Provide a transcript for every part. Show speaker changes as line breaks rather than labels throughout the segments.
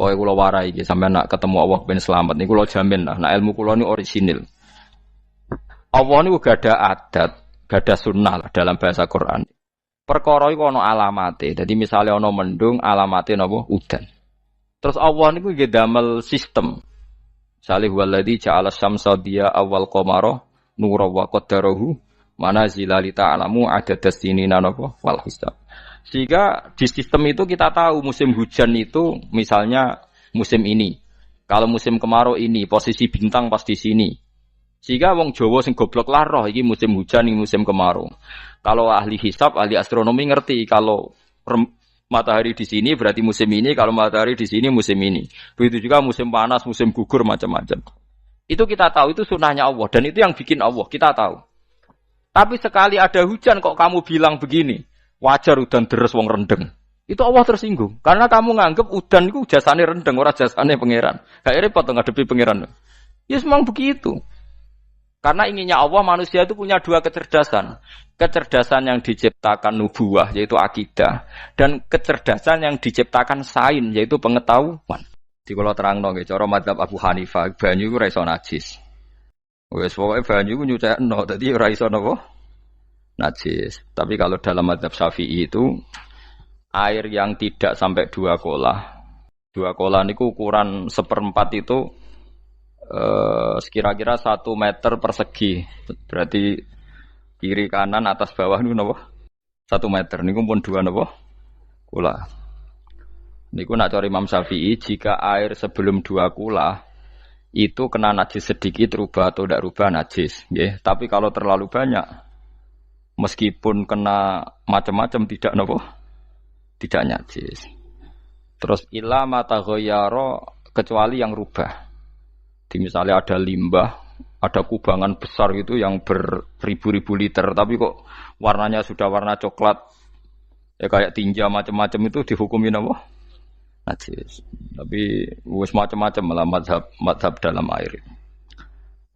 Pokoke kula warai iki sampeyan nak ketemu Allah ben selamat niku kula jamin lah. Nah ilmu kula niku orisinil. Allah niku gada adat, gada sunnah lah dalam bahasa Quran. Perkara iku ana alamate. Dadi misale ana mendung alamate napa udan. Terus Allah niku nggih damel sistem. Salih waladzi ja'ala syamsa diya awal qamara nura wa qaddarahu manazila li ta'lamu adadas sinina napa wal hisab. Sehingga di sistem itu kita tahu musim hujan itu misalnya musim ini. Kalau musim kemarau ini posisi bintang pas di sini. Sehingga wong Jawa sing goblok lah roh iki musim hujan iki musim kemarau. Kalau ahli hisab, ahli astronomi ngerti kalau matahari di sini berarti musim ini, kalau matahari di sini musim ini. Begitu juga musim panas, musim gugur macam-macam. Itu kita tahu, itu sunnahnya Allah dan itu yang bikin Allah, kita tahu. Tapi sekali ada hujan kok kamu bilang begini, wajar udan deres wong rendeng. Itu Allah tersinggung karena kamu nganggep udan itu jasane rendeng, ora jasane pangeran. Gak repot ngadepi pangeran. Ya memang begitu. Karena inginnya Allah manusia itu punya dua kecerdasan. Kecerdasan yang diciptakan nubuwah yaitu akidah dan kecerdasan yang diciptakan sains yaitu pengetahuan. Di kula terangno nggih cara mazhab Abu Hanifah banyu iku ora iso najis. Wes pokoke banyu iku nyucekno dadi ora iso napa? Najis. Tapi kalau dalam mazhab Syafi'i itu air yang tidak sampai 2 kolah. 2 kolah niku ukuran 1/4 itu sekira-kira 1 meter persegi. Berarti kiri kanan atas bawah niku napa? 1 meter niku pun 2 napa? Kula. Niku nak cara Imam Syafi'i jika air sebelum 2 kula itu kena najis sedikit rubah atau tidak rubah najis, nggih. Tapi kalau terlalu banyak meskipun kena macam-macam tidak napa? Tidak najis. Terus ila mata ghayyara kecuali yang rubah. Di misalnya ada limbah, ada kubangan besar gitu yang beribu-ribu liter, tapi kok warnanya sudah warna coklat, ya kayak tinja macam-macam itu dihukumin apa? Najis. Tapi wis macam-macam malah mazhab dalam air.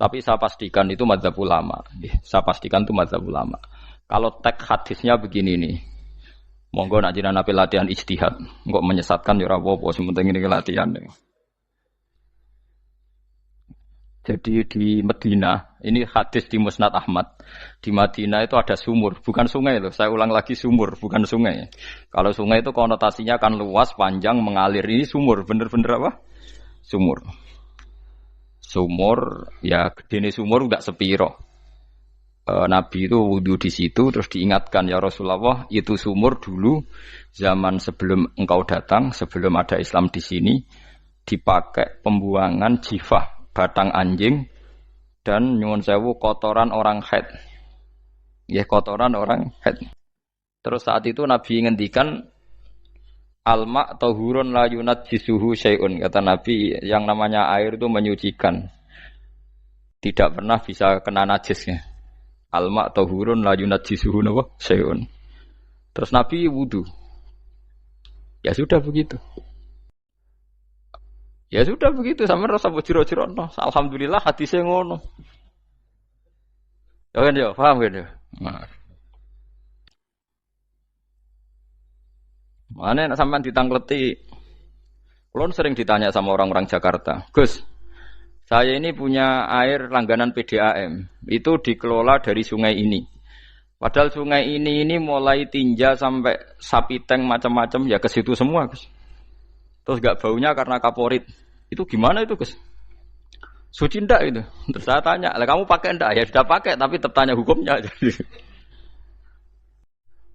Tapi saya pastikan itu mazhab ulama. Saya pastikan itu mazhab ulama. Kalau teks hadisnya begini nih, monggo nak jenengan ape latihan ijtihad, kok menyesatkan ya ora apa-apa, sing penting ini latihan. Jadi di Medina, ini hadis di Musnad Ahmad. Di Madinah itu ada sumur, bukan sungai loh. Saya ulang lagi sumur, bukan sungai. Kalau sungai itu konotasinya kan luas, panjang, mengalir. Ini sumur, bener-bener apa? Sumur. Sumur, ya gede sumur enggak sepiro. Nabi itu wudu di situ, terus diingatkan ya Rasulullah, itu sumur dulu zaman sebelum engkau datang, sebelum ada Islam di sini, dipakai pembuangan jifah. Batang anjing dan nyuwun sewu kotoran orang haid. Ya kotoran orang haid. Terus saat itu Nabi ngendikan alma tahurun la yunajjisuhu syai'un. Kata Nabi yang namanya air itu menyucikan. Tidak pernah bisa kena najisnya. Alma tahurun la yunajjisuhu syai'un. Terus Nabi wudu. Ya sudah begitu. Ya sudah begitu sampe rasa bojiro-jiro no. Alhamdulillah hadisnya ngono. Ya kan ya, paham kan ya? Nah. Mana nek sampean ditangkleti. Kulon sering ditanya sama orang-orang Jakarta, "Gus, saya ini punya air langganan PDAM. Itu dikelola dari sungai ini. Padahal sungai ini mulai tinja sampai sapi tank macam-macam ya ke situ semua, Gus. Terus enggak baunya karena kaporit. Itu gimana itu, Gus? Suci ndak itu? Terus saya tanya, "Lah kamu pakai ndak?" Ya sudah pakai, tapi tetap tanya hukumnya.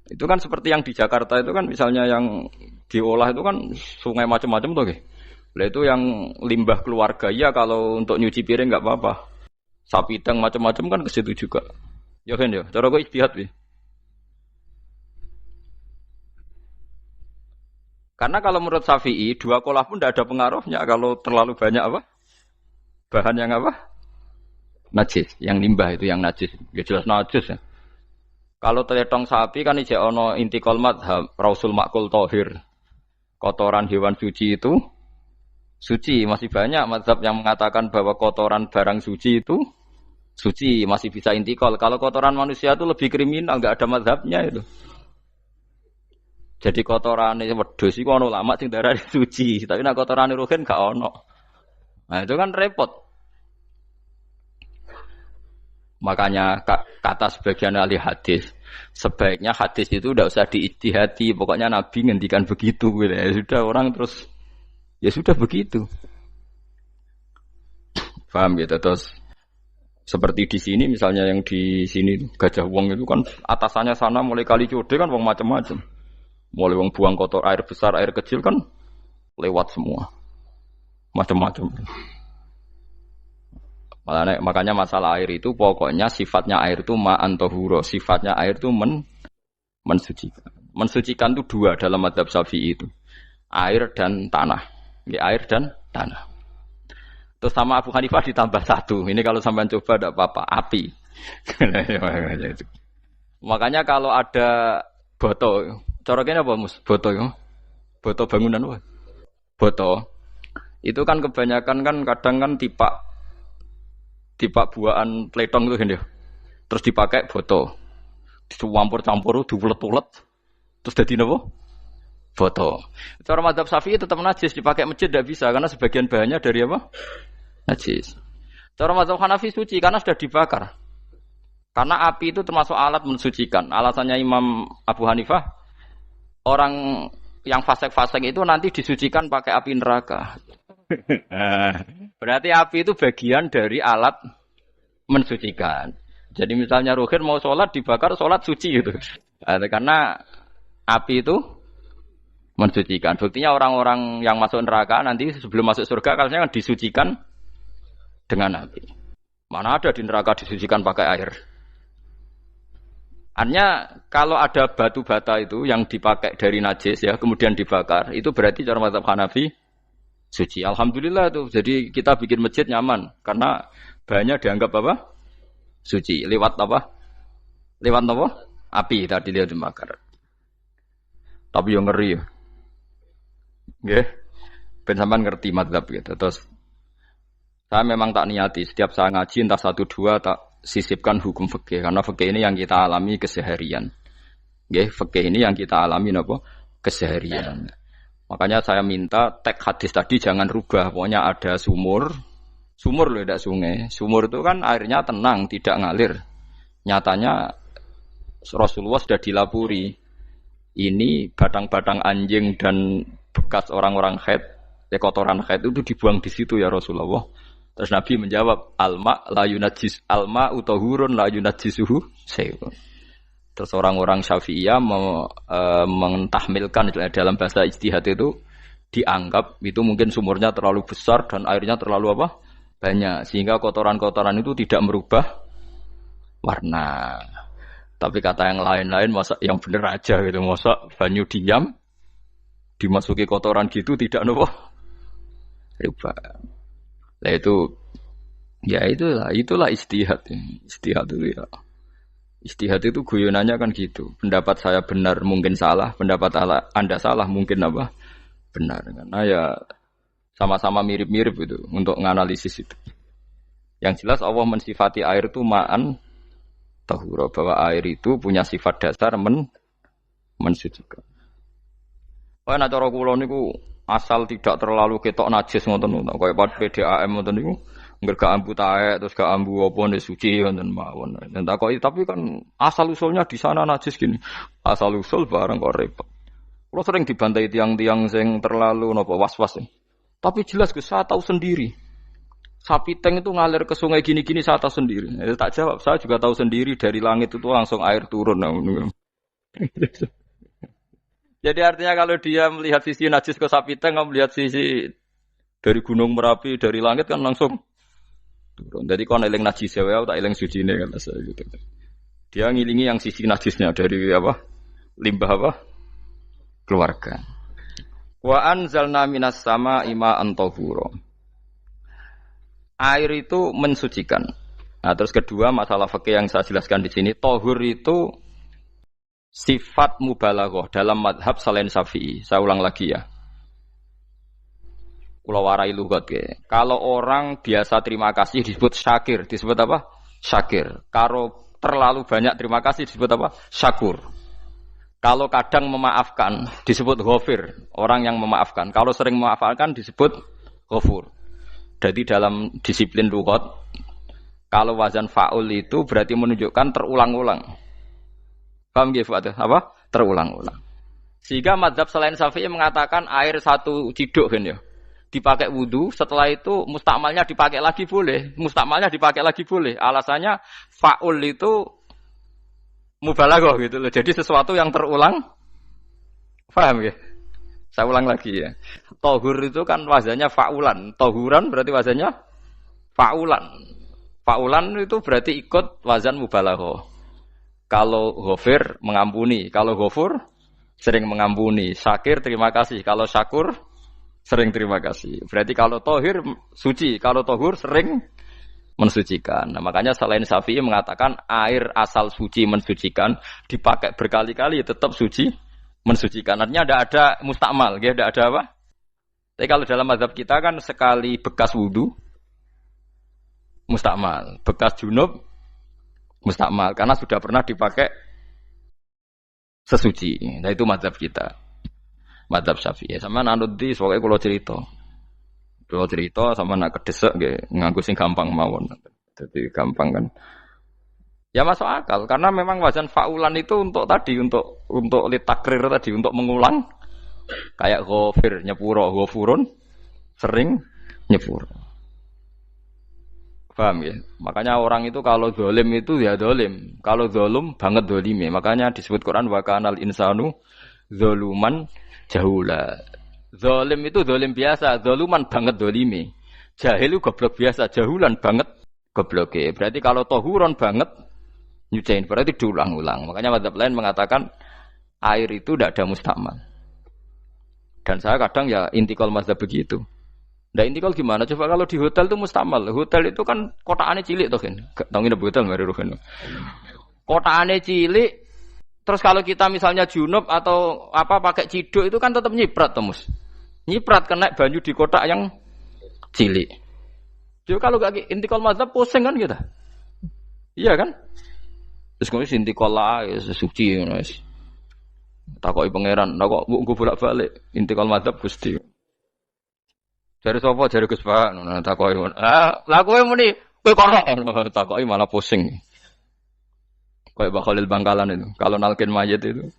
Itu kan seperti yang di Jakarta itu kan misalnya yang diolah itu kan sungai macam-macam tuh, Gus. Lah itu yang limbah keluarga ya kalau untuk nyuci piring enggak apa-apa. Sapi teng macam-macam kan ke situ juga. Ya kan ya, cara kok istihad wi. Karena kalau menurut Syafi'i 2 kolah pun tidak ada pengaruhnya kalau terlalu banyak apa? Bahan yang apa? Najis, yang limbah itu yang najis. Ya jelas najis ya. Kalau teletong sapi kan ijek ono intikal madhab, rausul makul tohir. Kotoran hewan suci itu suci. Masih banyak madhab yang mengatakan bahwa kotoran barang suci itu suci, masih bisa intikal. Kalau kotoran manusia itu lebih kriminal, enggak ada madhabnya itu. Jadi kotorane wedhus iku ana ulama sing darani suci, tapi nek kotorane ruhin gak ono. Nah, itu kan repot. Makanya kata sebagian ahli hadis, sebaiknya hadis itu udah usah diijtihadi, pokoknya Nabi ngendikan begitu gitu. Ya sudah orang terus ya sudah begitu. Paham gitu terus seperti di sini misalnya yang di sini Gajah Wong itu kan atasannya sana mulai kali Code kan wong macam-macam. Mulai wong buang kotor air besar, air kecil kan lewat semua. Macam-macam. Makanya masalah air itu pokoknya sifatnya air itu ma'an tahura, sifatnya air itu mensucikan. Mensucikan itu dua dalam mazhab Syafi'i itu. Air dan tanah. Ya, air dan tanah. Terus sama Abu Hanifah ditambah satu. Ini kalau sampean coba tidak apa-apa, api. Makanya kalau ada boto, coroknya apa Mus? Boto ya. Boto bangunan apa? Boto. Itu kan kebanyakan kan kadang kan tipak buahan pletong itu kan ya. Terus dipakai boto. Dicampur-campur, diulet-ulet. Terus jadi apa? Boto. Cara mazhab Syafi'i tetap najis, dipakai masjid tidak bisa karena sebagian bahannya dari apa? Najis. Cara mazhab Hanafi suci karena sudah dibakar. Karena api itu termasuk alat mensucikan. Alasannya Imam Abu Hanifah, orang yang fasik-fasik itu nanti disucikan pakai api neraka. Berarti api itu bagian dari alat mensucikan. Jadi misalnya Ruhin mau sholat dibakar, sholat suci gitu. Karena api itu mensucikan. Buktinya orang-orang yang masuk neraka nanti sebelum masuk surga kalanya disucikan dengan api. Mana ada di neraka disucikan pakai air? Artinya kalau ada batu bata itu yang dipakai dari najis ya kemudian dibakar, itu berarti cara mazhab Hanafi suci. Alhamdulillah tuh. Jadi kita bikin masjid nyaman karena bahannya dianggap apa? Suci. Lewat apa? Lewat apa? Api tadi dia dibakar. Tapi yang ngeri ya. Nggih. Ben sampean ngerti mazhab gitu. Terus saya memang tak niati setiap saya ngaji entah 1 2 tak sisipkan hukum fikih karena fikih ini yang kita alami keseharian. Nggih, fikih ini yang kita alami napa? Keseharian. Makanya saya minta teks hadis tadi jangan rubah. Pokoknya ada sumur loh, tidak sungai. Sumur itu kan airnya tenang, tidak ngalir. Nyatanya Rasulullah sudah dilapuri. Ini batang-batang anjing dan bekas orang-orang haid, kotoran haid itu dibuang di situ ya Rasulullah. Terus Nabi menjawab, alma la yunajjis alma utahurun la yunajjisuhu syai'un. Terus orang-orang Syafi'iyah mentahmilkan dalam bahasa ijtihad itu dianggap itu mungkin sumurnya terlalu besar dan airnya terlalu apa? Banyak sehingga kotoran-kotoran itu tidak merubah warna. Tapi kata yang lain-lain masa yang benar aja gitu, masa banyu diam dimasuki kotoran gitu tidak apa? Rubah. Nah itu ya itulah ijtihad. Ijtihad itu ya. Ijtihad itu guyonannya kan gitu. Pendapat saya benar mungkin salah, pendapat Anda salah mungkin apa? Benar. Karena ya sama-sama mirip-mirip itu untuk menganalisis itu. Yang jelas Allah mensifati air itu ma'an tahura, bahwa air itu punya sifat dasar mensucikan. Kaya nek cara kula niku asal tidak terlalu ketok najis ngoten niku. Kaya PDAM ngoten niku. Enggak gak ambu taek terus gak ambu apa nek suci wonten mawon. Dan takoki tapi kan asal usulnya di sana najis gini. Asal usul barang kok repot. Kulo sering dibantai tiang-tiang sing terlalu napa was-was. Tapi jelas saya tahu sendiri. Sapi teng itu ngalir ke sungai gini-gini saya tahu sendiri. Tak jawab, saya juga tahu sendiri dari langit itu langsung air turun. Jadi artinya kalau dia melihat sisi najis ke sapi teng, kamu melihat sisi dari gunung Merapi dari langit kan langsung turun. Jadi kalau eling najis ya, tak eling suci ini kan saya gitu. Dia ngilingi yang sisi najisnya dari apa? Limbah apa? Keluarga. Wa anzalna minas sama'i ma'an tahura. Air itu mensucikan. Nah, terus kedua masalah fikih yang saya jelaskan di sini, tahur itu sifat mubalaghah dalam madhab selain Syafi'i. Saya ulang lagi ya. Kula warai lugat ya. Kalau orang biasa terima kasih disebut syakir, disebut apa? Syakir. Kalau terlalu banyak terima kasih disebut apa? Syakur. Kalau kadang memaafkan disebut ghafir, orang yang memaafkan. Kalau sering memaafkan disebut ghafur. Jadi dalam disiplin lughat, kalau wazan fa'ul itu berarti menunjukkan terulang-ulang. Paham nggih Fuad? Apa? Terulang-ulang. Sehingga mazhab selain Syafi'i mengatakan air satu ciduk kan ya. Dipakai wudu, setelah itu mustakmalnya dipakai lagi boleh. Mustakmalnya dipakai lagi boleh. Alasannya fa'ul itu mubalaghah gitu loh. Jadi sesuatu yang terulang. Paham ya? Saya ulang lagi ya. Tohur itu kan wazannya fa'ulan. Tohuran berarti wazannya fa'ulan. Fa'ulan itu berarti ikut wazan mubalaghah. Kalau ghafir mengampuni, kalau ghafur sering mengampuni. Syakir terima kasih. Kalau syakur sering terima kasih. Berarti kalau tohir suci, kalau tohur sering mensucikan. Nah, makanya selain Syafi'i mengatakan air asal suci mensucikan dipakai berkali-kali tetap suci mensucikan. Artinya ada mustakmal, ya, ada apa? Tapi kalau dalam mazhab kita kan sekali bekas wudu mustakmal, bekas junub mustakmal karena sudah pernah dipakai sesuci. Nah itu mazhab kita. Mazhab Syafi'i. Sama nanut di soalnya kalau cerita sama nak kedesek nggih nganggo sing gampang mawon. Jadi gampang kan. Ya masuk akal karena memang wazan fa'ulan itu untuk tadi untuk litakrir tadi untuk mengulang kayak ghafir nyepuro ghafurun sering nyepuro. Paham ya? Makanya orang itu kalau zalim itu ya zalim, kalau zalum banget zalime. Makanya disebut Quran wa kanal insanu zaluman jahula. Zalim itu zalim biasa, zaluman banget zalime. Jahil itu goblok biasa, jahulan banget gobloke. Berarti kalau tohuron banget nyuciin berarti diulang-ulang. Makanya mazhab lain mengatakan air itu tidak ada mustakmal. Dan saya kadang ya intikal mazhab begitu. Nah intikal gimana? Coba kalau di hotel itu mustakmal. Hotel itu kan kotaannya cilik tuh kan. Tahu nggak hotel mari ruhen. Kotaannya cilik. Terus kalau kita misalnya junub atau apa pakai ciduk itu kan tetap nyiprat temus. Nyiprat kena banyu di kotak yang cilik. Jadi kalau gak intikal mazhab pusing kan kita. Iya kan? Terus kemudian intikal lah suci guys. Takoki pangeran, kok mbok bolak-balik intikal mazhab Gusti. Jare sapa jare Gus Pak ngono takoki. Lah kowe muni kowe kok takoki malah pusing. Kayak Mbah Khalil Bangkalan itu. Kalau nalkin mayit itu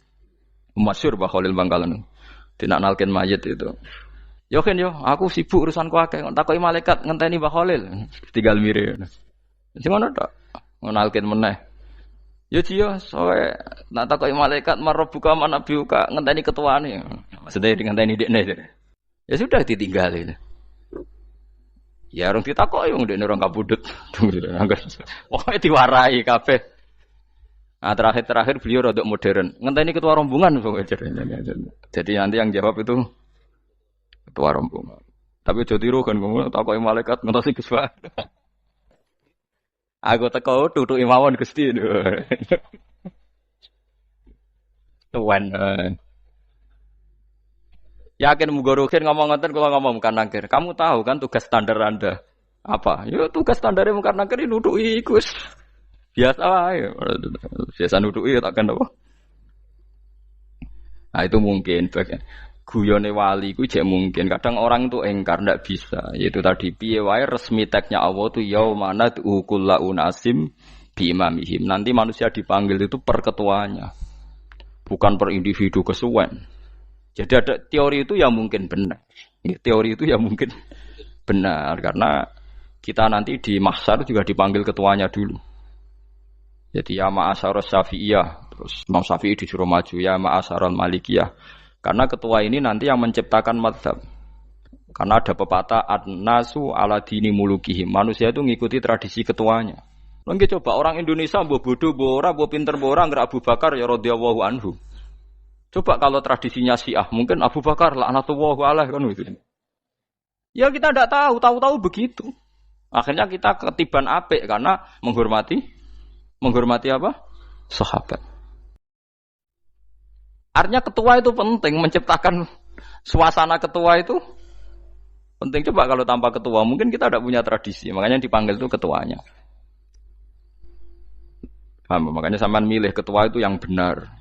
masyhur Mbah Khalil Bangkalan. Tidak nalkin mayit itu. Yo kan yo, aku sibuk urusanku akeh. Takoki malaikat ngenteni Mbah Khalil. Tinggal mire. Sing ngono tok. Nalkin meneh. Yo jiyo, soe nak takoki malaikat marbuka manabiuka ngenteni ketuane. Maksudnya ngenteni dekne. Ya sudah ditinggalin. Ya orang ditakoki wong dekne orang kabudut. Pokoke diwarai kabeh. Nah, terakhir beliau rodok modern. Ngenteni ketua rombongan pokoknya. Jadi nanti yang jawab itu ketua rombongan. Tapi aja tiru kan ngomong takoki malaikat ngentosi Gus Pak. Aku teko tutuki mawon Gusti. Tuan. Yakin muga rukin ngomong ngoten kula ngomong bukan nangkir. Kamu tahu kan tugas standar Anda apa? Ya tugas standare mung nangkir nutuki Gus. Biasa wae. Biasa nutuki takkan apa? Nah itu mungkin bagian guyone wali ku jek mungkin. Kadang orang itu engkar ndak bisa. Yaitu tadi piye wae resmi teknya Allah tu yaumana kullu unasim bi imamihim. Nanti manusia dipanggil itu per ketuanya. Bukan per individu kesuwen. Jadi ada teori itu yang mungkin benar. Ya, teori itu yang mungkin benar karena kita nanti di mahsyar juga dipanggil ketuanya dulu. Jadi ya ma'asyarus syafi'iyah. Terus Imam Syafi'i disuruh maju ya ma'asyarul malikiyah. Karena ketua ini nanti yang menciptakan mazhab. Karena ada pepatah an-nasu ala dini mulukihim. Manusia itu ngikuti tradisi ketuanya. Lagi coba orang Indonesia mbok bodoh, mbok ora, mbok pinter, mbok ora ngger Abu Bakar ya radhiyallahu anhu. Coba kalau tradisinya Syiah, mungkin Abu Bakar laknatullah alaihi kan gitu. Ya kita tidak tahu begitu. Akhirnya kita ketiban apik karena menghormati apa? Sahabat. Artinya ketua itu penting, menciptakan suasana ketua itu penting. Coba kalau tanpa ketua, mungkin kita tidak punya tradisi. Makanya yang dipanggil itu ketuanya. Paham? Makanya sampean milih ketua itu yang benar.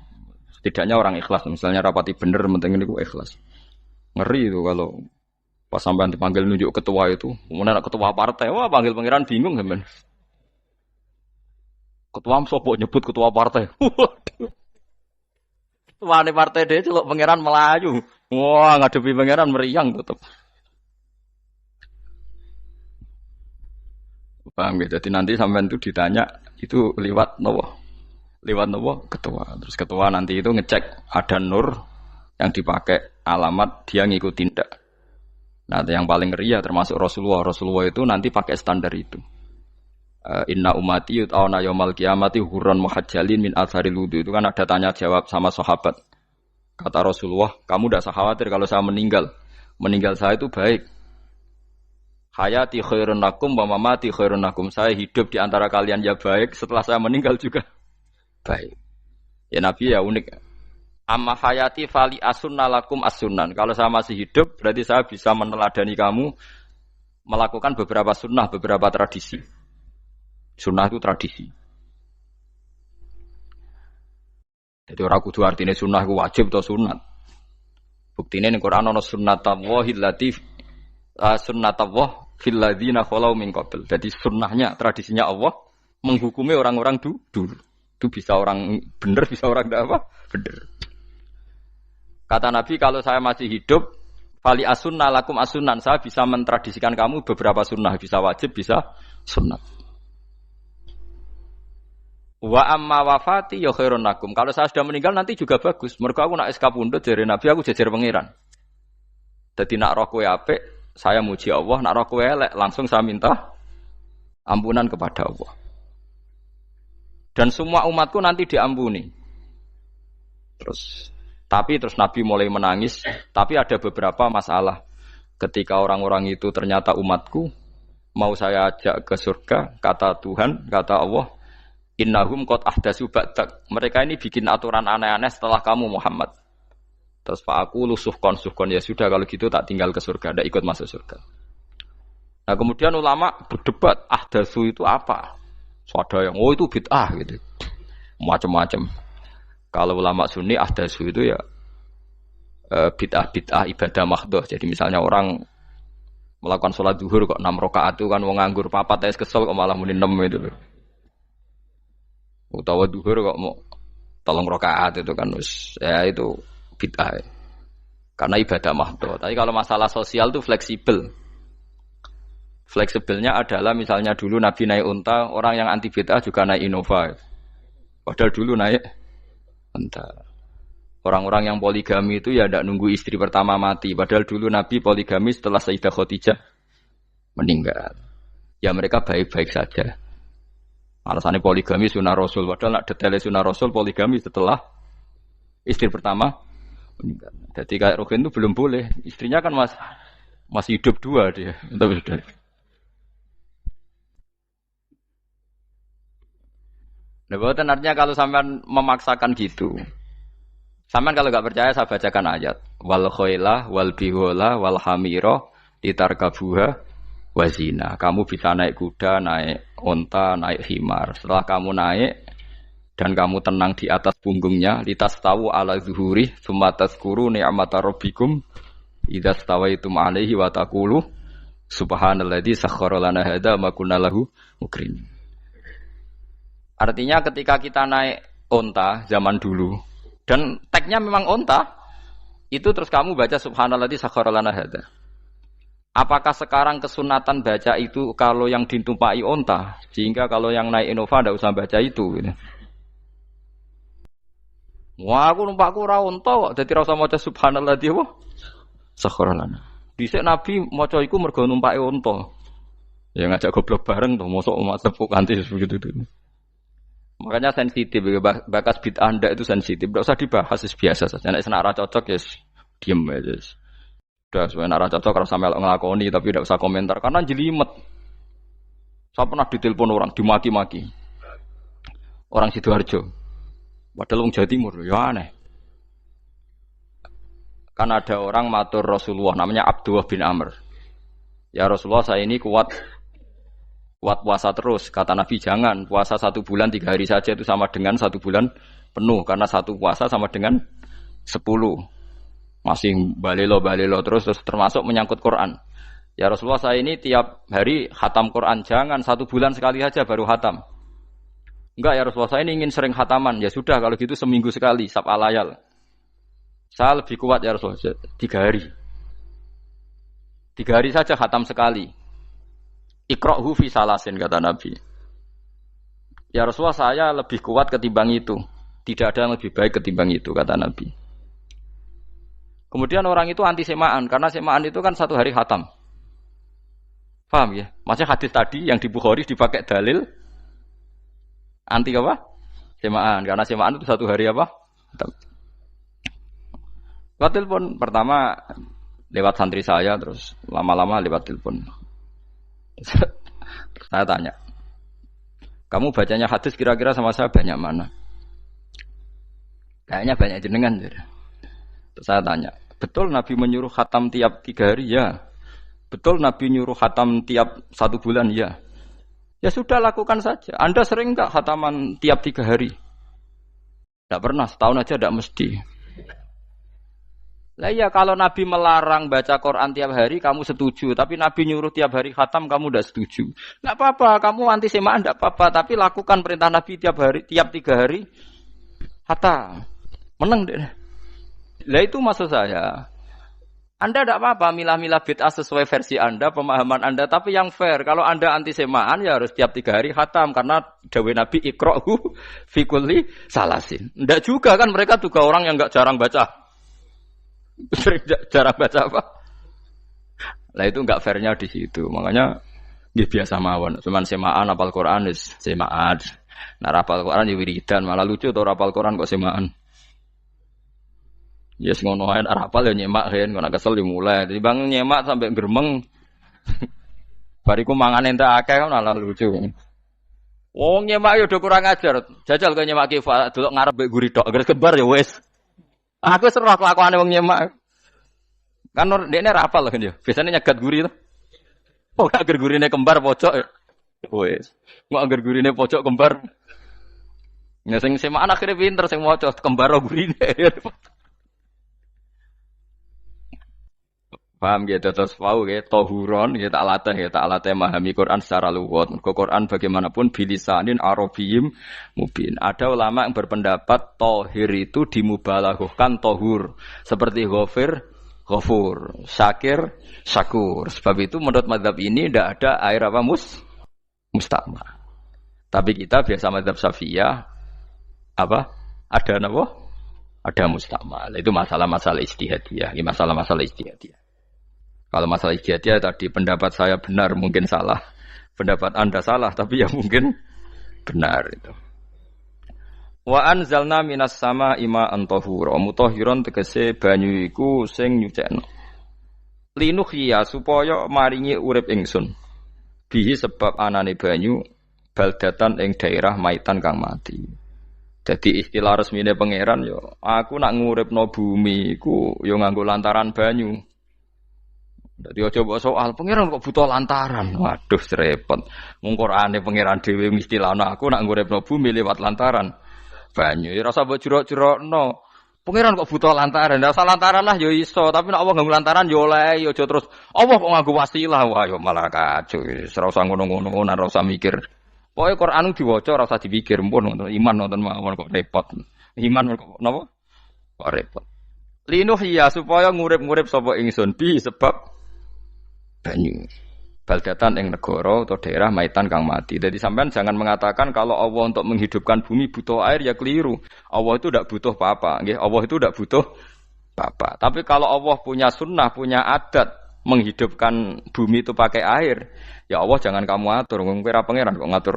Setidaknya orang ikhlas. Misalnya rapati bener, penting ini ikhlas. Ngeri itu kalau pas sampean dipanggil nunjuk ketua itu, kemudian ketua partai, wah panggil pangeran bingung sampean. Ketua sopo nyebut ketua partai. Ketua partai dia celuk pangeran Melayu. Wah ngadepi pangeran meriang tetep. Paham ya? Jadi nanti sampean itu ditanya itu lewat nopo? Lewat nopo? Ketua. Terus ketua nanti itu ngecek ada nur yang dipakai alamat dia ngikutin tidak. Nah, yang paling ngeri ya termasuk Rasulullah. Rasulullah itu nanti pakai standar itu. Inna umati yut'auna yaumal qiyamati hurran muhajjalin min atharil wudu. Itu kan ada tanya jawab sama sahabat. Kata Rasulullah, kamu tidak usah khawatir kalau saya meninggal. Meninggal saya itu baik. Hayati khairun lakum wa mamati khairun lakum. Saya hidup di antara kalian ya baik, setelah saya meninggal juga baik. Ya Nabi ya unik. Amma hayati fali asunna lakum as-sunan. Kalau saya masih hidup, berarti saya bisa meneladani kamu melakukan beberapa sunnah, beberapa tradisi. Sunnah itu tradisi. Jadi orang kudu artinya sunnah itu wajib atau sunat. Buktinya di Quran ada sunnatallahi latif sunnatullah fil ladzina khalau min qabl. Jadi sunnahnya, tradisinya Allah menghukumi orang-orang dulu. Itu bisa orang benar, bisa orang tidak apa? Benar. Kata Nabi, kalau saya masih hidup, fali asunna lakum asunan, saya bisa mentradisikan kamu beberapa sunnah, bisa wajib, bisa sunnah. Wa amma wafati ya khairun lakum. Kalau saya sudah meninggal nanti juga bagus. Mergo aku nak SK pundhut jare Nabi, aku jejer pangeran. Dadi nak roh kowe apik, saya muji Allah, nak roh kowe elek, langsung saya minta ampunan kepada Allah. Dan semua umatku nanti diampuni. Tapi terus Nabi mulai menangis. Tapi ada beberapa masalah. Ketika orang-orang itu ternyata umatku, mau saya ajak ke surga, kata Tuhan, kata Allah, innahum qad ahdatsu ba'dak. Mereka ini bikin aturan aneh-aneh setelah kamu Muhammad. Terus Pak aku suhkon ya sudah kalau gitu tak tinggal ke surga, tidak ikut masuk surga. Nah kemudian ulama berdebat ahdatsu itu apa? So, ada yang itu bid'ah gitu, macam-macam. Kalau ulama Sunni ahdatsu itu ya bid'ah ibadah mahdhah. Jadi misalnya orang melakukan sholat zuhur kok 6 rakaat itu kan wong nganggur papat es kesel kok malah muni 6 itu loh. Utawa zuhur kok mau 3 rakaat itu kan wis ya itu bid'ah. Karena ibadah mahdhah. Tapi kalau masalah sosial itu fleksibel. Fleksibelnya adalah misalnya dulu Nabi naik unta, orang yang anti bid'ah juga naik Innova. Padahal dulu naik unta. Orang-orang yang poligami itu ya tidak nunggu istri pertama mati. Padahal dulu Nabi poligami setelah Sayyidah Khadijah meninggal. Ya mereka baik-baik saja. Alasannya poligami sunnah Rasul. Padahal nak detailnya sunnah Rasul poligami setelah istri pertama meninggal. Jadi kayak Ruhin itu belum boleh. Istrinya kan masih hidup 2 dia. Tapi sudah. Nah, bukan artinya kalau sampean memaksakan gitu. Sampean kalau enggak percaya saya bacakan ayat. Wal khailah wal bihola wal hamira litarkabuha wazina. Kamu bisa naik kuda, naik unta, naik himar. Setelah kamu naik dan kamu tenang di atas punggungnya, litastawu ala zuhuri tsumma tazkuru ni'mata rabbikum idza stawaitum 'alaihi wa taqulu subhanalladzi sakhkhara lana hadza ma kunna lahu mukrin. Artinya ketika kita naik unta zaman dulu dan tagnya memang unta, itu terus kamu baca subhanalladzi sakhkhara lana hadza. Apakah sekarang kesunatan baca itu kalau yang ditumpai unta, sehingga kalau yang naik Innova tidak usah baca itu gitu. Wah, aku numpakku ora unta kok, dadi ora usah maca subhanalladzi wa sakhkhara lana. Dhisik Nabi maca iku mergo numpake unta. Ya ngajak goblok bareng to, mosok umat tepuk kanthi begitu itu. Makanya sensitif, bakas bid'ah ndak itu sensitif, tidak usah dibahas, biasa saja. Nek senara cocok ya diem aja. Sudah senara cocok kalau sampai ngelakoni tapi tidak usah komentar karena jelimet. Saya pernah ditelepon orang, dimaki-maki. Orang Sidoarjo. Padahal wong Jawa Timur, ya aneh. Kan ada orang matur Rasulullah namanya Abdullah bin Amr. Ya Rasulullah saya ini kuat puasa terus. Kata Nabi jangan, puasa 1 bulan 3 hari saja itu sama dengan 1 bulan penuh karena satu puasa sama dengan 10. Masih balelo terus termasuk menyangkut Quran. Ya Rasulullah, saya ini tiap hari khatam Quran, jangan 1 bulan sekali saja baru khatam. Enggak ya Rasulullah, saya ini ingin sering khataman. Ya sudah kalau gitu seminggu sekali sab'al layal. Saya lebih kuat ya Rasulullah, 3 hari. 3 hari saja khatam sekali. Iqra'hu fi salasin kata Nabi. Ya Rasulullah, saya lebih kuat ketimbang itu. Tidak ada yang lebih baik ketimbang itu kata Nabi. Kemudian orang itu anti semaan karena semaan itu kan 1 hari khatam. Paham ya? Maksudnya hadis tadi yang di Bukhari dipakai dalil anti apa? Semaan karena semaan itu 1 hari apa? Khatam. Lewat telepon pertama lewat santri saya, terus lama-lama lewat telepon. Saya tanya, kamu bacanya hadis kira-kira sama saya banyak mana? Kayaknya banyak jenengan. Terus saya tanya, betul Nabi menyuruh khatam tiap 3 hari? Ya. Betul Nabi nyuruh khatam tiap 1 bulan? Ya. Ya sudah lakukan saja. Anda sering enggak khataman tiap 3 hari? Tidak pernah, setahun aja tidak mesti. Lah iya kalau Nabi melarang baca Quran tiap hari kamu setuju, tapi Nabi nyuruh tiap hari khatam kamu tidak setuju. Enggak apa-apa, kamu anti semaan enggak apa-apa, tapi lakukan perintah Nabi tiap 3 hari khatam. Menang deh. Lah itu maksud saya. Anda tidak apa-apa milah-milah bid'ah sesuai versi Anda, pemahaman Anda, tapi yang fair. Kalau Anda anti semaan ya harus tiap 3 hari khatam karena dawuh Nabi iqra'hu fi kulli salasin. Enggak juga kan, mereka juga orang yang enggak jarang baca. Jarang baca apa? Lah itu enggak fairnya di situ. Makanya nggih biasa mawon. Cuman semaan hafal Quran wis semaan. Nah hafal Quran ya wiridan, malah lucu to hafal Quran kok semaan. Ya yes, ngono ae hafal ya nyemak kan, kok kesel dimulai. Jadi bang nyemak sampai gremeng. Bariku mangan entek akeh kan malah lucu. Wong nyemak yo udah kurang ajar. Jajal kok nyemak ki delok ngarep mbek guri tok, agar kebar ya wis. Aku seru kelakuane wong nyemak. Kan dekne ra hafal kan yo. Biasane nyegat guri to. Oh, agar gurine kembar pojok. Wis. Kok agar gurine pojok kembar. Ya sing semaan akhire pinter sing maca kembar gurine. Paham gitu terus wau gitu tohuron gitu tak latih memahami Quran secara luwat. Mergo Quran bagaimanapun bilisanin arabiyyin mubin. Ada ulama yang berpendapat tohir itu dimubalaghahkan tohur seperti ghafur, syakir, syakur. Sebab itu menurut mazhab ini tidak ada air apa musta'mal. Tapi kita biasa mazhab Syafi'iyah apa? Ada apa? Ada musta'mal. Itu masalah-masalah ijtihadiyah, ini masalah-masalah ijtihadiyah. Kalau masalah ijtihadiyah tadi pendapat saya benar mungkin salah, pendapat Anda salah tapi ya mungkin benar itu. Wa anzalna minas sama ima antahura mutahhiron tegese banyu iku sing nyucekno. Linuhya supaya maringi urip ingsun. Bihi sebab anane banyu baldatan ing daerah maitan kang mati. Jadi istilah resmine pangeran yo aku nak nguripno bumi iku yo nganggo lantaran banyu. Dadi aja mbok soal pangeran kok butuh lantaran. Waduh repot. Mung Qur'ane pangeran dhewe istilahno aku nak nguripno bumi lewat lantaran banyu. Ya rasa mbok jurok-jurokno. Pangeran kok butuh lantaran. Ndak usah lantaran lah ya iso, tapi nek Allah nganggo lantaran ya oleh ya aja terus Allah kok nganggo wasilah. Wah ya malah kacau. Ora usah ngono-ngono, ora usah mikir. Pokoke Qur'an diwaca ora usah dipikir, pun iman nonton mawon kok repot. Iman kok napa? Kok repot. Linuh ya supaya ngurip-ngurip sapa ingsun bi sebab banyu baldatan ing negara atau daerah maitan kang mati. Jadi sampean jangan mengatakan kalau Allah untuk menghidupkan bumi butuh air ya keliru. Allah itu tidak butuh apa-apa, nggih. Allah itu tidak butuh apa-apa. Tapi kalau Allah punya sunnah, punya adat menghidupkan bumi itu pakai air, ya Allah jangan kamu atur. Kira pangeran kok ngatur.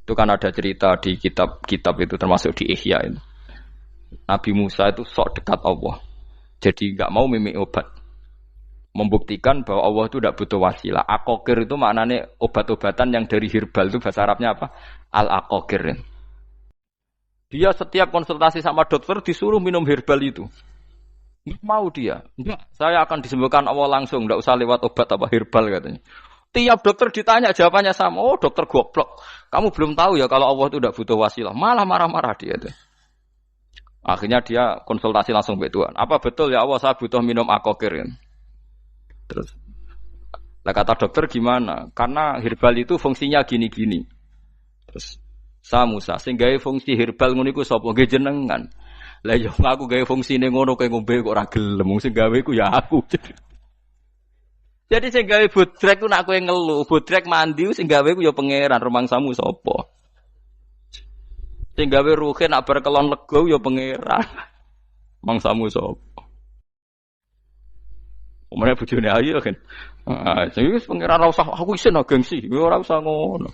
Itu kan ada cerita di kitab-kitab itu termasuk di Ihya itu. Nabi Musa itu sok dekat Allah. Jadi enggak mau mimik obat. Membuktikan bahwa Allah itu tidak butuh wasilah. Aqaqir itu maknanya obat-obatan yang dari herbal itu bahasa Arabnya apa? Al-aqaqir. Dia setiap konsultasi sama dokter disuruh minum herbal itu. Nggak mau dia. Enggak, saya akan disembuhkan Allah langsung, enggak usah lewat obat apa herbal katanya. Tiap dokter ditanya jawabannya sama. Oh, dokter goblok. Kamu belum tahu ya kalau Allah itu tidak butuh wasilah. Malah marah-marah dia tuh. Akhirnya dia konsultasi langsung ke Tuhan. Apa betul ya Allah saya butuh minum akokir? Terus, lah kata dokter gimana? Karena herbal itu fungsinya gini-gini. Terus, saya Musa, sing gawe fungsi herbal ngono iku sapa? Nggih jenengan. Lah yo aku gawe fungsine ngono kowe ngombe kok ora gelem. Sing gawe ku ya aku. Jadi sing gawe bodrek ku nak kowe ngeluh, bodrek mandi sing gawe ku ya pangeran, rumangsamu sapa? Sing gawe ruhe nak bar kelon lega ya pangeran. Mangsamu sapa? Omane bojone ayu kan. Ah, sing wis pangeran ora usah aku isin gengsi, ora usah ngono.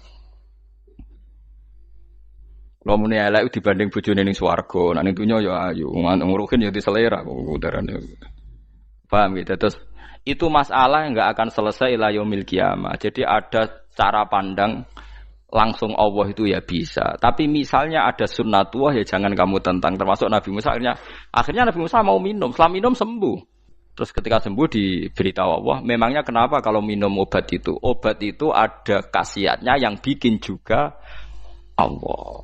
Lha muni elek dibanding bojone ning swarga, nek ning donya ya ayu, nguruhin ya diselera kok udarane. Paham gitu terus itu masalah yang enggak akan selesai ila yaumil qiyamah. Jadi ada cara pandang langsung Allah itu ya bisa. Tapi misalnya ada sunnatullah ya jangan kamu tentang. Termasuk Nabi Musa akhirnya Nabi Musa mau minum. Setelah minum sembuh. Terus ketika sembuh diberitahu Allah, memangnya kenapa kalau minum obat itu? Obat itu ada khasiatnya yang bikin juga Allah.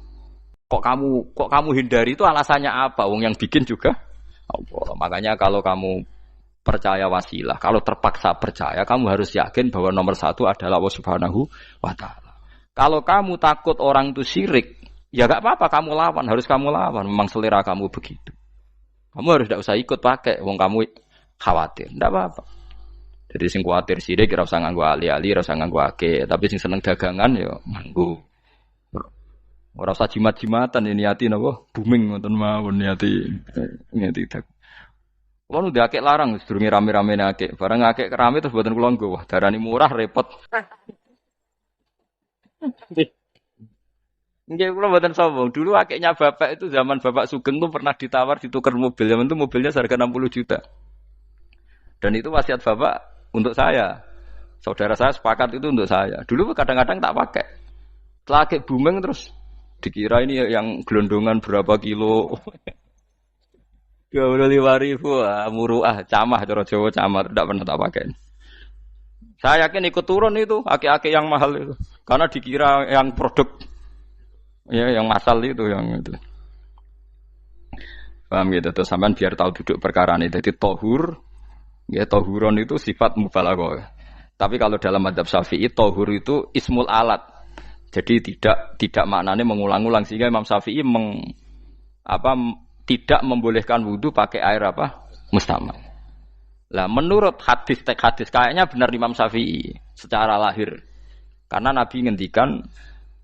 Kok kamu hindari itu alasannya apa? Wong yang bikin juga Allah. Makanya kalau kamu percaya wasilah, kalau terpaksa percaya, kamu harus yakin bahwa nomor satu adalah Allah Subhanahu wa Ta'ala. Kalau kamu takut orang itu syirik, ya gak apa-apa, kamu lawan, harus kamu lawan. Memang selera kamu begitu. Kamu harus tidak usah ikut pakai, wong kamu khawatir, tidak apa-apa. Jadi sing khawatir syirik, ora usah nganggo ali-ali, ora usah nganggo ake. Tapi sing seneng dagangan, ya nganggo. Ora usah jimat-jimatan, ini niati napa? Booming ngoten mawon niati dagangan. Kulo nu diakek larang sedurunge rame-rame akek. Barang akek kerame terus mboten kula nggo. Wah, darani murah repot. Nggih kula mboten sombong. Dulu akeknya bapak itu zaman Bapak Sugeng tuh pernah ditawar ditukar mobil. Zaman itu mobilnya seharga 60 juta. Dan itu wasiat bapak untuk saya. Saudara saya sepakat itu untuk saya. Dulu kadang-kadang tak pakai. Setelah akek booming terus dikira ini yang gelondongan berapa kilo. 25.000 muruah camah cara Jawa camah tidak pernah tak pakai. Saya yakin ikut turun itu aki-aki yang mahal itu karena dikira yang produk ya yang masal itu yang itu. Paham gitu terus sampean biar tahu duduk perkara ini. Jadi tohur ya tohuron itu sifat mubalaghah. Tapi kalau dalam mazhab Syafi'i tohur itu ismul alat. Jadi tidak maknanya mengulang-ulang sehingga Imam Syafi'i tidak membolehkan wudu pakai air apa? Mustamal. Lah menurut hadis kayaknya benar Imam Syafi'i secara lahir. Karena Nabi ngendikan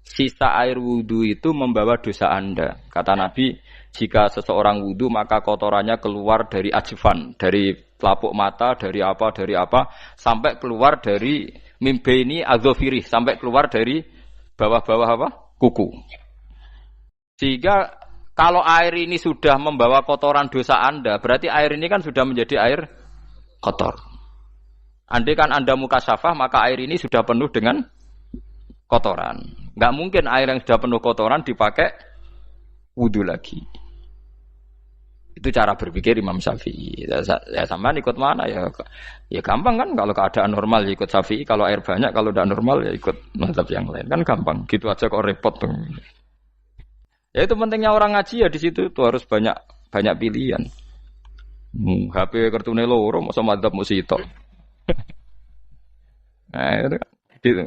sisa air wudu itu membawa dosa Anda. Kata Nabi, jika seseorang wudu maka kotorannya keluar dari ajfan, dari pelapuk mata, dari apa sampai keluar dari mimbaini adzofirih, sampai keluar dari bawah-bawah apa? Kuku. Sehingga kalau air ini sudah membawa kotoran dosa Anda, berarti air ini kan sudah menjadi air kotor. Andai kan Anda mukasyafah, maka air ini sudah penuh dengan kotoran. Enggak mungkin air yang sudah penuh kotoran dipakai wudu lagi. Itu cara berpikir Imam Syafi'i. Ya sampean ikut mana ya? Ya gampang kan kalau keadaan normal ya ikut Syafi'i, kalau air banyak, kalau tidak normal ya ikut mazhab yang lain. Kan gampang. Gitu aja kok repot tuh. Ya itu pentingnya orang ngaji ya di situ tuh harus banyak pilihan. HP kartune loro masa madzhab mesti tok. Nah, itu gitu.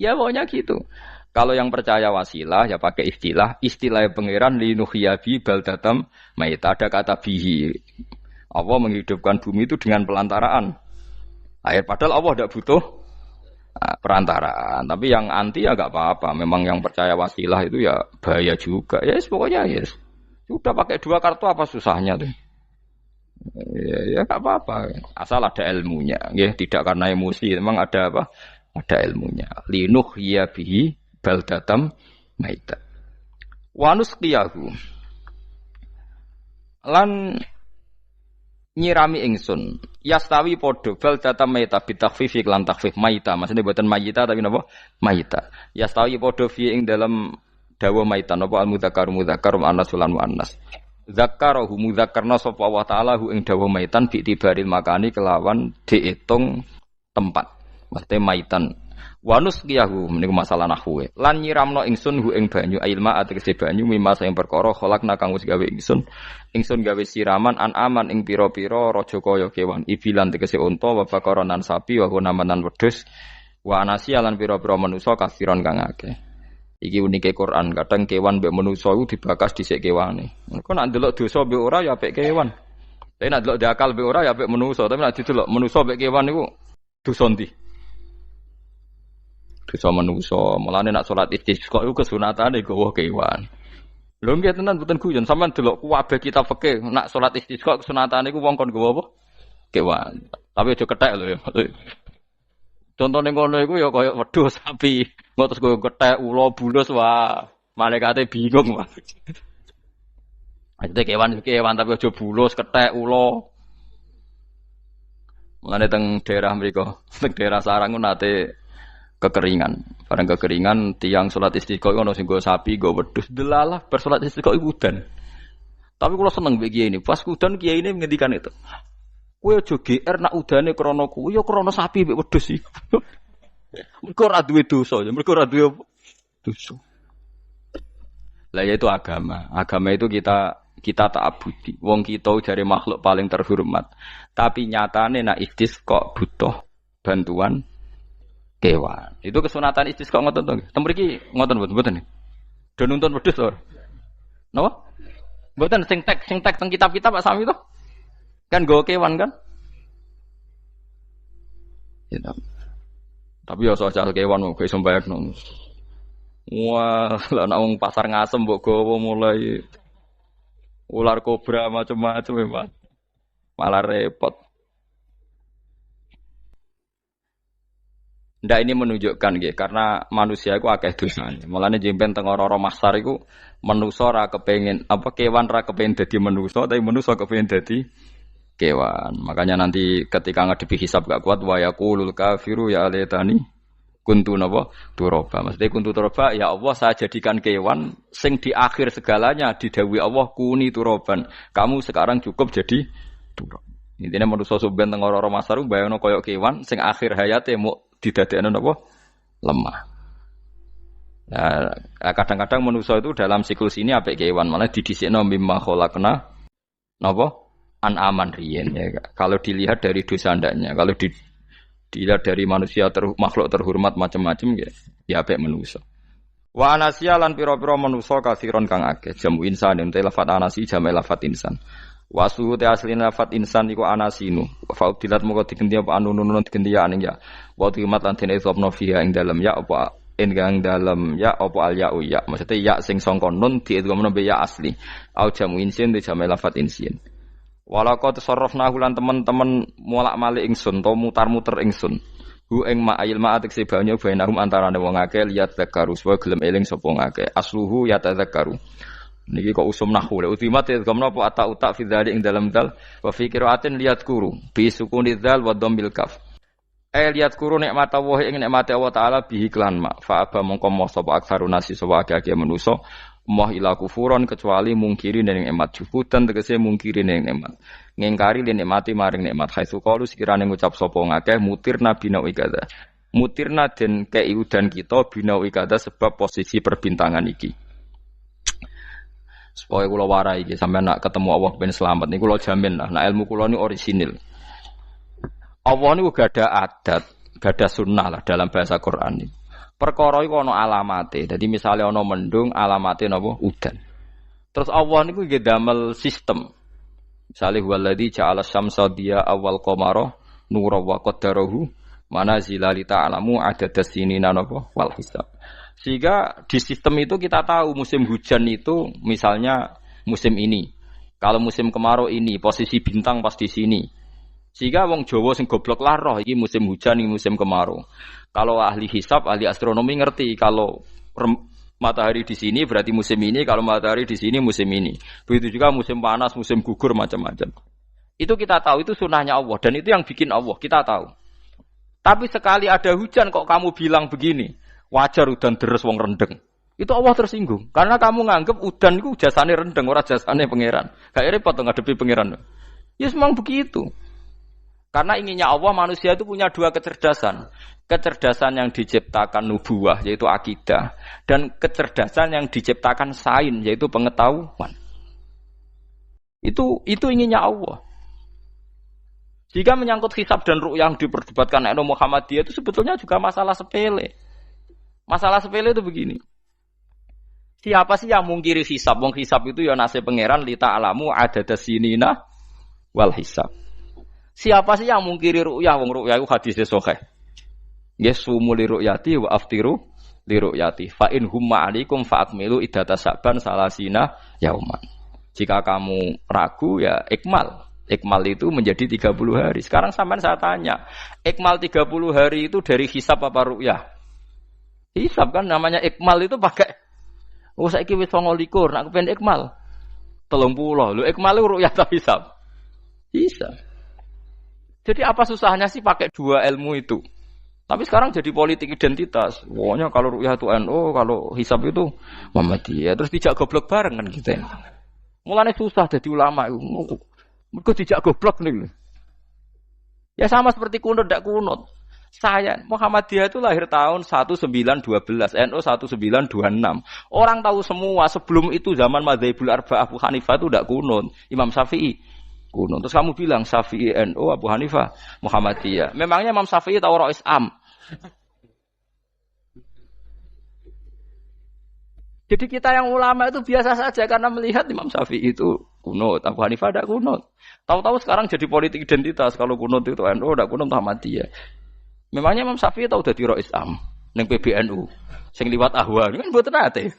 Ya pokoknya gitu. Kalau yang percaya wasilah ya pakai istilah pangeran linuhyabi baldatam maita ada kata bihi. Allah menghidupkan bumi itu dengan pelantaraan air padahal Allah tidak butuh perantaraan. Tapi yang anti ya enggak apa-apa. Memang yang percaya wasilah itu ya bahaya juga. Ya yes, pokoknya yes. Sudah pakai 2 kartu apa susahnya tuh. Ya enggak apa-apa. Asal ada ilmunya. Ya, tidak karena emosi. Memang ada apa? Ada ilmunya. Linuh ya bihi baldatam maita. Wanus qiyahu. Lan nyirami ingsun yastawi podo baldatam maita bitakhfif lan takhfif maita maksudnya buatan mayita tapi napa maita yastawi podo fi ing dalam dawa maita napa al mudzakkar muannas lan muannas zakarahu mudzakkarna sapa Allah taala hu ing dawa maitan bi tibaril makani kelawan diitung tempat. Maksudnya maitan. Wanus kiyahu meniku masalah nahwu. Lan nyiramno ingsun hu ing banyu ilma ategese banyu mimma sing perkara kholakna kang wis gawe ingsun. Ingsun gawe siraman aman ing pira-pira raja kaya kewan. Ibilan tegese unta wa bakaronan sapi wa namanan wedhus. Wa anasya lan pira-pira manusa kafiron kang akeh. Iki unike Quran, kadang kewan mbek manusa iku dibakas dhisik kewane. Engko nek ndelok dosa mbek ora ya apik kewan. Tapi nek ndelok diakal mbek ora ya apik manusa, tapi nek didelok manusa mbek kewan iku dosa ndi? Dosa manusa. Mulane nek salat istisqa iku kesunatane gawa kewan. Lho nggih tenan mboten guyon, sampean delok kabeh kitab fikih, nek salat istisqa kesunatane iku wong kon gawa apa? Kewan. Tapi aja kethek lho ya. Contohnya ngono iku ya kaya wedhus sapi, ngotos kaya kethek ula bulus wah, malaikate bingung wah. Ajete kewan tapi aja bulus kethek ula. Mulane teng daerah mriku, teng daerah Sarang nate kekeringan. Bareng kekeringan tiang salat istisqa ono sing go sapi, go wedhus. Delalah bar salat istisqa iku udan. Tapi kula seneng mbek kiai ini. Pas udan kiai ini ngendikan itu. Kowe aja GR nak udane krana kuwi ya krana sapi mbek wedhus iki. Mergo ora duwe dosa, mergo ora duwe dosa. Lah ya itu agama. Agama itu kita ta'abudi. Wong kita jare makhluk paling terhormat. Tapi nyatane nak istisqa butuh bantuan kewan. Itu kesunatan istisqa ngoten to. Tem mriki ngoten mboten. Do nuntun wedhus to. Napa? Mboten sing tek teng kitab-kitab Pak Sami to. Kan go kewan kan? Ya, tapi ya soal kewan mau iso mbayakno. Wah, lah nek wong pasar ngasem mbok gowo mulai ular kobra macam-macam ya, malah repot. Ndak ini menunjukkan nggih, karena manusia iku akeh dosane. Mulane jemben teng ora-ora mahsyar iku manusa ora kepengin apa kewan ora kepengin dadi manusa, tapi manusa kepengin dadi kewan. Makanya nanti ketika ngadepi hisab gak kuat wa yaqulul kafiru ya laitani kuntu napa turaba. Maksudnya kuntu turaba ya Allah saya jadikan kewan sing di akhir segalanya didhawuhi Allah kuni turaban. Kamu sekarang cukup jadi turab. Intine manusa sampeyan teng ora-ora masaru bayangno kaya kewan sing akhir hayate mau didadekno napa lemah. Nah, kadang-kadang manusa itu dalam siklus ini apik kewan malah didhisikno mimma khalaqna napa an-aman riyen ya. Kalau dilihat dari dosa ndaknya, kalau dilihat dari manusia makhluk terhormat macam-macam ya apik manusa. Wa anasya lan pira-pira manusa kasiron kang akeh. Jamu insan ente lafat anasi jamu lafat insan. Wa suhu te aslin lafat insan iku anasinu. Fa udilat moko digendi apa anunun digendi ya aning ya. Wa timat lan dene sopno fiha ing dalem ya apa enggang dalem ya apa al ya ya. Maksudnya ya sing sangka nun diidghamno be ya asli. Au jamu insin te jamu lafat insin. Walaqad tasarrafna lan teman-teman molak-malik ingsun to mutar-muter ingsun. Hu ing ma'il ma'atik se banyu bainahum antarane wong akeh liat zakaru supaya gelem eling sapa ngakeh. Asluhu ya tadzakaru. Niki kok usum nahwu le ultimat ya gamna apa ata fi dzalik ing dalam dal wa fi qiraatin liat kuru bi sukuni dzal wa dhammil kaf. Liat kuru nikmat Allah ing nikmat Allah taala bihi klan ma fa aba mongko moh sapa aksarun nasi sapa akeh manusa. Moh ila kufuron kecuali mungkiri ning nikmat juhudan tegese mungkiri ning nikmat ngingkari ning nikmati maring nikmat haitsu qalu sekirane ngucap sapa ngakeh mutirna bina ikada mutirna den kei udan kita bina ikada sebab posisi perbintangan iki supaya kula warai iki sampeyan nak ketemu Allah ben selamat niku kula jamin lah nak ilmu kula ni orisinil Allah niku gada adat gada sunnah lah dalam bahasa Quran ini. Perkara iku ana alamate. Dadi misale ana mendung, alamate napa? Udan. Terus Allah niku nggih damel sistem. Misale huwallazi ja'ala syamsa diya awal qamara nura wa qaddarahu manazila li ta'lamu adadas sinina napa wal hisab. Sehingga di sistem itu kita tahu musim hujan itu misalnya musim ini. Kalau musim kemarau ini, posisi bintang pas di sini. Sehingga wong Jawa sing goblok lah roh iki musim hujan, iki musim kemarau. Kalau ahli hisab, ahli astronomi ngerti kalau matahari di sini berarti musim ini, kalau matahari di sini musim ini. Begitu juga musim panas, musim gugur macam-macam. Itu kita tahu, itu sunahnya Allah dan itu yang bikin Allah, kita tahu. Tapi sekali ada hujan kok kamu bilang begini, wajar udan deres wong rendeng. Itu Allah tersinggung karena kamu nganggep udan itu jasane rendeng, ora jasane pangeran. Gak repot to ngadepi pangeran. Ya memang begitu. Karena inginnya Allah manusia itu punya dua kecerdasan. Kecerdasan yang diciptakan nubuwah yaitu akidah dan kecerdasan yang diciptakan sains yaitu pengetahuan. Itu inginnya Allah. Jika menyangkut hisab dan ru'yah yang diperdebatkan oleh Muhammadiyah itu sebetulnya juga masalah sepele. Masalah sepele itu begini. Siapa sih yang mungkiri hisab? Wong hisab itu ya nasib pangeran li ta'lamu adadasinina wal hisab. Siapa sih yang mungkiri ru'yah? Wong ru'yah itu hadisnya sahih. Yasumu li ru'yati wa aftiru li ru'yati. Fa in humma 'alaikum fa akmilu iddata sa'ban salasina yauman. Jika kamu ragu ya ikmal. Ikmal itu menjadi 30 hari. Sekarang sampean saya tanya, ikmal 30 hari itu dari hisab apa ru'yah? Hisab kan namanya ikmal itu pakai saiki wis 29, nak kepen ikmal 30. Lho ikmal itu ru'yah ta hisab? Hisab. Jadi apa susahnya sih pakai dua ilmu itu? Tapi sekarang jadi politik identitas. Pokoknya kalau ru'yah itu NU, kalau hisab itu Muhammadiyah. Terus dijak goblok bareng kan gitu ya. Mulane susah jadi ulama itu. Mergo dijak goblok nih. Ya sama seperti kunut ndak kunut. Saya Muhammadiyah itu lahir tahun 1912, NU 1926. Orang tahu semua sebelum itu zaman Madzhabul Arba'ah Abu Hanifah itu ndak kunut. Imam Syafi'i kunut. Terus kamu bilang Syafi'i NU, Abu Hanifah Muhammadiyah. Memangnya Imam Syafi'i tahu Rois Am? Jadi kita yang ulama itu biasa saja karena melihat Imam Syafi'i itu kunut, Abu Hanifah tidak kunut. Tahu-tahu sekarang jadi politik identitas kalau kunut itu NU, tidak kunut Muhammadiyah. Memangnya Imam Syafi'i tahu dadi Rois Am ning PBNU sing liwat ahwa kan mboten ate.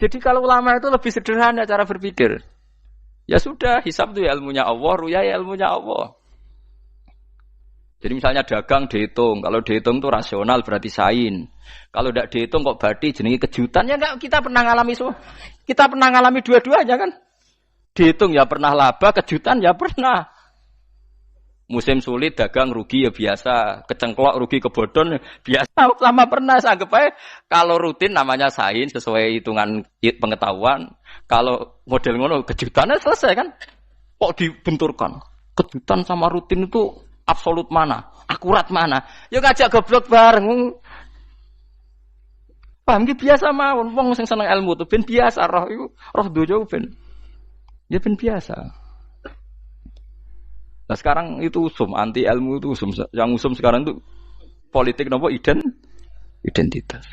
Jadi kalau ulama itu lebih sederhana cara berpikir. Ya sudah, hisab itu ya ilmunya Allah, ruya ya ilmunya Allah. Jadi misalnya dagang dihitung, kalau dihitung itu rasional berarti sain. Kalau tidak dihitung kok berarti jenenge kejutan ya enggak, kita pernah ngalami kita pernah ngalami dua-duanya kan. Dihitung ya pernah laba, kejutan ya pernah. Musim sulit dagang rugi ya biasa, kecengklok rugi kebodhon biasa, lama pernah anggap aja kalau rutin namanya sain sesuai hitungan pengetahuan. Kalau model ngono kejutannya selesai kan. Kok dibenturkan? Kejutan sama rutin itu absolut mana? Akurat mana? Ya ngajak goblok bareng. Paham ki biasa mawon wong sing seneng ilmu tuh ben biasa roh iku roh dojo ben. Ya ben biasa. Nah sekarang itu usum, anti ilmu itu usum. Yang usum sekarang itu politik nopo identitas.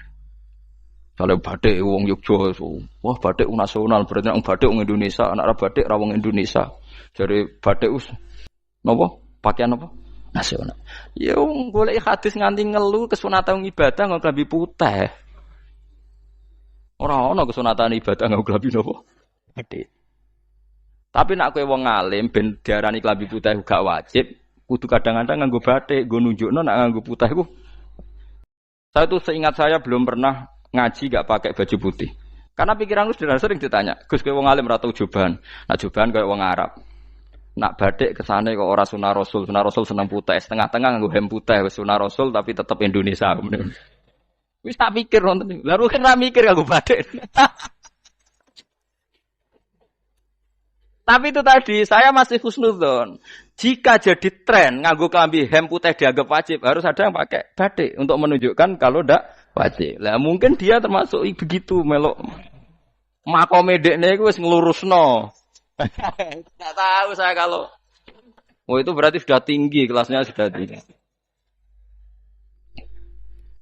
Kalau batik wong Yogyakarta, wah batik nasional berarti wong batik wong Indonesia, anak batik ra wong Indonesia. Jadi batik nopo pakaian nopo nasional. Ya wong golek hadis nganti ngelu kesunatan ibadah nggo klambi putih. Ora ana kesunatan ibadah nggo klambi nopo? Batik. Tapi nak kowe wong alim ben diarani klambi putih gak wajib, kudu kadang-kadang nganggo batik, nggo nunjukno nak nganggo putih iku. Saya tuh seingat saya belum pernah ngaji gak pakai baju putih. Karena pikiranku sering ditanya, Gus kowe wong alim ra tau joban. Nak joban koyo wong Arab. Nak batik kesane kok ora sunah Rasul seneng putih, setengah-tengah nganggo hem putih wis sunah Rasul tapi tetep Indonesia. Wis tak pikir nonton. Lah kan ra mikir nganggo batik. Tapi itu tadi, saya masih husnudzon. Jika jadi tren, nganggo klambi hem putih dianggap wajib, harus ada yang pakai batik untuk menunjukkan kalau ndak wajib. Lah mungkin dia termasuk begitu melok. Makome dekne iku wis nglurusno. Enggak tahu saya kalau. Oh itu berarti sudah tinggi, kelasnya sudah tinggi.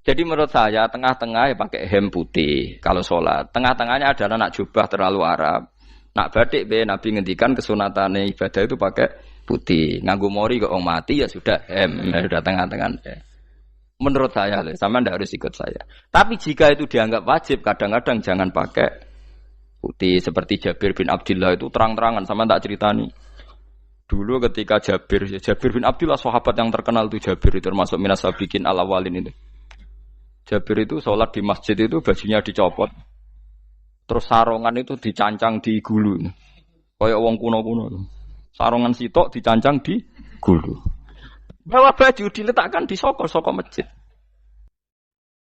Jadi menurut saya tengah-tengah ya pakai hem putih kalau sholat. Tengah-tengahnya adalah nak jubah terlalu Arab. Nak batik be Nabi ngendikan kesunatane ibadah itu pakai putih. Nganggo mori kok mati ya sudah sudah tengah-tengah. Menurut saya, sama ndak harus ikut saya. Tapi jika itu dianggap wajib, kadang-kadang jangan pakai putih. Seperti Jabir bin Abdullah itu terang-terangan sama tak ceritani. Dulu ketika Jabir bin Abdullah sahabat yang terkenal itu Jabir itu termasuk minas sabiqin al-awwalin itu. Jabir itu sholat di masjid itu bajunya dicopot. Terus sarongan itu dicancang di gulu. Kayak wong kuno-kuno. Sarongan sitok dicancang di gulu. Bawa baju diletakkan di sokol masjid.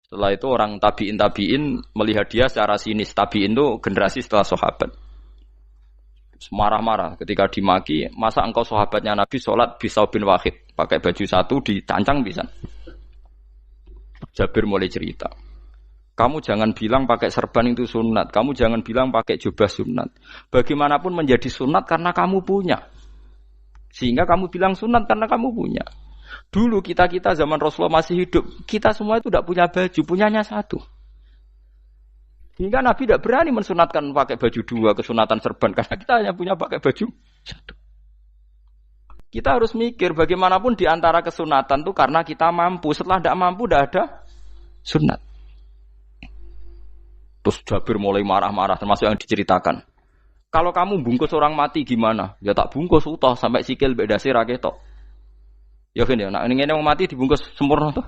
Setelah itu orang tabiin melihat dia secara sinis. Tabiin itu generasi setelah sahabat. Marah-marah ketika dimaki, masa engkau sahabatnya Nabi sholat bisa bin Wahid pakai baju satu dicancang bisa. Jabir mulai cerita. Kamu jangan bilang pakai serban itu sunat, kamu jangan bilang pakai jubah sunat. Bagaimanapun menjadi sunat karena kamu punya. Sehingga kamu bilang sunat karena kamu punya. Dulu kita zaman Rasulullah masih hidup, kita semua itu tidak punya baju, punyanya satu. Hingga Nabi tidak berani mensunatkan pakai baju dua, kesunatan serban, karena kita hanya punya pakai baju satu. Kita harus mikir bagaimanapun di antara kesunatan itu karena kita mampu. Setelah tidak mampu, tidak ada sunat. Terus Jabir mulai marah-marah, termasuk yang diceritakan. Kalau kamu bungkus orang mati gimana? Ya tak bungkus utuh sampai sikil bedasi raketok. Ya kan ya, nah ini yang mati dibungkus sempurna tuh.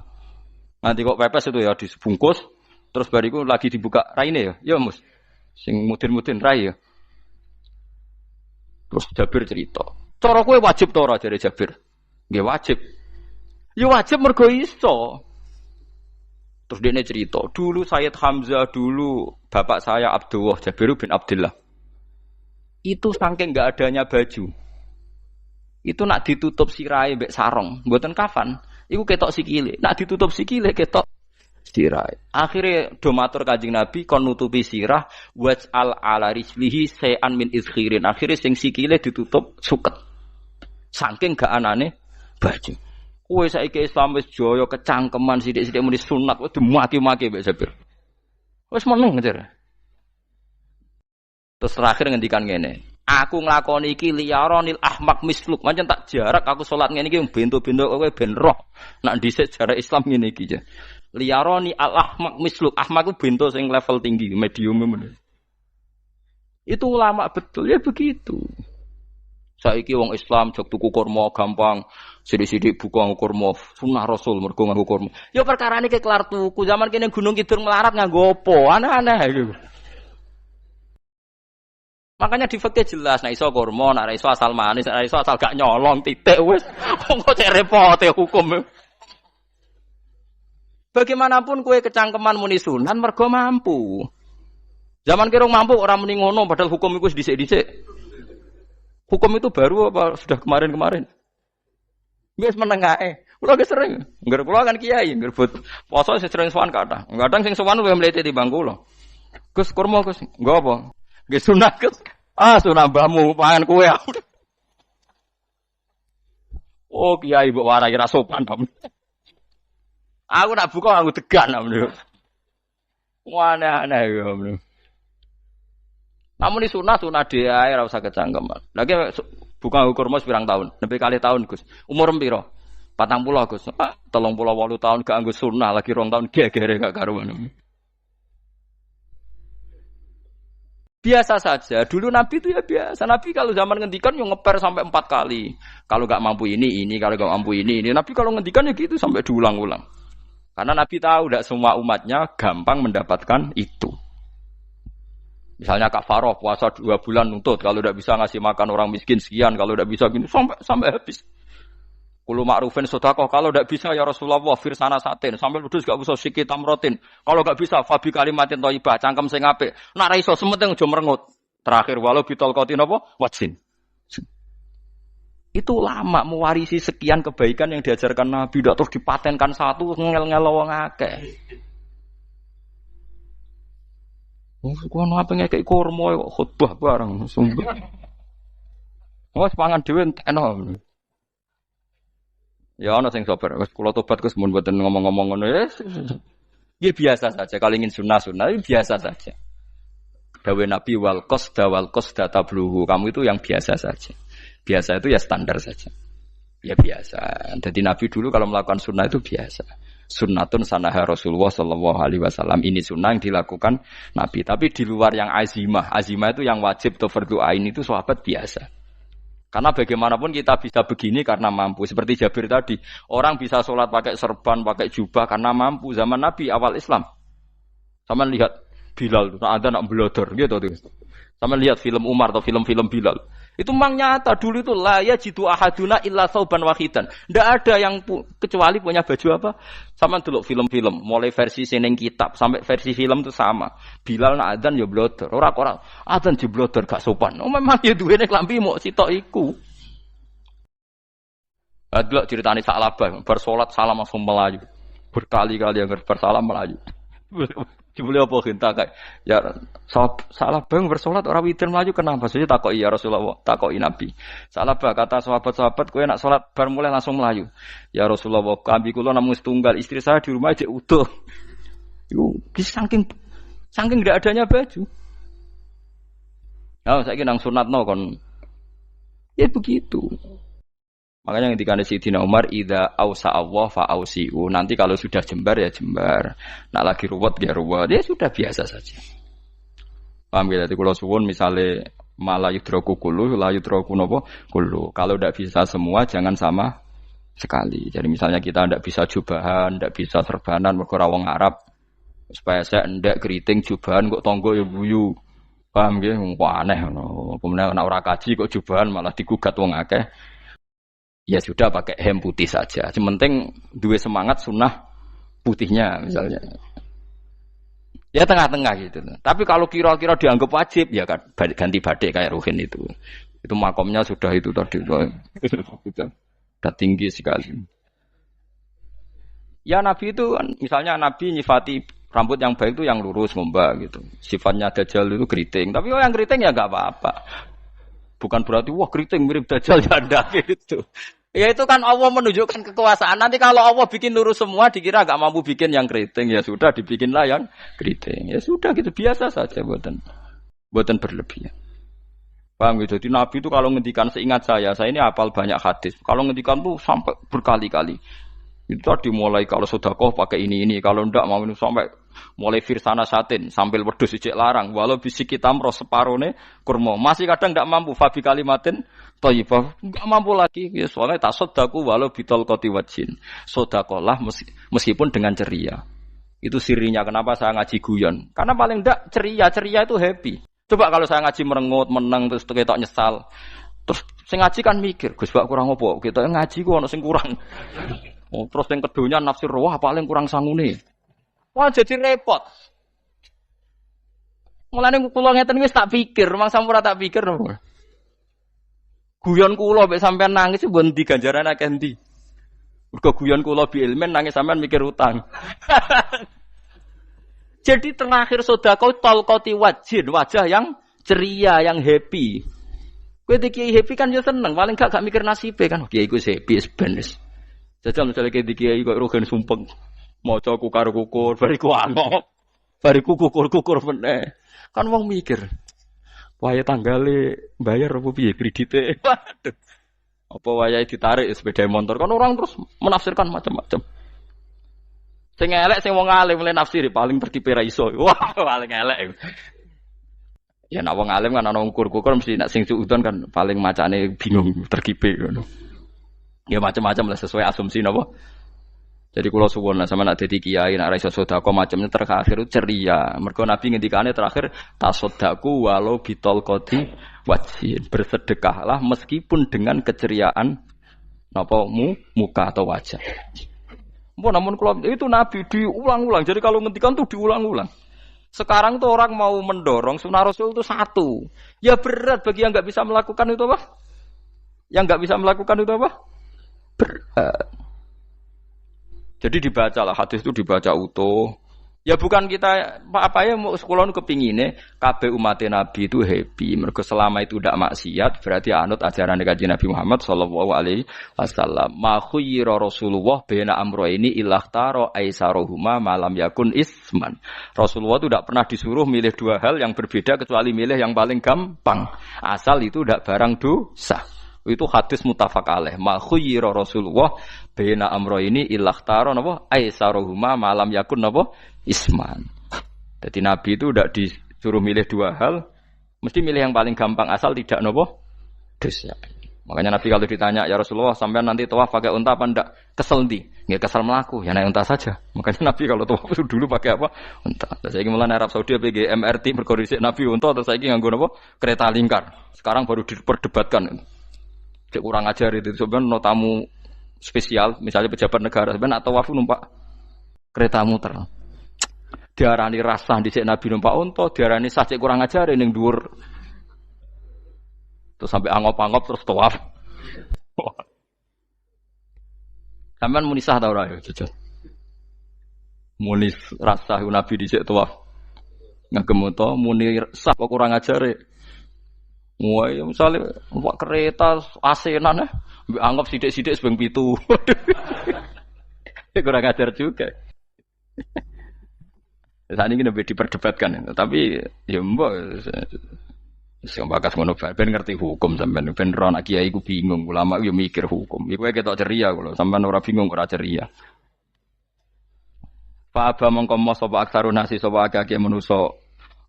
Nanti kok pepes itu ya dibungkus. Terus bariku lagi dibuka raine ya. Ya mus. Sing mudin-mudin rai ya. Terus Jabir cerita. Cara kowe wajib ta ora jare Jabir? Nggih wajib. Ya wajib mergo iso. Terus dia cerita, dulu Sayyid Hamzah, dulu bapak saya Abdullah Jabir bin Abdullah. Itu saking enggak adanya baju. Itu nak ditutup sirahe mbek sarong, mboten kafan. Iku ketok sikile. Nak ditutup sikile ketok sirah. Akhirnya do matur Kanjeng Nabi kon nutupi sirah waj'al ala rijlihi sayan min izkhirin. Akhirnya sing sikile ditutup suket. Saking gak anane baju. Kowe saiki Islam wis jaya kecangkeman sithik-sithik muni sunat wis dimaki-maki mbek Jabir. Wis meneng ngejar. Terus terakhir ngendikan ngene. Aku nglakoni iki liyaronil ahmak misluk. Pancen tak jarak aku salat ngene iki bento-bento kowe ben roh. Nak dhisik jarak Islam ngene iki ya. Liyaroni al-ahmak misluk. Ahmak itu bento sing level tinggi, medium. Itu ulama betul, ya begitu. Saiki wong Islam jog tuku kurma gampang, sithik-sithik buka kurma, sunah Rasul mergo nganggo kurma. Ya perkarane ke kelar tuku, zaman kene Gunung Kidul melarat nganggo apa? Aneh-aneh iku. Makanya di fikih jelas, nek iso kurma, nek iso asal manis, nek iso asal gak nyolong titik wis. Kok cek repote hukum. Bagaimanapun kue kecangkeman muni sunan mergo mampu. Zaman kira mampu orang muni ngono padahal hukum itu dhisik-dhisik. Hukum itu baru apa sudah kemarin-kemarin? Wis meneng ae. Kula ge sering, ngger kula kan kiai, ngger poso sering sowan kathah. Kadang sing sowan luwih mlete timbang kula. Gus kurma Gus, nggo apa? Nggih sunah Gus. Ah sunah mbahmu pangan kue. Oh kiai mbok warai ra sopan to. Aku nak buka aku tegan namanya. Aneh-aneh ya namanya. Namun di sunah dia ora usah kecangkeman. Lagi buka kurma pirang tahun, lebih kali tahun Gus. Umur piro? 40 Gus. 38 tahun gak anggo sunah lagi 2 tahun gegere gak karuan. Biasa saja. Dulu Nabi itu ya biasa. Nabi kalau zaman ngendikan yang ngeper sampai 4 kali. Kalau gak mampu ini, kalau gak mampu ini. Nabi kalau ngendikan ya gitu sampai diulang-ulang. Karena Nabi tahu tidak semua umatnya gampang mendapatkan itu. Misalnya kafaroh puasa 2 bulan nuntut, kalau tidak bisa ngasih makan orang miskin sekian, kalau tidak bisa gini sampai habis. Kulo ma'rufin sedekah, kalau tidak bisa ya Rasulullah firsana satin, sampai ludus gak usah sikit tamrotin. Kalau gak bisa fabi kalimatin thayyibah, cangkem sing apik. Nek ra iso sementing aja merengut. Terakhir walau bitol qatin apa? Wajin. Itu lama mewarisi sekian kebaikan yang diajarkan Nabi, tidak terus dipatenkan satu ngel-ngel wong akeh. Kono apa ngekek kurma kok khutbah bareng sumpah. Wes pangan dhewe entekno. Ya ana sing sabar, wis kula tobat Gus mun mboten ngomong-ngomong ngono ya. Ya biasa saja kalau ingin sunah-sunah biasa saja. Dawe Nabi wal qasda tabluhu. Kamu itu yang biasa saja. Biasa itu ya standar saja. Ya biasa. Jadi Nabi dulu kalau melakukan sunnah itu biasa. Sunnatun sanaha Rasulullah sallallahu alaihi wasallam. Ini sunnah yang dilakukan Nabi. Tapi di luar yang azimah. Azimah itu yang wajib atau fardhu ain itu sahabat biasa. Karena bagaimanapun kita bisa begini karena mampu. Seperti Jabir tadi. Orang bisa sholat pakai serban, pakai jubah karena mampu. Zaman Nabi awal Islam. Sama lihat Bilal. Ada nak belodor gitu tuh. Sama lihat film Umar atau film-film Bilal. Itu memang nyata dulu itu la yajidu ahaduna illa thawban wahidan. Tidak ada yang kecuali punya baju apa? Sama dulu film-film, mulai versi seneng kitab sampai versi film itu sama. Bilal nak adzan ya blodor, ora adzan jeblodor gak sopan. Oh memang ya duwene klambi mok sitok iku. Adlok ceritane Sa'labah, bar salat salam langsung melayu. Berkali-kali yang bersalam melayu. Jebule apa genta kae? Ya Sa'labah bersolat ora witir melayu kenapa? Saja takoki ya Rasulullah, takoki Nabi. Sa'labah kata sahabat-sahabat kowe nak salat bar mulai langsung melayu. Ya Rasulullah, kami kula namung setunggal, istri saya di rumah aja utuh. Iku saking tidak adanya baju. Nah, saiki nang sunatno kon. Ya begitu. Makanya ketika Sayyidina Umar idza ausa Allah fa ausiu. Nanti kalau sudah jembar ya jembar. Nak lagi ruwet ya ruwet. Ya sudah biasa saja. Paham ya? Jadi kalau suwun misalnya malah yudroku kulu, la yudroku nopo kulu. Kalau tidak bisa semua jangan sama sekali. Jadi misalnya kita tidak bisa jubahan, tidak bisa serbanan mergo wong Arab. Supaya saya ndak keriting jubahan kok tonggo ya guyu. Paham ya? Wah aneh ngono. Kemudian nek ora kaji kok jubahan malah digugat wong akeh. Ya sudah pakai hem putih saja. Sementing dua semangat sunnah putihnya misalnya. Ya tengah-tengah gitu. Tapi kalau kira-kira dianggap wajib ya kan ganti badik kayak Ruhin itu. Itu makomnya sudah itu tadi. Sudah tinggi sekali. Ya Nabi itu kan misalnya Nabi nyifati rambut yang baik itu yang lurus ngombak gitu. Sifatnya Dajjal itu keriting. Tapi yang keriting ya enggak apa-apa. Bukan berarti wah keriting mirip Dajjal ya enggak gitu. Ya itu kan Allah menunjukkan kekuasaan. Nanti kalau Allah bikin lurus semua dikira enggak mampu bikin yang keriting. Ya sudah dibikinlah yang keriting. Ya sudah gitu biasa saja buatan berlebihan. Paham gitu. Jadi Nabi itu kalau ngendikan seingat saya ini hafal banyak hadis. Kalau ngendikan tuh sampai berkali-kali. Itu tadi mulai kalau sedekah pakai ini. Kalau ndak mau ini sampai mulai firsana satin sambil wedhus ijek larang. Walau bisik kita meroh separone kurma. Masih kadang ndak mampu fabi kalimatin thayyibah. Enggak mampu lagi. Ya, soalnya tak sedekah walau bitol qoti wajin. Sedekahlah meskipun dengan ceria. Itu sirinya kenapa saya ngaji guyon. Karena paling ndak ceria itu happy. Coba kalau saya ngaji merengut, menang terus ketok nyesal. Terus sing ngaji kan mikir, Gus bak kurang apa? Kita ngaji ku ono sing kurang. Oh, terus yang keduanya nafsir wah paling kurang sangune. Wah jadi repot. Mulane kula ngeten wis tak pikir, mangsa ora tak pikir. Guyon kula mek sampean nangis mbon ndi ganjaran akeh ndi. Mergo guyon kula bi ilmen nangis sampean mikir utang. Jadi terakhir sedekah talqati wajhin, wajah yang ceria, yang happy. Kowe iki happy kan yo seneng, paling gak mikir nasibe kan. Kiai iku happy sebenes. Jajal misalnya kayak kiai kok Rugen sumpeng maca kukar-kukur, bariku angop. Bariku kukur-kukur meneh. Kan wong mikir. Wayahe tanggale bayar apa piye kredite. Waduh. Apa wayahe ditarik sepeda motor kan orang terus menafsirkan macam-macam. Sing elek sing wong alim mulai nafsiri paling tertipe ra iso. Wah, paling elek. Ya nek wong alim kan ana ukur-ukur mesti nek sing suudon kan paling macane bingung terkipe ngono. Ya macam-macam lah sesuai asumsi napa. Jadi kula suwun sama nek dadi kiai nek ra iso sedekah macamnya terakhir ceria. Mergo Nabi ngendikane terakhir tasaddaku walau bitol qoti wajhin. Bersedekahlah meskipun dengan keceriaan napa muka atau wajah. Namun kalau itu Nabi diulang-ulang. Jadi kalau ngendikan tuh diulang-ulang. Sekarang tuh orang mau mendorong sunnah Rasul itu satu. Ya berat bagi yang nggak bisa melakukan itu apa? Yang nggak bisa melakukan itu apa? Berat. Jadi dibacalah hadis itu dibaca utuh. Ya bukan kita apa ya sekolah kepingine kabeh umat Nabi itu happy. Mergo selama itu tidak maksiat berarti anut ajaran Kanjeng Nabi Muhammad sallallahu alaihi wasallam. Ma khuyira Rasulullah baina amrayni ilakhtara aisarohuma malam yakun isman. Rasulullah itu tidak pernah disuruh milih dua hal yang berbeda kecuali milih yang paling gampang. Asal itu tidak barang dosa. Itu hadis muttafaq alaih. Ma khuyira Rasulullah baina amrayni ilakhtara napa aisarohuma malam yakun napa isman. Jadi Nabi itu tidak disuruh milih dua hal, mesti milih yang paling gampang asal tidak nopo dosa. Makanya Nabi kalau ditanya, ya Rasulullah, sampai nanti tawaf pakai unta apa enggak? Kesel ndi? Nggak kesel melaku, ya naik unta saja. Makanya Nabi kalau tawaf dulu pakai apa? Unta. Terus saya mulai Arab Saudi PG MRT berkoordinasi Nabi unta, terus saya nganggo apa? Kereta lingkar. Sekarang baru diperdebatkan. Cek kurang ajar itu sebenarnya no tamu spesial, misalnya pejabat negara sebenarnya atau tawaf numpak kereta muter. Diarani rasa dhisik Nabi numpak unta, diarani sah cek kurang ajar ning dhuwur. Terus sampai angop-angop terus tawaf. Sampeyan muni sah ta ora ya, jajal. Muni rasa Nabi dhisik tawaf. Ngagem unta muni sah kok kurang ajare. Wah, ya misalnya numpak kereta asenan ya, mbek anggap sithik-sithik sebeng 7. Kurang ajar juga. Saat ini lebih diperdebatkan, tapi ya mbak. Sing bakas ngono ben ngerti hukum sampean ben ora anak kiai ku bingung ulama yo mikir hukum iku ketok ceria kula sampean ora bingung ora ceria fa aba mongko mo sapa aksarun nasi sapa akeh manusa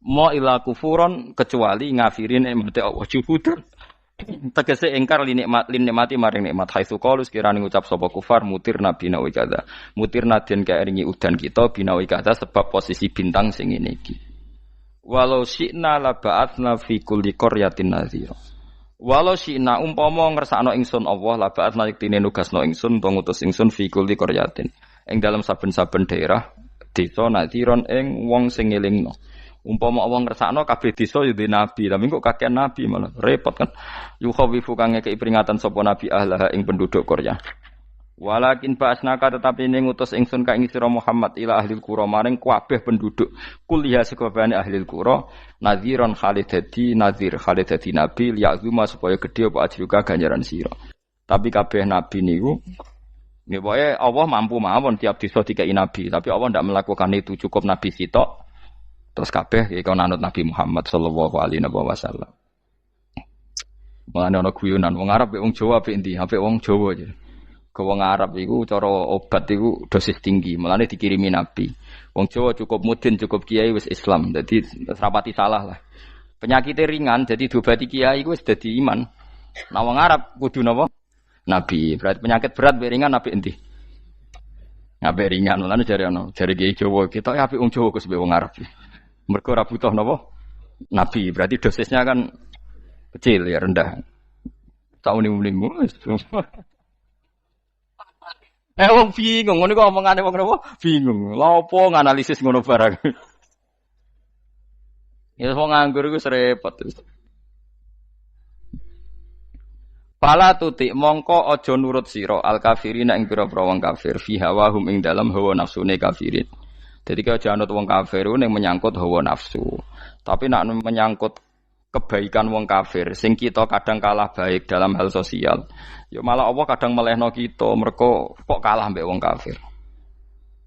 mo ila kufuron kecuali ngafirin emate Allah juhud tegese ingkar nikmati maring nikmat haitsu qalu sekirane ngucap sapa kufar mutir nabi nawi kada mutir nadien kaeringi udan kita binawi kada sebab posisi bintang sing ngene iki. Walau syi'na la ba'atsna fi kulli qaryatin nadhira. Walau syi'na umpama ngersakno ingsun Allah la ba'atsna yektine nugasno ingsun utawa ngutus ingsun fi kulli qaryatin. Ing dalam saben-saben daerah desa nadhiron ing wong sing ngelingno. Umpama Allah ngersakno kabeh desa yo nabi, tapi kok kakek nabi malah repot kan. Yukhawifu kang ngekeki peringatan sapa nabi ahlah ing penduduk Qaryah. Walakin ba'asnaka tetapi ini ngutus ingsun ka ing sira Muhammad ila ahlil qura maring kabeh penduduk kuliah sekabehane ahlil qura nadhiran khalidati nadhir khalidati nabi liya'zuma supaya gedhe apa ajruka ganjaran sira. Tapi kabeh nabi niku nggih pokoke Allah mampu mawon tiap desa dikai nabi, tapi Allah ndak melakukan itu, cukup nabi sitok terus kabeh iki kon anut Nabi Muhammad sallallahu alaihi wasallam. Mulane ana guyonan wong Arab wong Jawa apik endi? Apik wong Jawa aja. Wong Arab iku cara obat iku dosis tinggi, mulane dikirimi nabi. Wong Jawa cukup mudin, cukup kiai wis Islam. Dadi rapati salah lah. Penyakitnya ringan, jadi diobati kiai iku wis dadi iman. Nah wong Arab kudu napa? Nabi. Berarti penyakit berat mbek ringan apik endi? Apik ringan, mulane jare kiai Jawa, kita apik wong Jawa kus mbek wong Arab. Mergo ora butuh napa? Nabi. Berarti dosisnya kan kecil ya, rendah. Sauni-unimu wis. Wong bingung, ngono kok omongane wong napa? Bingung. Lha opo nganalisis ngono barang. Ya wong nganggur iku repot. Pala tutik mongko aja nurut sira al kafirin ing pira-pira wong kafir fi hawahum ing dalam hawa nafsune kafirin. Dadi kaya aja anut wong kafir ning menyangkut hawa nafsu. Tapi nek menyangkut kebaikan wong kafir sing kita kadang kalah baik dalam hal sosial. Ya malah Allah kadang melehno kita mergo kok kalah mbek wong kafir.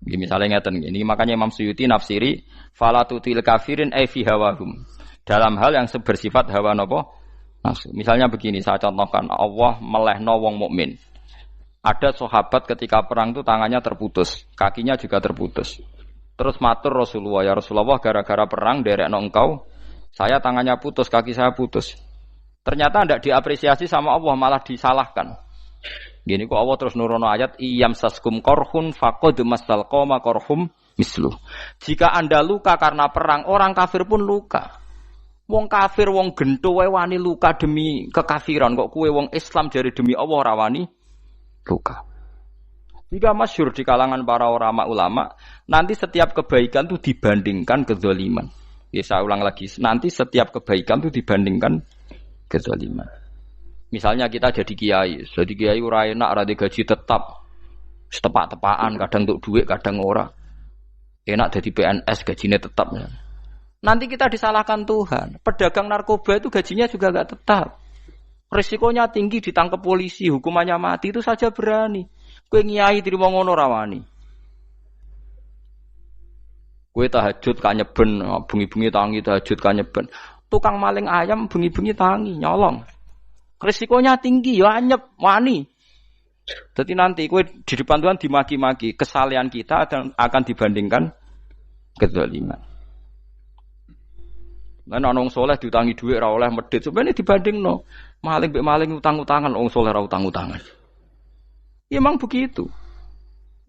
Nggih misale ngeten iki makanya Imam Suyuti nafsiri falatutil kafirin ai fi hawahum. Dalam hal yang bersifat hawa napa? Nafsu. Misalnya begini saya contohkan Allah melehno wong mukmin. Ada sahabat ketika perang itu tangannya terputus, kakinya juga terputus. Terus matur Rasulullah, ya Rasulullah gara-gara perang derekno engkau saya tangannya putus, kaki saya putus. Ternyata tidak diapresiasi sama Allah, malah disalahkan. Gini kok Allah terus nurono ayat iyam saskum korhun faqad masal qoma korhum misluh. Jika Anda luka karena perang, orang kafir pun luka. Wong kafir wong gento wae wani luka demi kekafiran, kok kuwe wong Islam jare demi Allah ora wani luka. Jika masyhur di kalangan para ulama, nanti setiap kebaikan itu dibandingkan kezaliman. Ya saya ulang lagi, nanti setiap kebaikan itu dibandingkan kezaliman. Misalnya kita jadi kiai ora enak, ora gaji tetap, setepak-tepakan, kadang untuk duit, kadang ora. Enak jadi PNS, gajinya tetap. Nanti kita disalahkan Tuhan. Pedagang narkoba itu gajinya juga enggak tetap. Risikonya tinggi, ditangkap polisi, hukumannya mati, itu saja berani. Kowe nyai trimo ngono ra wani. Kowe tahajud kanyeben, bengi-bengi tangi tahajud kanyeben. Tukang maling ayam bengi-bengi tangi nyolong. Risikonya tinggi ya anyep wani. Jadi nanti kowe di depan Tuhan dimaki-maki, kesalehan kita akan dibandingkan kezaliman. Lan ana wong saleh diutangi dhuwit ora oleh medhit. Sebenarnya dibandingno maling mbek maling utang-utangan wong saleh ora utang-utangan. Ya emang begitu.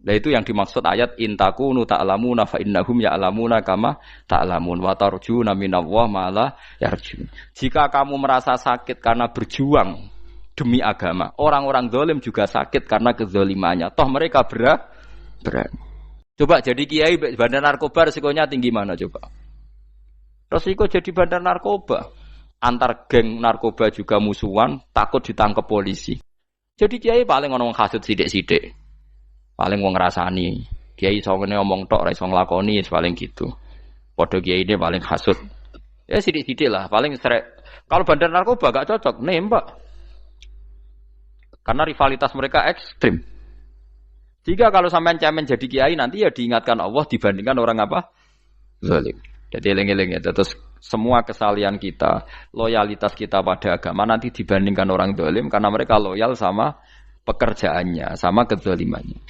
Nah itu yang dimaksud ayat intakunu ta'lamuna fa innahum ya'lamuna kama ta'lamun wa tarjuna minallah ma la yarjun. Jika kamu merasa sakit karena berjuang demi agama, orang-orang zalim juga sakit karena kezalimannya. Toh mereka berat. Coba jadi kiai bandar narkoba resikonya tinggi mana coba? Resiko jadi bandar narkoba. Antar geng narkoba juga musuhan, takut ditangkap polisi. Jadi kiai paling ono kasut sithik-sithik. Paling wong ngrasani. Kiai iso ngene omong tok ora iso nglakoni paling gitu. Padha kiai ini paling hasud. Ya sithik-sithik lah, paling srek. Kalau bandar narkoba gak cocok nembak. Karena rivalitas mereka ekstrim. Jika kalau sampean cemen jadi kiai nanti ya diingatkan Allah dibandingkan orang apa? Zalim. Jadi eling-eling ya. Terus semua kesalahan kita, loyalitas kita pada agama nanti dibandingkan orang zalim karena mereka loyal sama pekerjaannya, sama kezalimannya.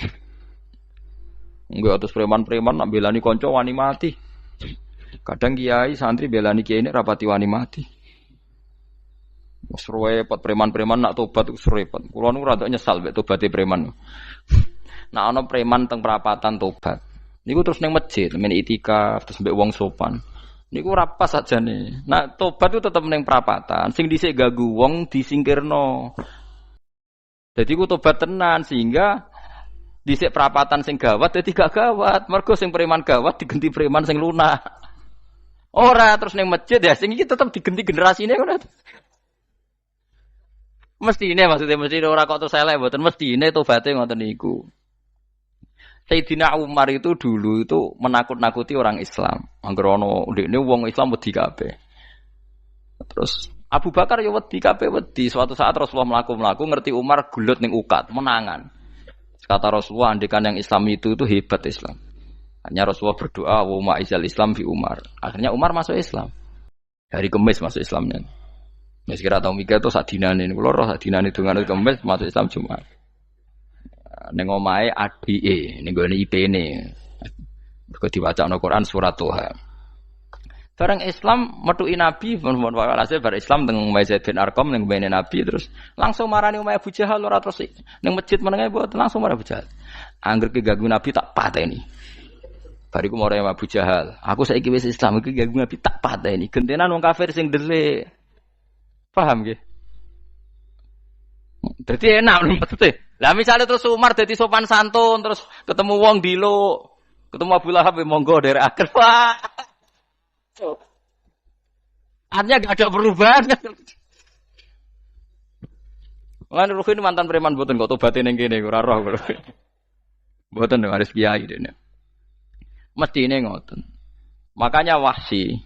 Enggak terus preman-preman nak belani kanca wani mati. Kadang kiai santri belani kiai ini rapati wani mati. Wes repot preman-preman nak tobat wis repot. Kula nu rada nyesal mek tobaté preman. Nak ana preman teng perapatan tobat. Niku terus ning masjid, men itikaf terus mbek wong sopan. Niku ora pas sajane. Nak tobat itu tetep ning perapatan. Sing dhisik ganggu wong disingkirno. Jadi ku tobat tenan sehingga dhisik perapatan sing gawat dadi gak gawat. Mergo sing preman gawat diganti preman sing lunak. Ora terus ning masjid ya sing iki tetep diganti generasine ora. Mestine maksudnya mesti ora kok terus elek mboten mestine tobaté ngoten niku. Sayyidina Umar itu dulu itu menakut-nakuti orang Islam. Angger ana ndekne wong Islam wedi kabeh. Terus Abu Bakar ya wedi kabeh wedi. Suatu saat Rasulullah mlaku-mlaku ngerti Umar gulut ning ukat, menangan. Kata Rasulullah, andekan yang Islam itu hebat Islam. Hanya Rasulullah berdoa, wa ma'izal Islam fi Umar. Akhirnya Umar masuk Islam. Hari Kamis masuk Islamnya. Ya sekira tau mikir itu sak dinane. Kulo roh sak dinane dongan Kamis masuk Islam Jumat. Ning omahe adike, ning gone IP-ne. Mergo diwacana Quran surat Toha. Barang Islam metuki Nabi, mohon walhasil bar Islam teng Zaid bin Arqam ning mbene Nabi terus langsung marani omahe Abu Jahal ora terus ning masjid menenge mboten langsung marani Abu Jahal. Angger ki ganggu Nabi tak pateni. Bariku marani Abu Jahal, aku saiki wis Islam iki ganggu Nabi tak pateni. Gentenan wong kafir sing dhelik. Paham nggih? Dadi enak maksudnya. Lah misalnya terus Umar dadi sopan santun terus ketemu wong dilo, ketemu Abu Lahab monggo derek akhir. Wah. Artinya gak ada perubahan. Lan Ruhin mantan preman mboten kok tobaté ning kene ora roh. Mboten harus kiai dene. Mestine ngoten. Makanya Wahsy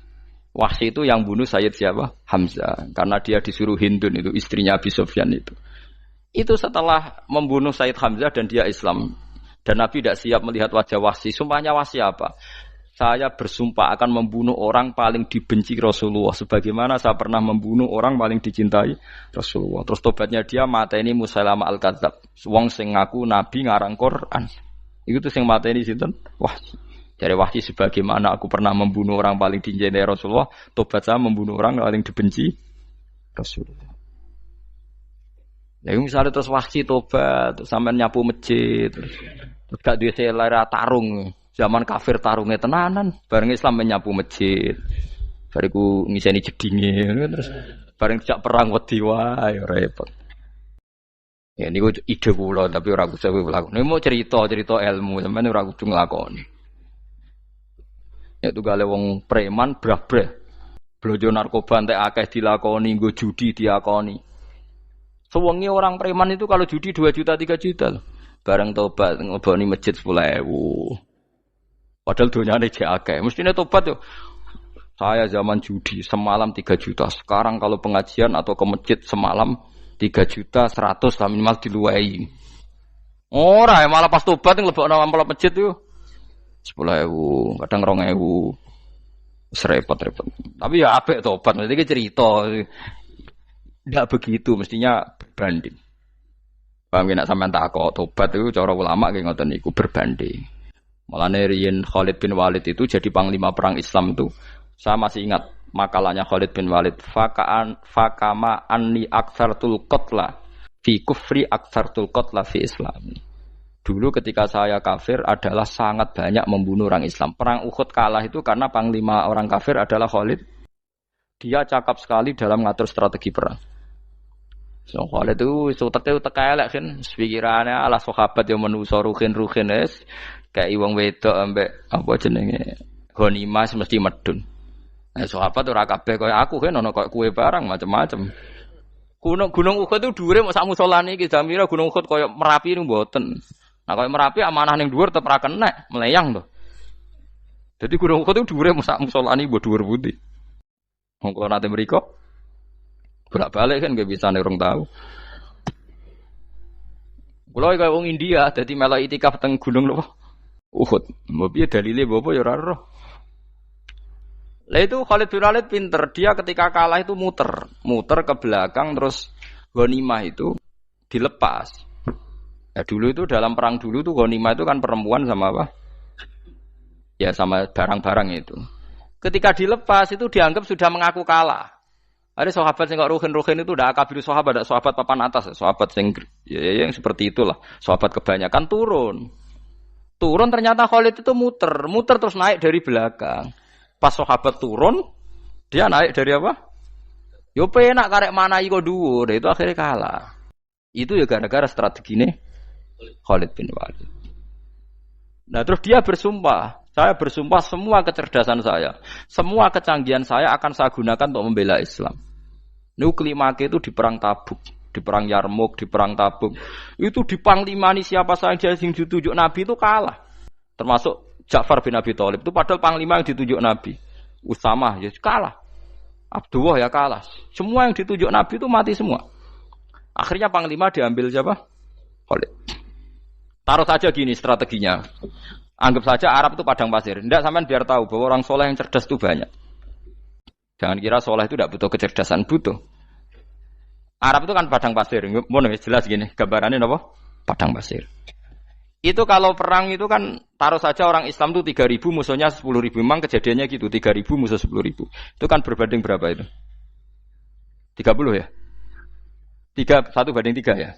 itu yang bunuh Sayyid siapa? Hamzah. Karena dia disuruh Hindun itu istrinya Abi Sufyan itu. Itu setelah membunuh Sayyid Hamzah dan dia Islam. Dan Nabi tidak siap melihat wajah Wahsy. Sumpahnya Wahsy apa? Saya bersumpah akan membunuh orang paling dibenci Rasulullah. Sebagaimana saya pernah membunuh orang paling dicintai Rasulullah. Terus tobatnya dia mateni Musailamah al-Kadzab. Wong sing ngaku Nabi ngarang Quran. Itu tuh sing mateni sinten? Wahsy. Dari Wahsy sebagaimana aku pernah membunuh orang paling dicintai Rasulullah. Tobat saya membunuh orang paling dibenci Rasulullah. Lalu misalnya terus Wahsy tobat, sampai nyapu masjid, terus gak duwe selera tarung. Zaman kafir tarungnya tenanan, bareng Islam menyapu masjid. Bariku ngiseni jedinge terus bareng dijak perang wedi wae repot. Ya niku ide kula tapi ora kudu nglakoni. Nek mau cerita ilmu sampeyan ora kudu nglakoni. Ya tugale wong preman brah-brah. Blojo narkoba entek akeh dilakoni, nggo judi diakoni. Sewengi orang preman itu kalau judi 2 juta 3 juta loh. Bareng tobat ngoboni masjid 10.000. Padahal donyane jek akeh. Mestine tobat yo. Saya zaman judi semalam 3 juta. Sekarang kalau pengajian atau ke masjid semalam 3 juta 100 lah minimal diluwei. Ora ya malah pas tobat nglebokno amplop masjid yo 10.000, kadang 2.000. Repot-repot. Tapi ya apik tobat, mesti cerita. Tidak begitu, mestinya berbanding. Paham nek sampean takok tobat itu cara ulama nggih ngoten niku berbanding. Mulane riyen Khalid bin Walid itu jadi panglima perang Islam itu saya masih ingat makalahnya Khalid bin Walid, fakama anni aktsartul qatla fi kufri aktsartul qatla fi islami. Dulu ketika saya kafir adalah sangat banyak membunuh orang Islam. Perang Uhud kalah itu karena panglima orang kafir adalah Khalid. Dia cakap sekali dalam mengatur strategi perang. So Khalid itu utek elek kan, pikirannya ala sahabat yang menuso ruhin es kayak wong wedok ambek apa jenenge ghanimah mesti medun. Nah, sahabat ora kabeh kaya aku kan ono kaya kue barang macam-macam. Gunung Uhud itu dhuwure mok sak musolane iki Jamira Gunung Uhud kaya Merapi niku mboten. Nah kaya Merapi amanah ning dhuwur tetep ra kenek, meleyang to. Jadi Gunung Uhud itu dhuwure mok sak musolane mbok dhuwur pundi. Wong kula nate mriko bolak-balik kan gak bisa orang tahu. Kulo kaya wong India dadi melok itikaf teng gunung lho. Uhud. Mbok piye dalile mbok ya ora roh. Lah itu Khalid bin Walid pinter, dia ketika kalah itu muter ke belakang terus ghanimah itu dilepas. Ya dulu itu dalam perang dulu tuh ghanimah itu kan perempuan sama apa? Ya sama barang-barang itu. Ketika dilepas itu dianggap sudah mengaku kalah. Ada sahabat yang kok ruhin itu udah akabir sahabat, ada sahabat papan atas, sahabat yang seperti itulah. Sahabat kebanyakan turun ternyata Khalid itu muter terus naik dari belakang. Pas sahabat turun, dia naik dari apa? Yo penak karek mana iko dhuwur, itu akhirnya kalah. Itu ya gara-gara strategi ini Khalid bin Walid. Nah terus dia bersumpah, saya bersumpah semua kecerdasan saya, semua kecanggihan saya akan saya gunakan untuk membela Islam. Nuklimake itu di perang Tabuk, di perang Yarmuk, di perang Tabuk. Itu di panglimani siapa saja yang ditunjuk Nabi itu kalah. Termasuk Ja'far bin Abi Thalib itu padahal panglima yang ditunjuk Nabi. Usamah ya kalah. Abdullah ya kalah. Semua yang ditunjuk Nabi itu mati semua. Akhirnya panglima diambil siapa? Khalid. Taruh saja gini strateginya. Anggap saja Arab itu padang pasir. Tidak sampean biar tahu bahwa orang soleh yang cerdas itu banyak. Jangan kira soleh itu tidak butuh kecerdasan, butuh. Arab itu kan padang pasir. Mau jelas gini, gambarannya apa? Padang pasir. Itu kalau perang itu kan taruh saja orang Islam itu 3.000 musuhnya 10.000. Memang kejadiannya gitu, 3.000 musuh 10.000. Itu kan berbanding berapa itu? 30 ya? 1 banding 3 ya?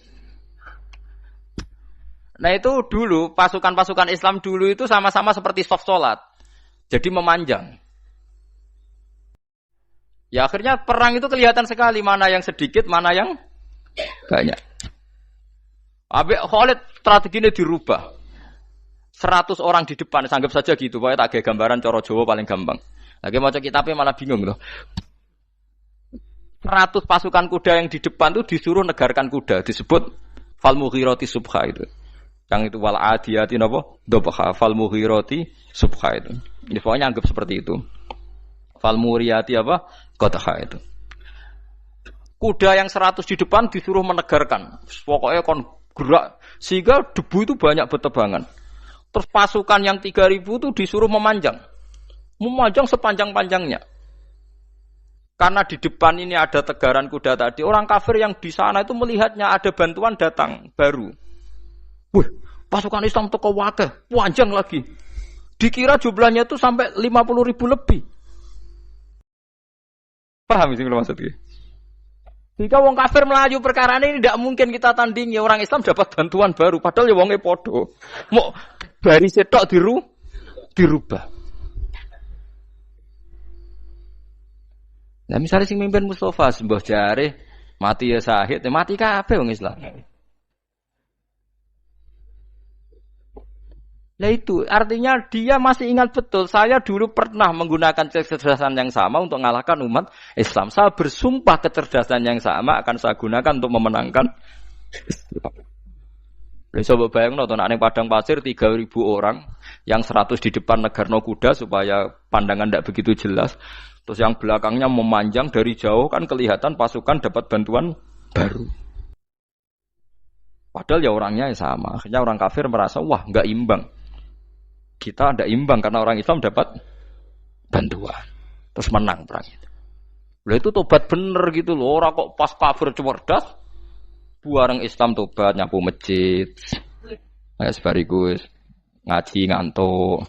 Nah itu dulu, pasukan-pasukan Islam dulu itu sama-sama seperti soft sholat. Jadi memanjang. Ya akhirnya perang itu kelihatan sekali mana yang sedikit, mana yang banyak. Habis Khalid strateginya dirubah. 100 orang di depan, anggap saja gitu. Pokoknya tak kayak gambaran coro Jawa paling gampang. Lagi mau kitabnya malah bingung loh. 100 pasukan kuda yang di depan itu disuruh negarkan kuda. Disebut fal mughirati subha itu. Yang itu wal adiyati napa? Dobha fal mughirati subha itu. Jadi pokoknya anggap seperti itu. Fal muriyati apa? Qadha itu. Kuda yang 100 di depan disuruh menegarkan. Pokoknya kon gerak sehingga debu itu banyak bertebangan. Terus pasukan yang 3.000 itu disuruh memanjang. Memanjang sepanjang-panjangnya. Karena di depan ini ada tegaran kuda tadi, orang kafir yang di sana itu melihatnya ada bantuan datang baru. Wih, pasukan Islam teko wakeh, panjang lagi. Dikira jumlahnya itu sampai 50.000 lebih. Paham sih kalau maksudnya? Jika wong kafir melaju perkara ini tidak mungkin kita tandingi. Orang Islam dapat bantuan baru. Padahal ya wongnya podo. Mau baris setok dirubah. Nah misalnya sing mimpin Mustafa sembah jare mati ya syahid, mati kabeh wong Islam. Nah itu artinya dia masih ingat betul. Saya dulu pernah menggunakan kecerdasan yang sama untuk mengalahkan umat Islam. Saya bersumpah kecerdasan yang sama akan saya gunakan untuk memenangkan Islam. Coba bayang nonton ning padang pasir 3.000 orang, yang 100 di depan negarno kuda supaya pandangan tidak begitu jelas. Terus yang belakangnya memanjang dari jauh kan kelihatan pasukan dapat bantuan baru. Padahal ya orangnya sama. Akhirnya orang kafir merasa wah nggak imbang. Kita ada imbang karena orang Islam dapat bantuan. Terus menang perang itu. Lah itu tobat bener gitu loh. Orang kok pas kafir cerdas, buareng Islam tobat nyapu masjid. Kayak sebariku ngaji ngantuk.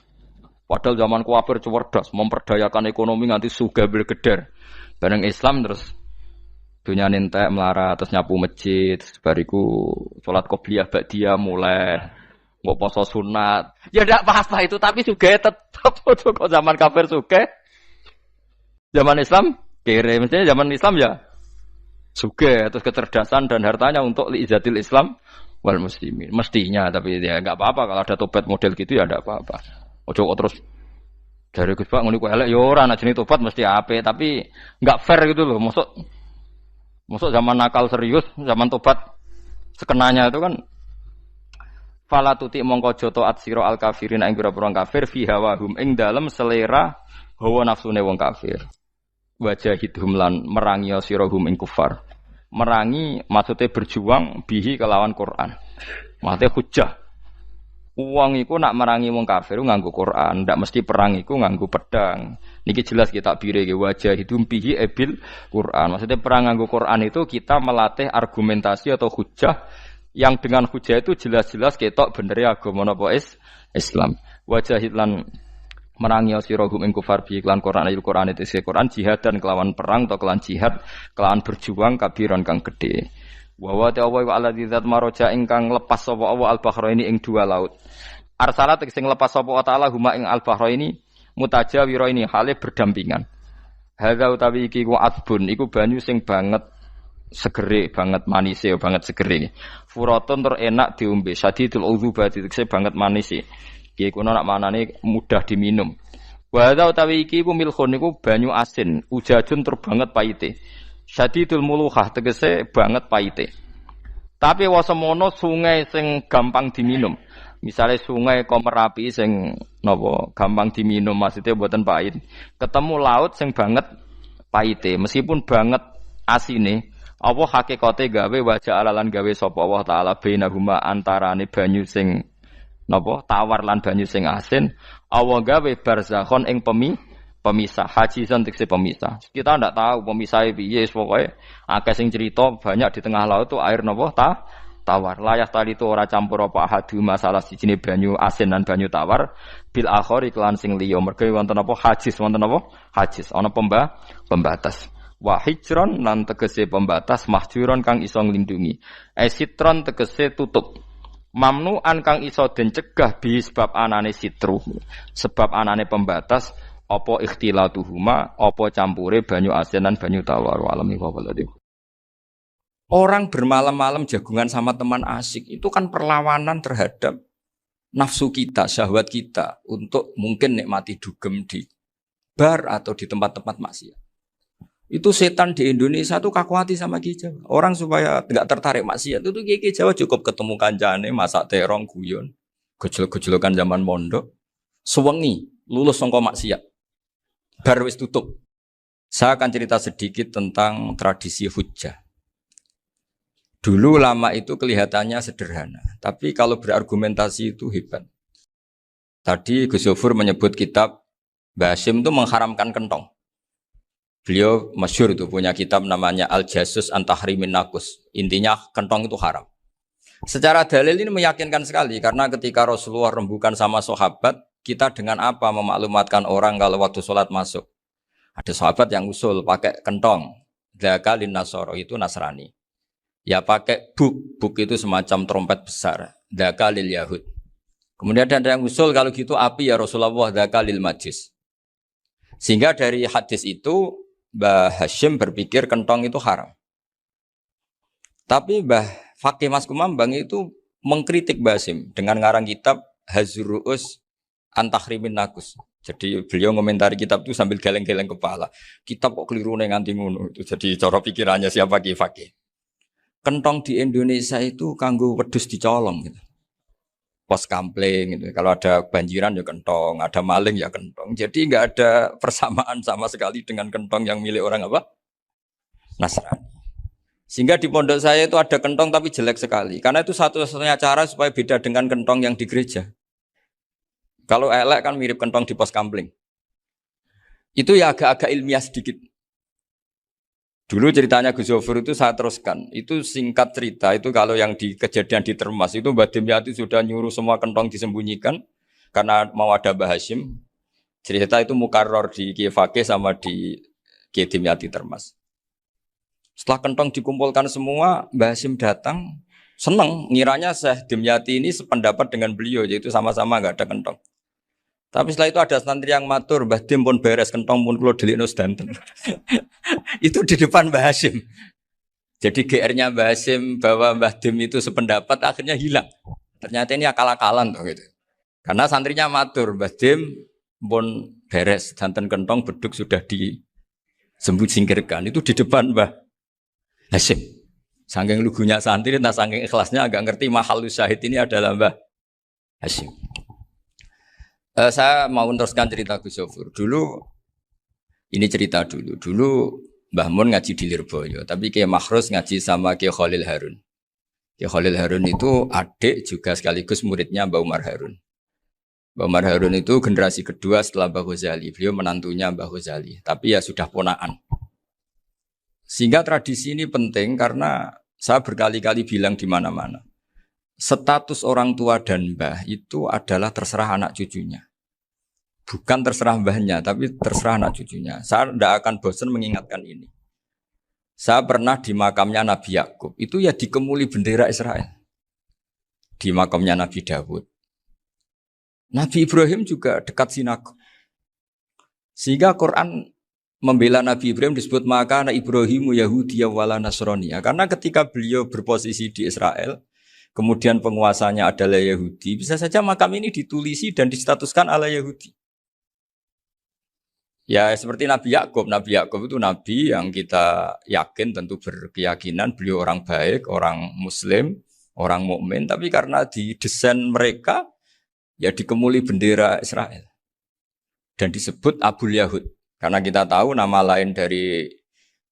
Padahal zaman kafir cerdas, memperdayakan ekonomi nganti sugih bergeder. Bareng Islam terus dunia nentek melarat terus nyapu masjid, bariku sholat qobliyah ba'diyah mulai mbok poso sunat. Ya ndak apa-apa itu tapi sugih tetep kok zaman kafir sugih. Zaman Islam kere, mestinya zaman Islam ya sugih terus kecerdasan dan hartanya untuk liizatil Islam wal muslimin. Mestinya tapi ya enggak apa-apa kalau ada tobat model gitu ya enggak apa-apa. Ojo kok terus dari Gus Pak ngono ku elek ya ora ana jenenge tobat mesti apik tapi enggak fair gitu loh. Maksud zaman nakal serius, zaman tobat sekenanya itu kan fala tuti mongko joto atsira al kafirin ing pira-pira kafir fi hawahum ing dalem selera hawa nafsune wong kafir. Wajahidhum lan merangi sirahum ing kufar. Merangi maksudnya berjuang bihi kelawan Quran. Maksudnya hujjah. Uang iku nak merangi wong kafir nganggo Quran, ndak mesti perang iku nganggo pedang. Niki jelas kita bire ke wajah hidum bihi ebil Quran. Maksudnya perang nganggo Quran itu kita melatih argumentasi atau hujjah yang dengan hujjah itu jelas-jelas ketok bener agama napa Islam. Wajah lan merangi sirahum ing kufar bihi lan Quran ayat Quran itu Quran jihad dan kelawan perang atau kelawan jihad, kelawan berjuang kabiran kang gede. Wa wa ta'ala wa alladzi zat maroja ingkang lepas sapa Allah al-bahraini ing dua laut. Arsalat sing lepas sapa ta'ala huma ing al-bahraini mutajawiraini hale berdampingan. Hadza utawi iki ku adbun iku banyu sing banget segere banget manise banget segere. Furatun tur enak diombe sadidul udzubati tekse banget manise. Iki kono nak manane mudah diminum. Wa hadza utawi iki ku milkhun iku banyu asin ujajun tur banget paite. Syadidul muluhah tegese banget paite. Tapi wasemono sungai sing gampang diminum. Misalnya sungai Komerapi sing napa gampang diminum maksudnya mboten pahit. Ketemu laut sing banget paite meskipun banget asine apa hakikate gawe wajah alalan gawe sapa Allah taala bainahuma antarane banyu sing napa tawar lan banyu sing asin Allah gawe barzakhon ing pemisah haji santikse pemisah. Kita ndak tahu pemisahnya piye pokoke akeh sing cerita banyak di tengah laut tuh air napa tawar. Layah tali itu ora campur apa hadu masalah sijine banyu asin dan banyu tawar bil akhir iklan sing liya mergo wonten apa hajis wonten apa hajis ana pembatas. Wa hijron lan tegese pembatas mahjuron kang iso nglindungi. Sitron tegese tutup. Mamnuan kang iso den cegah bi sebab anane sitru. Sebab anane pembatas apa ikhtilatuhuma, apa campure banyu asin dan banyu tawar walami wabaladih. Orang bermalam-malam jagungan sama teman asik itu kan perlawanan terhadap nafsu kita, syahwat kita untuk mungkin nikmati dugem di bar atau di tempat-tempat maksiat. Itu setan di Indonesia tuh kakuati sama Ki Jawa. Orang supaya tidak tertarik maksiat itu Ki Jawa cukup ketemu kancane masak terong guyon, gejol-gejolokan zaman mondok, sewengi lulus sangka maksiat. Bar wis tutup. Saya akan cerita sedikit tentang tradisi hujjah. Dulu lama itu kelihatannya sederhana, tapi kalau berargumentasi itu hebat. Tadi Gus Yofur menyebut kitab Mbah Hashim itu mengharamkan kentong. Beliau masyhur itu punya kitab namanya Al-Jasus an Tahrimin Nakus. Intinya kentong itu haram. Secara dalil ini meyakinkan sekali karena ketika Rasulullah rembukan sama sahabat, kita dengan apa memaklumatkan orang kalau waktu sholat masuk? Ada sahabat yang usul pakai kentong. Dzakalin Nasoro itu Nasrani. Ya pakai buk itu semacam trompet besar. Dzakalil Yahud. Kemudian ada yang usul kalau gitu api ya Rasulullah dzakalil Majus. Sehingga dari hadis itu Mbah Hashim berpikir kentong itu haram. Tapi Mbah Fakih Mas Kumambang itu mengkritik Mbah Hashim dengan ngarang kitab Hazruus Antahrimin Nakus. Jadi beliau ngomentari kitab itu sambil geleng-geleng kepala. Kitab kok keliru nganti ngono. Itu jadi cara pikirannya siapa Ki Fakih. Kentong di Indonesia itu kanggo wedhus dicolong gitu. Pos kampling gitu. Kalau ada banjiran ya kentong, ada maling ya kentong. Jadi enggak ada persamaan sama sekali dengan kentong yang milik orang apa? Nasrani. Sehingga di pondok saya itu ada kentong tapi jelek sekali. Karena itu satu-satunya cara supaya beda dengan kentong yang di gereja. Kalau elek kan mirip kentong di pos kampling. Itu ya agak-agak ilmiah sedikit. Dulu ceritanya Gus Yofur itu saya teruskan. Itu singkat cerita, itu kalau yang di kejadian di Termas itu Mbah Dimyati sudah nyuruh semua kentong disembunyikan karena mau ada Mbah Hashim. Cerita itu mukarrar di Kiai Fakih sama di Kiai Dimyati Termas. Setelah kentong dikumpulkan semua, Mbah Hasyim datang, seneng, ngiranya Syekh Dimyati ini sependapat dengan beliau, yaitu sama-sama nggak ada kentong. Tapi setelah itu ada santri yang matur, Mbah Dim pun beres, kentong pun kulo delikno sedanten. Itu di depan Mbah Hasyim. Jadi GR-nya Mbah Hasyim bahwa Mbah Dim itu sependapat akhirnya hilang. Ternyata ini akal-akalan tuh gitu. Karena santrinya matur, Mbah Dim pun beres, danten kentong beduk sudah disembut singkirkan. Itu di depan Mbah Hasyim. Saking lugunya santri, nah saking ikhlasnya agak ngerti mahalus syahid ini adalah Mbah Hasyim. Saya mau meneruskan cerita Gus Sofur. Dulu, ini cerita dulu. Dulu Mbah Mun ngaji di Lirboyo, tapi Kiai Makhrus ngaji sama Kiai Khalil Harun. Kiai Khalil Harun itu adik juga sekaligus muridnya Mbah Umar Harun. Mbah Umar Harun itu generasi kedua setelah Mbah Ghazali. Beliau menantunya Mbah Ghazali, tapi ya sudah ponaan. Sehingga tradisi ini penting karena saya berkali-kali bilang di mana-mana. Status orang tua dan mbah itu adalah terserah anak cucunya. Bukan terserah mbahnya, tapi terserah anak cucunya. Saya tidak akan bosan mengingatkan ini. Saya pernah di makamnya Nabi Yakub, itu ya dikemuli bendera Israel. Di makamnya Nabi Dawud. Nabi Ibrahim juga dekat sinagog. Sehingga Quran membela Nabi Ibrahim disebut maka anak Ibrahimu Yahudiyya wala Nasraniya. Karena ketika beliau berposisi di Israel, kemudian penguasanya adalah Yahudi, bisa saja makam ini ditulisi dan distatuskan ala Yahudi. Ya seperti Nabi Yakub. Nabi Yakub itu nabi yang kita yakin tentu berkeyakinan beliau orang baik, orang muslim, orang mukmin, tapi karena didesain mereka ya dikemuli bendera Israel. Dan disebut Abul Yahud. Karena kita tahu nama lain dari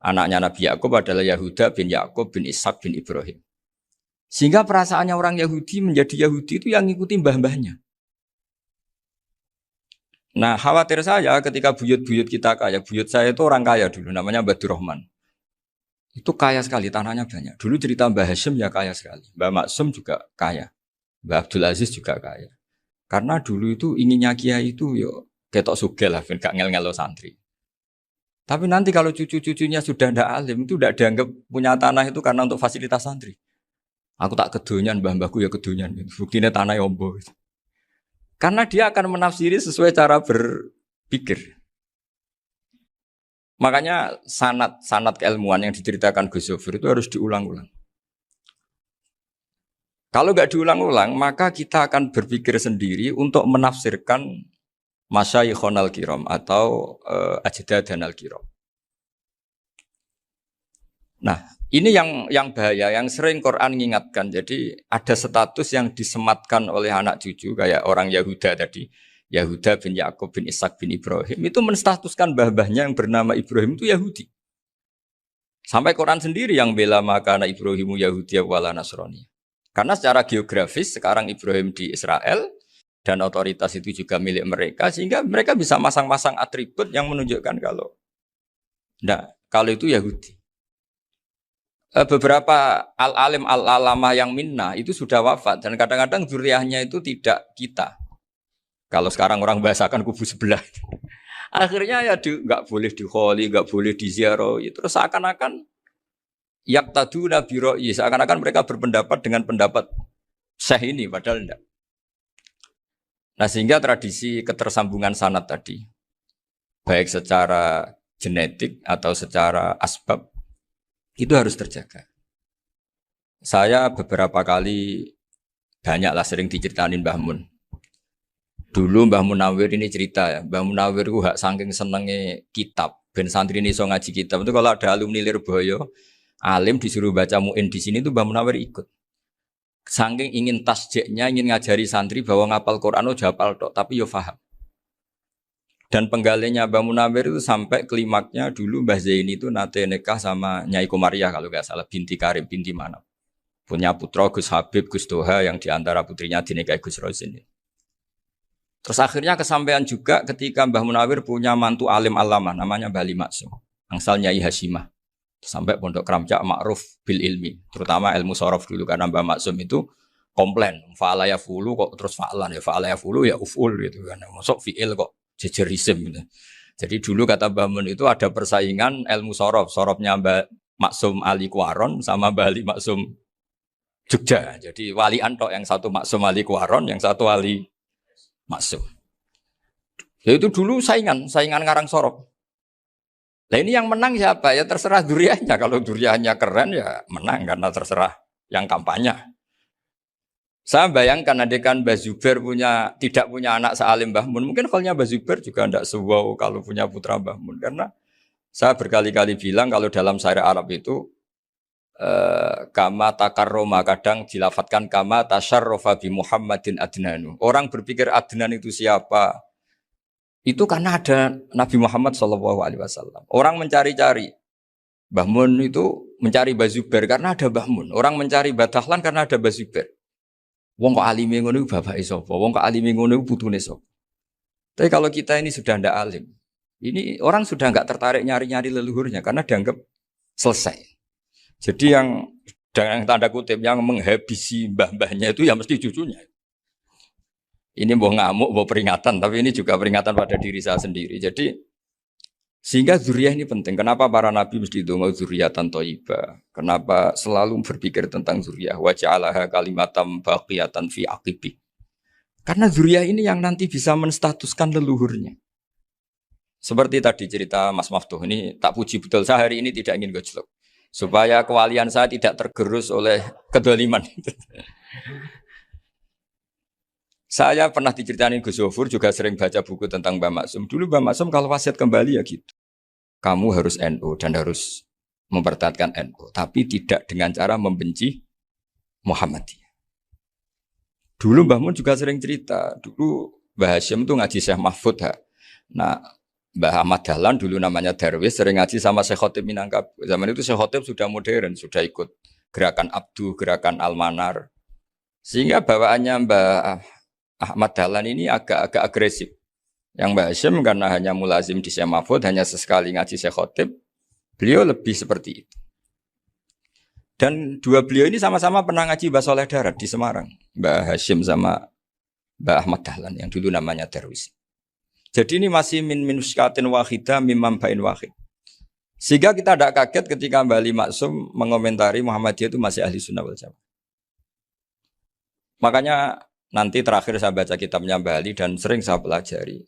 anaknya Nabi Yakub adalah Yahuda bin Yakub bin Ishak bin Ibrahim. Sehingga perasaannya orang Yahudi menjadi Yahudi itu yang ngikuti mbah-mbahnya. Nah khawatir saya ketika buyut-buyut kita kaya, buyut saya itu orang kaya dulu, namanya Badur Rahman. Itu kaya sekali, tanahnya banyak. Dulu cerita Mbah Hasyim ya kaya sekali. Mbah Maksum juga kaya. Mbah Abdul Aziz juga kaya. Karena dulu itu inginnya kiai itu yo ketok sugih lah, gak ngel-ngelo santri. Tapi nanti kalau cucu-cucunya sudah ndak alim, itu ndak dianggap punya tanah itu karena untuk fasilitas santri. Aku tak kedonyan, mbah-mbahku ya kedonyan. Buktinya tanah ombo. Karena dia akan menafsiri sesuai cara berpikir. Makanya sanad keilmuan yang diceritakan Gus Sofir itu harus diulang-ulang. Kalau nggak diulang-ulang, maka kita akan berpikir sendiri untuk menafsirkan Masyayikhon al-Kiram atau Ajdadan al-Kiram. Nah, ini yang bahaya, yang sering Quran mengingatkan. Jadi ada status yang disematkan oleh anak cucu kayak orang Yahuda tadi, Yahuda bin Yakub bin Ishak bin Ibrahim itu menstatuskan mbah-mbahnya yang bernama Ibrahim itu Yahudi. Sampai Quran sendiri yang bela maka anak Ibrahimu Yahudi wala Nasrani. Karena secara geografis sekarang Ibrahim di Israel dan otoritas itu juga milik mereka sehingga mereka bisa masang-masang atribut yang menunjukkan kalau itu Yahudi. Beberapa al-alim al-alamah yang minnah itu sudah wafat dan kadang-kadang dzurriahnya itu tidak kita. Kalau sekarang orang bahasakan kubu sebelah. Akhirnya ya nggak boleh dikholi, nggak boleh diziarah. Terus seakan-akan yaqtaduna bi ra'yi, seakan-akan mereka berpendapat dengan pendapat syekh ini padahal enggak. Nah, sehingga tradisi ketersambungan sanad tadi baik secara genetik atau secara asbab itu harus terjaga. Saya beberapa kali banyaklah sering diceritain Mbah Mun. Dulu Mbah Munawir ini cerita ya, Mbah Munawir itu saking senenge kitab, ben santri ini so ngaji kitab. Itu kalau ada alumni Lirboyo, alim disuruh baca muin di sini itu Mbah Munawir ikut. Saking ingin tasjeknya, ingin ngajari santri bahwa ngapal Quran udah hafal tok, tapi yo paham. Dan penggalinya Mbah Munawir itu sampai klimaknya dulu Mbah Zaini itu nate nikah sama Nyai Komariah kalau nggak salah, binti Karim, binti mana. Punya putra Gus Habib, Gus Doha yang diantara putrinya dinikahi Gus Rosin. Terus akhirnya kesampaian juga ketika Mbah Munawir punya mantu alim alamah namanya Mbah Ali Maksum, angsal Nyai Hasyimah. Sampai pondok Kramcak ma'ruf bil ilmi, terutama ilmu sorof dulu karena Mbah Maksum itu komplain, fa'ala ya fulu kok terus fa'lan ya fa'ala ya fulu ya uf'ul gitu kan. Masuk fi'il kok jejer isim gitu. Jadi dulu kata Mbah Mun itu ada persaingan ilmu sorof. Sorofnya Mbah Maksum Ali Kuaron sama Mbah Ali Maksum Jogja. Jadi wali antok yang satu Maksum Ali Kuaron, yang satu Ali Maksum. Ya itu dulu saingan ngarang sorof. Nah ini yang menang siapa? Ya terserah duriannya. Kalau duriannya keren ya menang karena terserah yang kampanye. Saya bayangkan adekan Mbah Zubair tidak punya anak sealim Mbah Mun, mungkin kalau Mbah Zubair juga tidak sewow kalau punya putra Mbah Mun. Karena saya berkali-kali bilang kalau dalam syair Arab itu kama takarroma, kadang dilafatkan kama tasyarrofa bi Muhammadin adnanu. Orang berpikir Adnan itu siapa? Itu karena ada Nabi Muhammad SAW. Orang mencari-cari Mbah Mun itu mencari Mbah Zubair karena ada Mbah Mun. Orang mencari Mbah Dahlan karena ada Mbah Zubair. Wong kok alime ngono iku bapake sapa? Wong kok alime ngono iku putune sapa? Tapi kalau kita ini sudah ndak alim, ini orang sudah nggak tertarik nyari-nyari leluhurnya karena dianggap selesai. Jadi yang dengan tanda kutip yang menghabisi mbah-mbahnya itu ya mesti cucunya. Ini mbok ngamuk, mbok peringatan, tapi ini juga peringatan pada diri saya sendiri. Jadi sehingga zuriyah ini penting. Kenapa para nabi mesti donga zuriyatan thayyibah? Kenapa selalu berpikir tentang zuriyah? Wa ja'alaha kalimatam baqiyatan fi aqibi. Karena zuriyah ini yang nanti bisa menstatuskan leluhurnya. Seperti tadi cerita Mas Maftuh ini tak puji betul. Saya hari ini tidak ingin gojlok. Supaya kewalian saya tidak tergerus oleh kedoliman. Saya pernah diceritain Gus Zofur juga sering baca buku tentang Mbah Maksum. Dulu Mbah Maksum kalau wasiat kembali ya gitu. Kamu harus NU dan harus mempertahankan NU. Tapi tidak dengan cara membenci Muhammadiyah. Dulu Mbah Mun juga sering cerita. Dulu Mbah Hashim itu ngaji Syekh Mahfud. Nah Mbah Ahmad Dahlan dulu namanya Darwis sering ngaji sama Syekh Khotib Minangkabau. Zaman itu Syekh Khotib sudah modern. Sudah ikut gerakan Abdu, gerakan Almanar. Sehingga bawaannya Mbah Ahmad Dahlan ini agak agresif. Yang Mbah Hashim karena hanya mulazim di Syekh Mahfud, hanya sesekali ngaji Syekh Khotib, beliau lebih seperti itu. Dan dua beliau ini sama-sama pernah ngaji Mbah Soleh Darat di Semarang. Mbah Hashim sama Mbah Ahmad Dahlan yang dulu namanya Darwis. Jadi ini masih min minuskatin wahidah mimam bain wahid. Sehingga kita tidak kaget ketika Mbah Ali Maksum mengomentari Muhammadiyah itu masih ahli sunnah wal jamaah. Makanya nanti terakhir saya baca kitabnya Mbah Ali dan sering saya pelajari.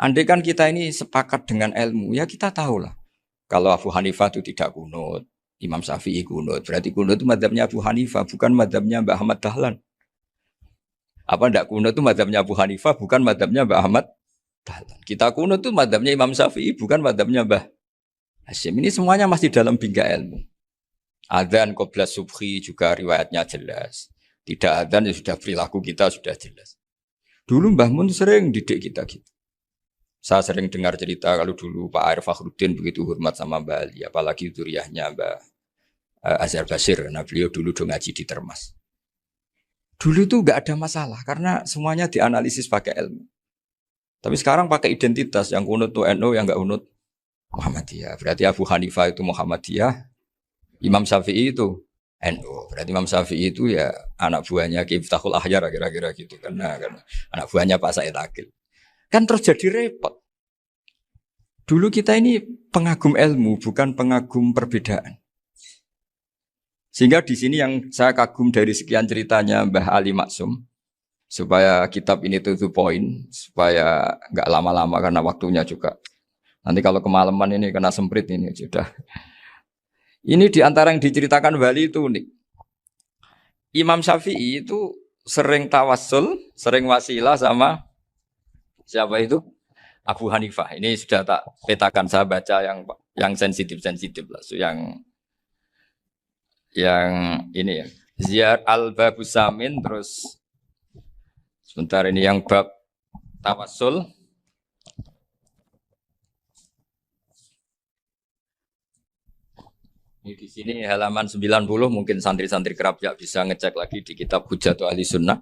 Andai kan kita ini sepakat dengan ilmu, ya kita tahulah. Kalau Abu Hanifah itu tidak kunut, Imam Syafi'i kunut. Berarti kunut itu mazhabnya Abu Hanifah, bukan mazhabnya Mbah Ahmad Dahlan. Apa tidak kunut itu mazhabnya Abu Hanifah, bukan mazhabnya Mbah Ahmad Dahlan. Kita kunut itu mazhabnya Imam Syafi'i, bukan mazhabnya Mbah Hashim. Ini semuanya masih dalam bingkai ilmu. Adzan qabla subhi juga riwayatnya jelas. Tidak adzan ya sudah perilaku kita sudah jelas. Dulu Mbah Mun sering didik kita gitu. Saya sering dengar cerita kalau dulu Pak Arif Fakhruddin begitu hormat sama Mbah Ali, apalagi zuriyahnya Mbah Azhar Basir, karena beliau dulu do ngaji di Termas. Dulu itu enggak ada masalah karena semuanya dianalisis pakai ilmu. Tapi sekarang pakai identitas, yang kunut tuh NU, yang enggak kunut Muhammadiyah. Berarti Abu Hanifah itu Muhammadiyah, Imam Syafi'i itu NU. Berarti Imam Syafi'i itu ya anak buahnya Ki Miftahul Ahyar kira-kira gitu karena anak buahnya Pak Said Akil. Kan terus jadi repot. Dulu kita ini pengagum ilmu, bukan pengagum perbedaan. Sehingga di sini yang saya kagum dari sekian ceritanya Mbah Ali Maksum, supaya kitab ini to the point, supaya nggak lama-lama karena waktunya juga. Nanti kalau kemalaman ini kena semprit ini sudah. Ini diantara yang diceritakan Bali itu unik. Imam Syafi'i itu sering tawassul, sering wasilah sama siapa itu? Abu Hanifah. Ini sudah tak petakan, saya baca yang sensitif-sensitif lah. So, yang ini ya. Ziyar al-Babus Samin, terus sebentar ini yang bab tawassul. Ini di sini halaman 90, mungkin santri-santri kerap ya bisa ngecek lagi di kitab Hujjatul Ahli Sunnah.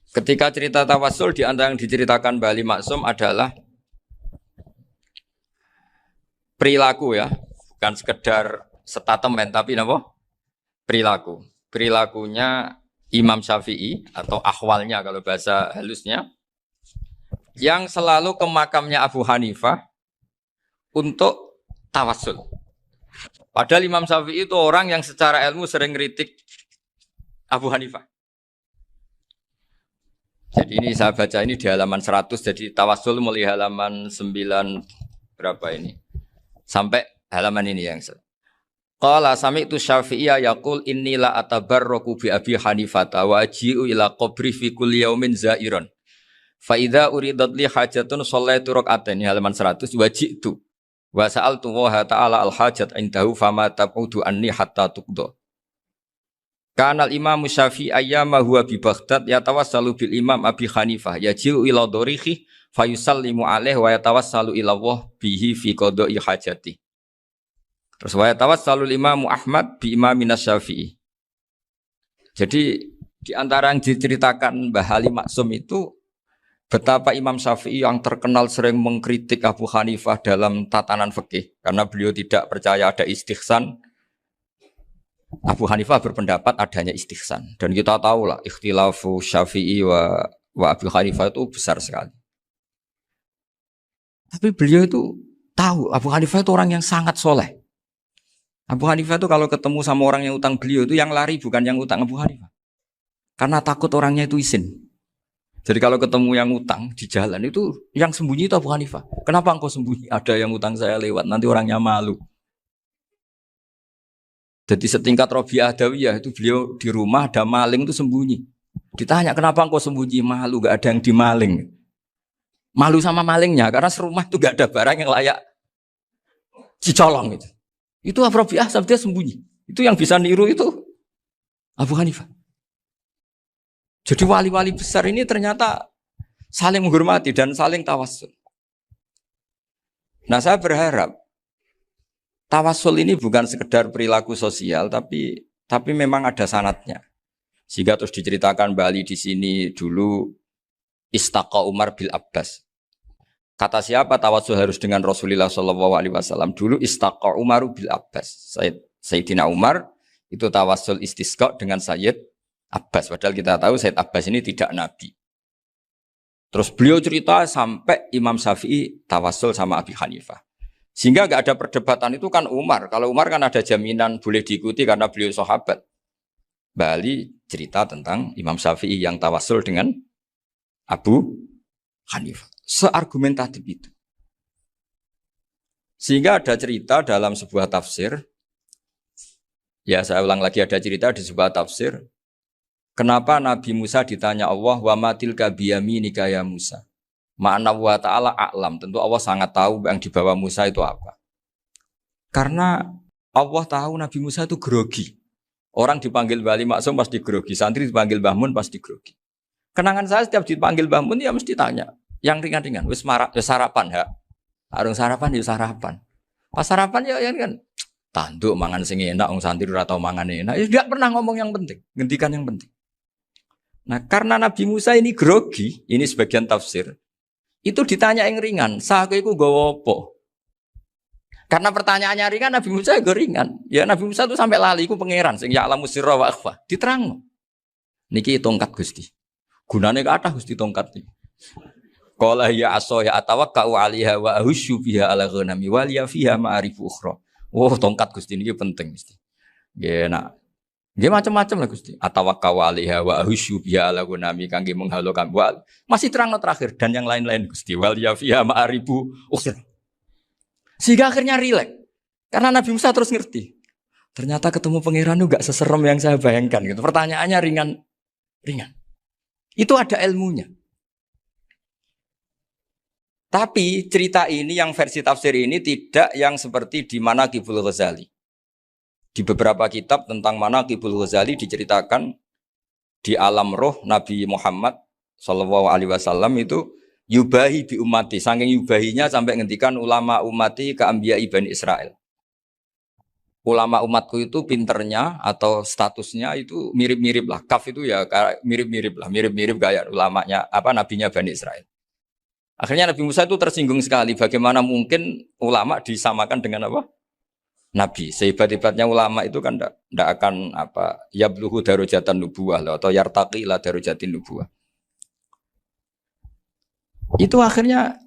Ketika cerita tawassul di antara yang diceritakan Mbah Ali Maksum adalah perilaku ya, bukan sekedar statement tapi apa? Perilaku. Perilakunya Imam Syafi'i atau ahwalnya kalau bahasa halusnya yang selalu ke makamnya Abu Hanifah untuk tawassul. Padahal Imam Syafi'i itu orang yang secara ilmu sering kritik Abu Hanifah. Jadi ini saya baca ini di halaman 100, jadi tawassul mulai halaman 9 berapa ini? Sampai halaman ini yang qala sami'tu Syafi'iyya yaqul inni la atabarraku bi Abi Hanifah wa aji'u ila qabri fi kulli yaumin zairan. Fa idza uridat li hajatun shallaitu rak'atain halaman 100 waji'tu wa sa'altu wa ta'ala al hajat indahu fama tab'udu anni hatta tuqda. Kanal Imam Syafi'i ayyama huwa bi Baghdad yatawassalu bil Imam Abi Hanifah yaji'u ila dorihi fayusallimu alaihi wa yatawassalu ila Allah bihi fi qada'i hajati. Terus wa yatawassalu Imam Ahmad bi Imamina Syafi'i. Jadi di antara yang diceritakan Mbah Halim Maksum itu betapa Imam Syafi'i yang terkenal sering mengkritik Abu Hanifah dalam tatanan fikih karena beliau tidak percaya ada istihsan. Abu Hanifah berpendapat adanya istihsan dan kita tahu lah ikhtilafu Syafi'i wa Abu Hanifah itu besar sekali. Tapi beliau itu tahu Abu Hanifah itu orang yang sangat soleh. Abu Hanifah itu kalau ketemu sama orang yang utang beliau itu yang lari bukan yang utang Abu Hanifah. Karena takut orangnya itu izin. Jadi kalau ketemu yang utang di jalan itu yang sembunyi itu Abu Hanifah. Kenapa engkau sembunyi? Ada yang utang saya lewat, nanti orangnya malu. Jadi setingkat Rabi'ah Adawiyah itu beliau di rumah ada maling itu sembunyi. Ditanya kenapa engkau sembunyi? Malu, gak ada yang dimaling. Malu sama malingnya karena serumah itu gak ada barang yang layak dicolong itu. Itu Rabi'ah sampai dia sembunyi. Itu yang bisa niru itu Abu Hanifah. Jadi wali-wali besar ini ternyata saling menghormati dan saling tawassul. Nah saya berharap tawassul ini bukan sekedar perilaku sosial, tapi memang ada sanadnya. Sehingga terus diceritakan Bali di sini dulu istaqa Umar bil Abbas. Kata siapa tawassul harus dengan Rasulullah SAW? Dulu istaqa Umar bil Abbas. Sayyidina Umar itu tawassul istisqa dengan Sayyid Abbas. Padahal kita tahu Sayyid Abbas ini tidak nabi. Terus beliau cerita sampai Imam Syafi'i tawassul sama Abi Hanifah. Sehingga nggak ada perdebatan itu kan Umar. Kalau Umar kan ada jaminan boleh diikuti karena beliau sahabat. Bali cerita tentang Imam Syafi'i yang tawassul dengan Abu Hanifah. Seargumentatif itu. Sehingga ada cerita dalam sebuah tafsir. Ya saya ulang lagi ada cerita di sebuah tafsir. Kenapa Nabi Musa ditanya Allah wa matilka biyaminika ya Musa? Ma'ana wa ta'ala a'lam. Tentu Allah sangat tahu yang dibawa Musa itu apa. Karena Allah tahu Nabi Musa itu grogi. Orang dipanggil Bali Maksum pasti grogi. Santri dipanggil Mbah Mun pasti grogi. Kenangan saya setiap dipanggil Mbah Mun ya mesti tanya. Yang ringan-ringan. Wis sarapan ya. Arung sarapan ya sarapan. Pas sarapan ya kan. Tanduk mangan sing enak. Orang santri ora tau mangan enak. Ya tidak pernah ngomong yang penting. Ngendikan yang penting. Nah karena Nabi Musa ini grogi. Ini sebagian tafsir. Itu ditanya yang ringan, sahaja itu gawa apa? Karena pertanyaannya ringan, Nabi Musa juga ringan. Ya Nabi Musa itu sampai lali, itu pangeran, sing ya'lamu sirra wa akhfa. Diterang. Niki tongkat Gusti. Gunane kathah Gusti tongkat iki. Qala ya aso ya atawakkau 'alaiha wa ahusyu biha 'ala ghanami wa liya fiha ma'arifu ukhra. Oh, tongkat Gusti niki penting mesti. Nggih nak. Nggih macam-macam lah Gusti. Atawakkau 'alaiha wa ahusyu biha 'ala ghanami kangge menghalokan wa. Masih terang terakhir dan yang lain-lain Gusti. Wal ya fiha ma'arifu ukhra. Sehingga akhirnya rileks. Karena Nabi Musa terus ngerti. Ternyata ketemu pangeran itu gak seserem yang saya bayangkan gitu. Pertanyaannya ringan. Itu ada ilmunya. Tapi cerita ini yang versi tafsir ini tidak yang seperti di Manaqibul Ghazali. Di beberapa kitab tentang Manaqibul Ghazali diceritakan di alam roh Nabi Muhammad SAW itu yubahi bi ummati. Saking yubahinya sampai ngendikan ulama ummati ke anbiya Bani Israel. Ulama umatku itu pinternya atau statusnya itu mirip-mirip lah. Kaf itu ya mirip-mirip lah. Mirip-mirip kayak ulamanya nabinya Bani Israel. Akhirnya Nabi Musa itu tersinggung sekali. Bagaimana mungkin ulama disamakan dengan apa? Nabi. Sehebat-hebatnya ulama itu kan tidak akan yabluhu darajatan nubuwah atau yartaqi ila darajatin nubuwah. Itu akhirnya,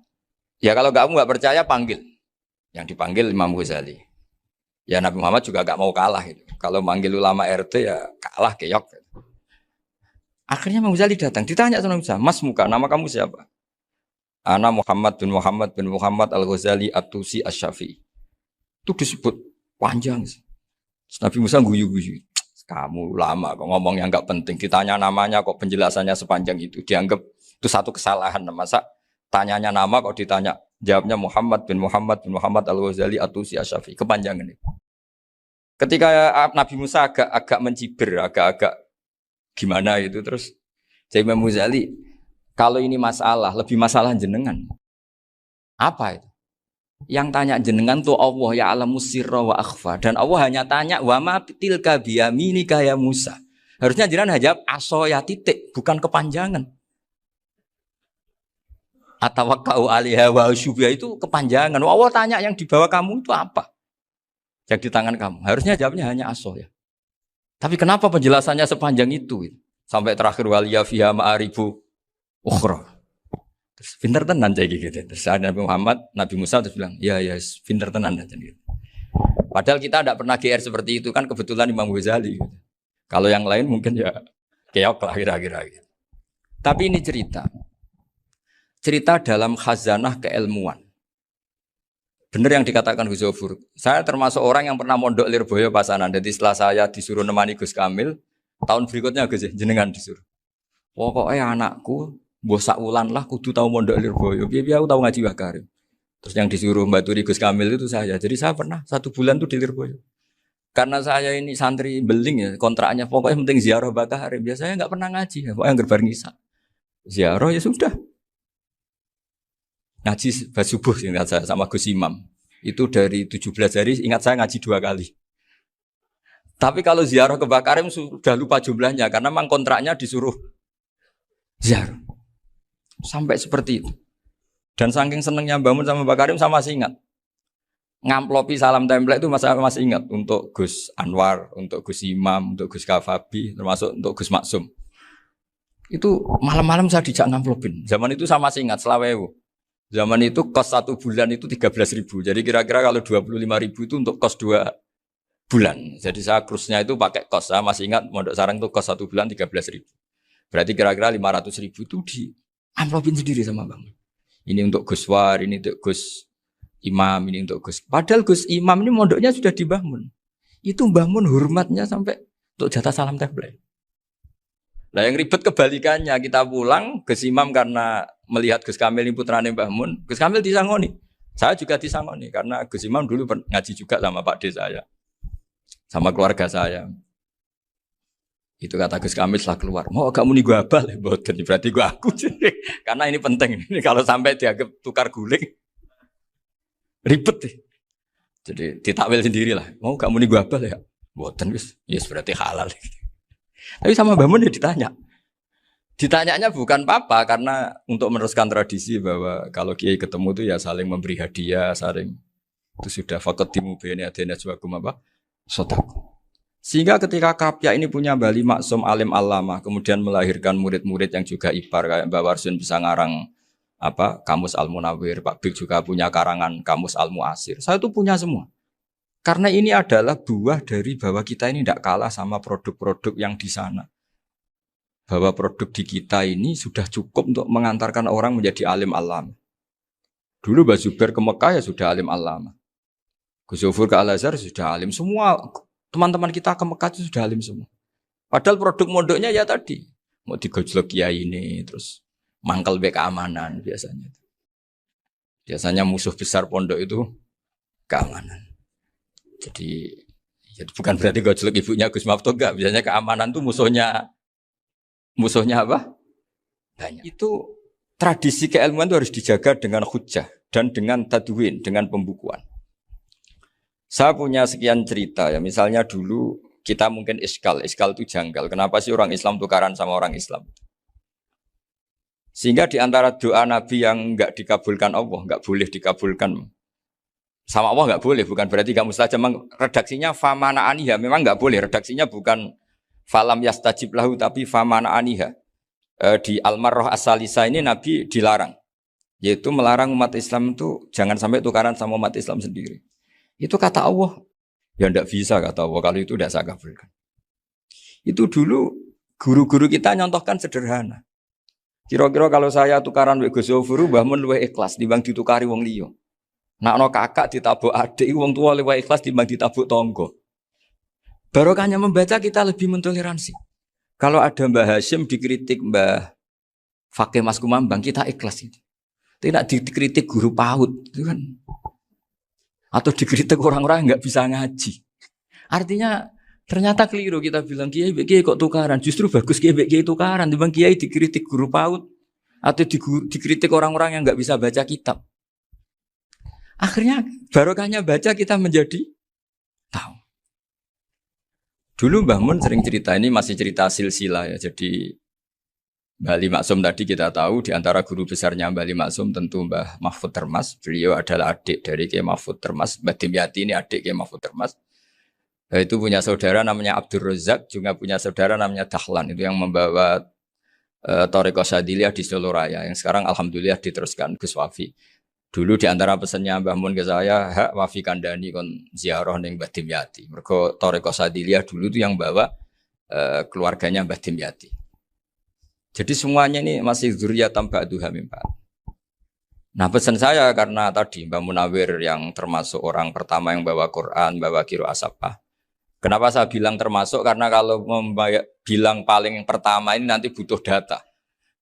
ya kalau kamu nggak percaya panggil. Yang dipanggil Imam Ghazali. Ya Nabi Muhammad juga nggak mau kalah. Gitu. Kalau manggil ulama RT ya kalah keok. Akhirnya Imam Ghazali datang. Ditanya sama Musa, Mas Muka, nama kamu siapa? Ana Muhammad bin Muhammad Al-Ghazali At-Tusi Asy-Syafi'i. Itu disebut panjang. Nabi Musa guyu-guyu. Kamu lama kok ngomong yang nggak penting. Ditanya namanya kok penjelasannya sepanjang itu. Dianggap itu satu kesalahan. Masa tanyanya nama kok ditanya. Jawabnya Muhammad bin Muhammad Al-Ghazali At-Tusi Asy-Syafi'i. Kepanjangan itu. Ketika Nabi Musa agak mencibir, agak gimana itu. Terus jadi Imam Ghazali, kalau ini masalah, lebih masalah jenengan. Apa itu? Yang tanya jenengan tuh Allah ya alamus sirra wa akhfa. Dan Allah hanya tanya wa ma tilka biyaminika ya Musa. Harusnya jenengan jawab aso ya titik, bukan kepanjangan. Atawakkau alaiha wa syubha itu kepanjangan. Allah tanya yang di bawah kamu itu apa? Yang di tangan kamu. Harusnya jawabnya hanya aso ya. Tapi kenapa penjelasannya sepanjang itu? Sampai terakhir waliya fiha ma'aribu ukhra. Terus pinter tenan kayak gitu. Terus Nabi Musa terus bilang, ya pinter tenan aja gitu. Padahal kita tidak pernah GR seperti itu kan kebetulan Imam Ghazali. Gitu. Kalau yang lain mungkin ya keok lah kira-kira. Gitu. Tapi ini cerita dalam khazanah keilmuan. Benar yang dikatakan Gus Zofur. Saya termasuk orang yang pernah mondok Lirboyo Pasanan. Jadi setelah saya disuruh nemani Gus Kamil, tahun berikutnya Gus jenengan disuruh. Pokoknya anakku bosak ulan lah kudu tahu mondok Lirboyo. Biar aku tahu ngaji Wakarim. Terus yang disuruh Mbak Turi Gus Kamil itu saya. Jadi saya pernah 1 bulan tuh di Lirboyo. Karena saya ini santri beling ya, kontraknya pokoknya penting ziarah Bakarim. Biasanya nggak pernah ngaji, pokoknya gerbar ngisa. Ziarah ya sudah. Ngaji subuh ingat saya sama Gus Imam. Itu dari 17 hari ingat saya ngaji 2 kali. Tapi kalau ziarah ke Bakarim sudah lupa jumlahnya karena memang kontraknya disuruh ziarah. Sampai seperti itu. Dan saking senengnya bangun sama Mbak Karim sama masih ingat. Ngamplopi salam template itu masih ingat untuk Gus Anwar, untuk Gus Imam, untuk Gus Kafabi, termasuk untuk Gus Maksum. Itu malam-malam saya dijak ngamplopin. Zaman itu saya masih ingat selawewu. Zaman itu kos 1 bulan itu 13.000. Jadi kira-kira kalau 25.000 itu untuk kos 2 bulan. Jadi saya krusnya itu pakai kos. Saya masih ingat Mondok Sarang itu kos 1 bulan 13.000. Berarti kira-kira 500.000 itu di amplopin sendiri sama Bang. Ini untuk Gus War, ini untuk Gus Imam, ini untuk Gus. Padahal Gus Imam ini mondoknya sudah dibangun. Itu bangun hormatnya sampai untuk jatah salam template. Nah yang ribet kebalikannya, kita pulang, Gus Imam karena melihat Gus Kamil ini putrane Mbah Mun, Gus Kamil disangoni. Saya juga disangoni, karena Gus Imam dulu ngaji juga sama Pak D saya. Sama keluarga saya. Itu kata Gus Kamil setelah keluar, mau kamu nih gue abal, berarti gue aku. Karena ini penting, ini kalau sampai dianggap tukar guling, ribet deh. Jadi ditakwil sendiri lah, mau kamu nih gue abal ya, boten wis, yes berarti halal. Tapi sama Mbah Mun ya ditanya. Ditanyanya bukan apa karena untuk meneruskan tradisi bahwa kalau kiai ketemu itu ya saling memberi hadiah, saling itu sudah faqaddimu baina adena juakum apa? Sedekah. Sehingga ketika Kapya ini punya Bali Maksum alim alama, kemudian melahirkan murid-murid yang juga ibar kayak Mbak Warsun bisa ngarang apa Kamus Al-Munawwir, Pak Bik juga punya karangan Kamus Al-Mu'asir. Saya itu punya semua. Karena ini adalah buah dari bahwa kita ini tidak kalah sama produk-produk yang di sana. Bahwa produk di kita ini sudah cukup untuk mengantarkan orang menjadi alim alam. Dulu Mbak Zubair ke Mekah ya sudah alim alam. Gus Zofur ke Al-Azhar sudah alim. Semua teman-teman kita ke Mekah itu sudah alim semua. Padahal produk mondoknya ya tadi. Mau digojlok kiai ini, terus mangkel keamanan biasanya. Biasanya musuh besar pondok itu keamanan. Jadi ya bukan berarti gojlok ibunya Gus Maftuh enggak. Biasanya keamanan itu musuhnya apa? Banyak. Itu tradisi keilmuan itu harus dijaga dengan hujjah dan dengan tadwin, dengan pembukuan. Saya punya sekian cerita ya. Misalnya dulu kita mungkin iskal itu janggal. Kenapa sih orang Islam tukaran sama orang Islam? Sehingga di antara doa Nabi yang enggak dikabulkan Allah, enggak boleh dikabulkan sama Allah enggak boleh, bukan berarti enggak mustajab. Redaksinya famana aniha, memang enggak boleh. Redaksinya bukan falam yastajib lahu tapi famana aniha. Di Al-Marrah As-Salisa ini Nabi dilarang.
yaitu melarang umat Islam itu jangan sampai tukaran sama umat Islam sendiri. Itu kata Allah, ya tidak bisa kata Allah, kalau itu tidak saya kabulkan. Itu dulu guru-guru kita nyontohkan sederhana. Kira-kira kalau saya tukaran wek Gus Zofuru, Mbah Mun luwih ikhlas dibanding ditukari wong liya. Nak ana kakak ditabuk adik, wong tua luwih ikhlas dibanding ditabuk tangga. Barokahnya membaca kita lebih mentoleransi. Kalau ada Mbah Hashim dikritik Mbah Fakih Mas Kumambang, kita ikhlas itu. Tidak dikritik guru PAUD, itu kan. Atau dikritik orang-orang yang nggak bisa ngaji. Artinya ternyata keliru kita bilang kiai kok tukaran. Justru bagus kiai tukaran. Dibanding kiai dikritik guru PAUD atau dikritik orang-orang yang nggak bisa baca kitab. Akhirnya barokahnya baca kita menjadi tahu. Dulu Mbah Mun sering cerita, ini masih cerita silsilah ya. Jadi Mbah Ali Maksum tadi kita tahu di antara guru besarnya Mbah Ali Maksum tentu Mbah Mahfud Termas. Beliau adalah adik dari Kiai Mahfud Termas. Mbah Dimyati ini adik Kiai Mahfud Termas. Itu punya saudara namanya Abdul Razak, juga punya saudara namanya Dahlan. Itu yang membawa Thariqah Syadziliyah di Solo Raya. Yang sekarang alhamdulillah diteruskan Gus Wafi. Dulu di antara pesannya Mbah Mun ke saya, hak Wafi kandani kon ziarah ning Mbah Dimyati. Mergo Thariqah Syadziliyah dulu itu yang bawa keluarganya Mbah Dimyati. Jadi semuanya ini masih dzurriyyatan ba'duha min ba'd. Nah, pesan saya karena tadi Mbah Munawir yang termasuk orang pertama yang bawa Quran, bawa Qiraah Sabah. Kenapa saya bilang termasuk? Karena kalau bilang paling pertama ini nanti butuh data.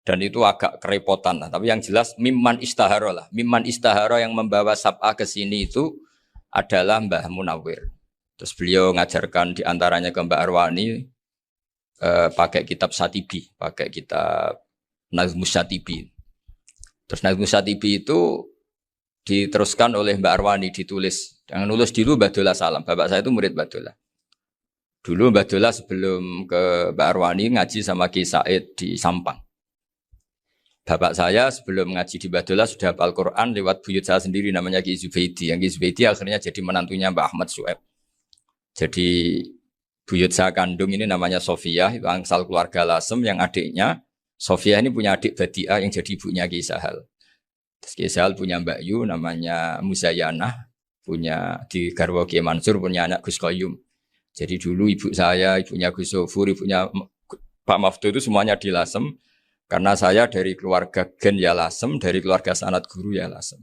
Dan itu agak kerepotan lah. Tapi yang jelas mimman istahara lah. Mimman istahara yang membawa Sab'ah ke sini itu adalah Mbah Munawir. Terus beliau ngajarkan diantaranya ke Mbak Arwani pakai kitab Satibi, pakai kitab Nazmus Satibi. Terus Nazmus Satibi itu diteruskan oleh Mbak Arwani, ditulis. Yang nulis dulu Mbak Dola Salam. Bapak saya itu murid Mbak Dola. Dulu Mbak Dola sebelum ke Mbak Arwani ngaji sama Ki Said di Sampang. Bapak saya sebelum ngaji di Badola sudah hafal Quran lewat buyut saya sendiri namanya Ki Zubaidi. Yang Ki Zubaidi akhirnya jadi menantunya Mbak Ahmad Su'eb. Jadi buyut saya kandung ini namanya Sofia, itu angsal keluarga Lasem yang adiknya. Sofia ini punya adik Badiah yang jadi ibunya Ki Sahal. Terus Ki Sahal punya Mbak Yu namanya Muzayanah, punya di Garwo Ki Mansur punya anak Gus Qayyum. Jadi dulu ibu saya, ibunya Gus Sofur, ibunya Pak Maftu itu semuanya di Lasem. Karena saya dari keluarga Gen ya Lasem, dari keluarga sanad guru ya Lasem.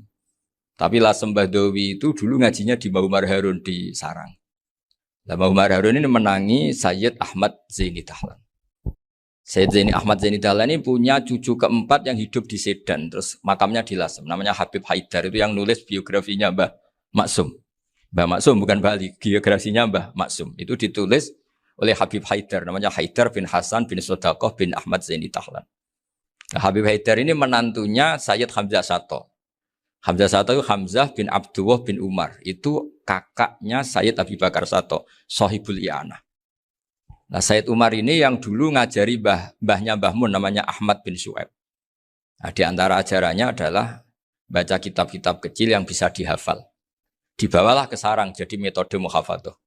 Tapi Lasem Bahdawi itu dulu ngajinya di Mbah Umar Harun di Sarang. Nah, Mbah Umar Harun ini menangi Sayyid Ahmad Zaini Dahlan. Sayyid Ahmad Zaini Dahlan ini punya cucu keempat yang hidup di Sedan. Terus makamnya di Lasem. Namanya Habib Haidar. Itu yang nulis biografinya Mbah Maksum. Mbah Maksum bukan Bali. Biografinya Mbah Maksum. Itu ditulis oleh Habib Haidar. Namanya Haidar bin Hasan bin Sodaqoh bin Ahmad Zaini Dahlan. Nah, Habib Haidar ini menantunya Sayyid Hamzah Sato. Hamzah Sato itu Hamzah bin Abdullah bin Umar. Itu kakaknya Sayyid Abi Bakar Sato, Sohibul I'anah. Nah, Sayyid Umar ini yang dulu ngajari mbahnya Mbah Mun namanya Ahmad bin Su'eb. Nah, di antara ajarannya adalah baca kitab-kitab kecil yang bisa dihafal. Dibawalah ke sarang jadi metode muhafadzah.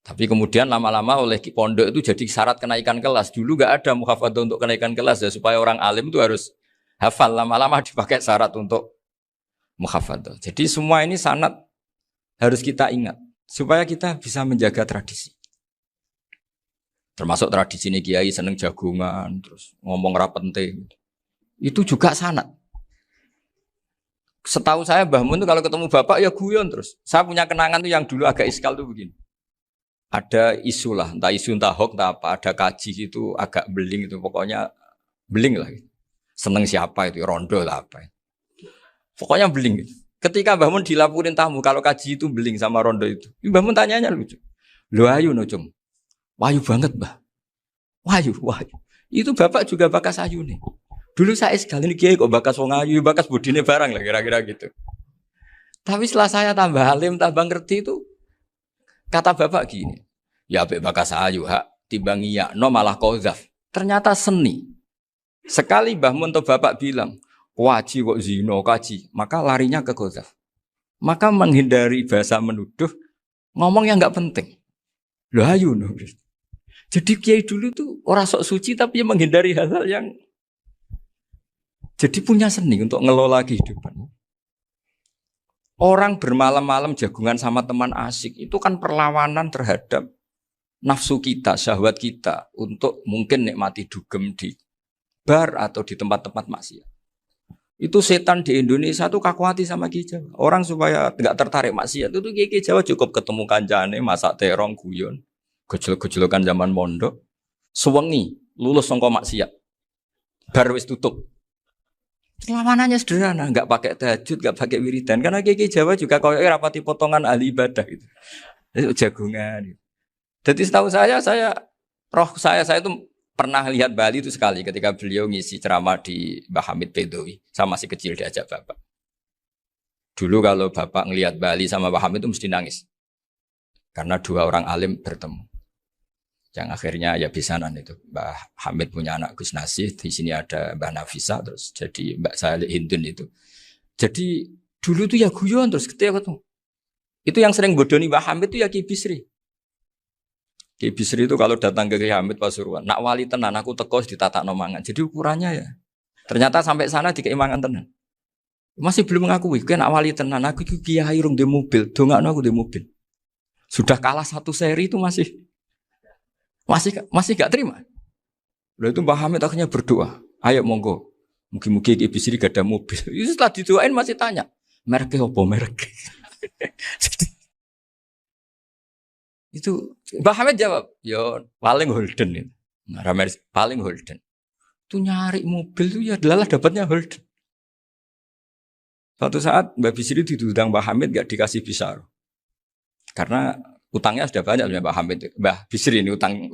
Tapi kemudian lama-lama oleh pondok itu jadi syarat kenaikan kelas. Dulu gak ada muhafadzah untuk kenaikan kelas ya, supaya orang alim itu harus hafal. Lama-lama dipakai syarat untuk muhafadzah. Jadi semua ini sanad harus kita ingat supaya kita bisa menjaga tradisi. Termasuk tradisi ini kiai seneng jagungan, terus ngomong penting. Itu juga sanad. Setahu saya Mbah Mun itu kalau ketemu bapak ya guyon terus. Saya punya kenangan tuh yang dulu agak iskal tuh begini. Ada isu lah, entah isu entah hoax entah apa, ada kaji itu agak beling itu, pokoknya beling lah. Seneng siapa itu, rondo lah apa. Pokoknya beling. Ketika Mbah Mun dilaporin tamu, kalau kaji itu beling sama rondo itu. Mbah Mun tanyanya lucu. Lu ayu no cung. Wahyu banget Mbah. Wahyu. Itu bapak juga bakas ayu nih. Dulu saya sekali ini kiai kok bakas wong ayu, bakas budine barang lah kira-kira gitu. Tapi setelah saya tambah alim, tambah ngerti itu, kata bapak gini, ya apik bakas ayu hak timbang iya no malah qadzaf. Ternyata seni. Sekali Mbah Mun atau bapak bilang, "Waji kok zina kaji," maka larinya ke qadzaf. Maka menghindari bahasa menuduh, ngomong yang enggak penting. Lho ayu no. Jadi kiai dulu tuh orang sok suci tapi menghindari hal-hal yang Jadi punya seni untuk ngelola kehidupan. Orang bermalam-malam jagungan sama teman asik itu kan perlawanan terhadap nafsu kita, syahwat kita untuk mungkin nikmati dugem di bar atau di tempat-tempat maksiat. Itu setan di Indonesia tuh kakuati sama Ki Jawa. Orang supaya nggak tertarik maksiat itu Ki Jawa cukup ketemu kancane masak terong guyon, gejol-gejolokan zaman mondok, sewengi lulus sangka maksiat. Bar wis tutup. Perlawanannya sederhana, nggak pakai tahajud, nggak pakai wiridan. Karena Ki Jawa juga koyo rapati potongan ahli ibadah gitu. Itu jagungan. Gitu. Jadi setahu saya itu pernah lihat Bali itu sekali ketika beliau ngisi ceramah di Mbah Hamid Bedowi. Saya masih kecil diajak bapak. Dulu kalau bapak ngelihat Bali sama Mbah Hamid itu mesti nangis. Karena dua orang alim bertemu. Yang akhirnya ya bisanan itu. Mbah Hamid punya anak Gus Nasih, di sini ada Mbah Nafisa, terus jadi Mbak Salih Hindun itu. Jadi dulu tuh ya guyon terus ketika ketemu. Itu yang sering bodoni Mbah Hamid itu ya Ki Bisri. Ki Bisri itu kalau datang ke Ki Hamid Pasuruan, nak wali tenan aku teko ditata nomangan. Jadi ukurannya ya. Ternyata sampai sana dikeimangan tenan. Masih belum mengakui, kan nak wali tenan aku itu kiai rung di mobil, dongakno aku di mobil. Sudah kalah satu seri itu masih gak terima. Lalu itu Mbah Hamid akhirnya berdoa, ayo monggo, mungkin-mungkin Ki Bisri gak ada mobil. Itu setelah didoain masih tanya, mereknya apa merek? Itu Mbah Hamid jawab, yo paling Holden itu, paling Holden. Itu nyari mobil itu ya adalah dapatnya Holden. Suatu saat Mbah Bisri diundang Mbah Hamid gak dikasih bisar, karena utangnya sudah banyak Mbah Hamid. Mbah Bisri ini utang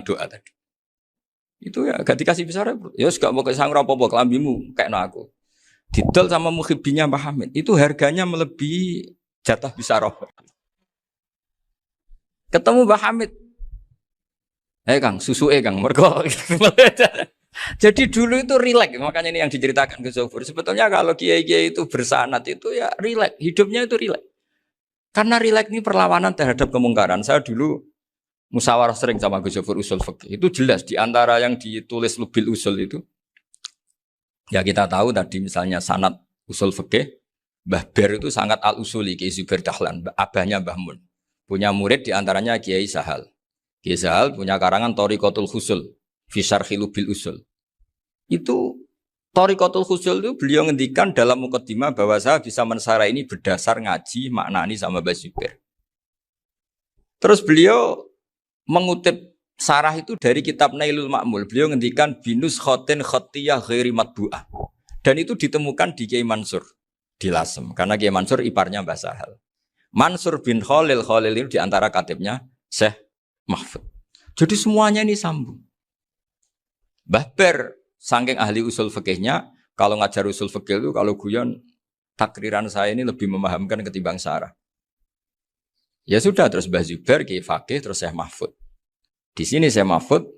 doa tadi. Itu ya gak dikasih besar. Ya gak mau kesang apa-apa kelambimu kayak aku. Didol sama muhibbinya Mbah Hamid. Itu harganya melebihi jatah besar. Ketemu Mbah Hamid. Kang, susu Kang, mergo. Jadi dulu itu rileks, makanya ini yang diceritakan ke Zofur. Sebetulnya kalau kiai-kiai itu bersanat itu ya rileks, hidupnya itu rileks. Karena rileks ini perlawanan terhadap kemungkaran. Saya dulu musyawarah sering sama Gus Zofur usul fikih. Itu jelas di antara yang ditulis Lubil Usul itu. Ya kita tahu tadi misalnya sanad usul fikih, Mbah Ber itu sangat al-usuli, Kiai Zubair Dahlan, abahnya Mbah Mun. Punya murid di antaranya Kiai Sahal. Kiai Sahal punya karangan Thariqatul Husul, fi syarhi Lubil Usul. Itu Thariqatul Husul itu beliau ngendikan dalam mukaddimah bahwa saya bisa mensarah ini berdasar ngaji maknani sama Mbah Zubair. Terus beliau mengutip sarah itu dari kitab Nailul Ma'mul. Beliau ngendikan binus khotin khotiyah ghairi matbu'ah. Dan itu ditemukan di Kiai Mansur di Lasem. Karena Kiai Mansur iparnya Mbah Sahal. Mansur bin Khalil itu diantara katibnya Syekh Mahfud. Jadi semuanya ini sambung. Mbah Ber saking ahli usul fikihnya, kalau ngajar usul fikih itu kalau guyon takriran saya ini lebih memahamkan ketimbang sarah. Ya sudah, terus Mbah Zubair, Kiai Fakih, terus Syekh Mahfud. Di sini Syekh Mahfud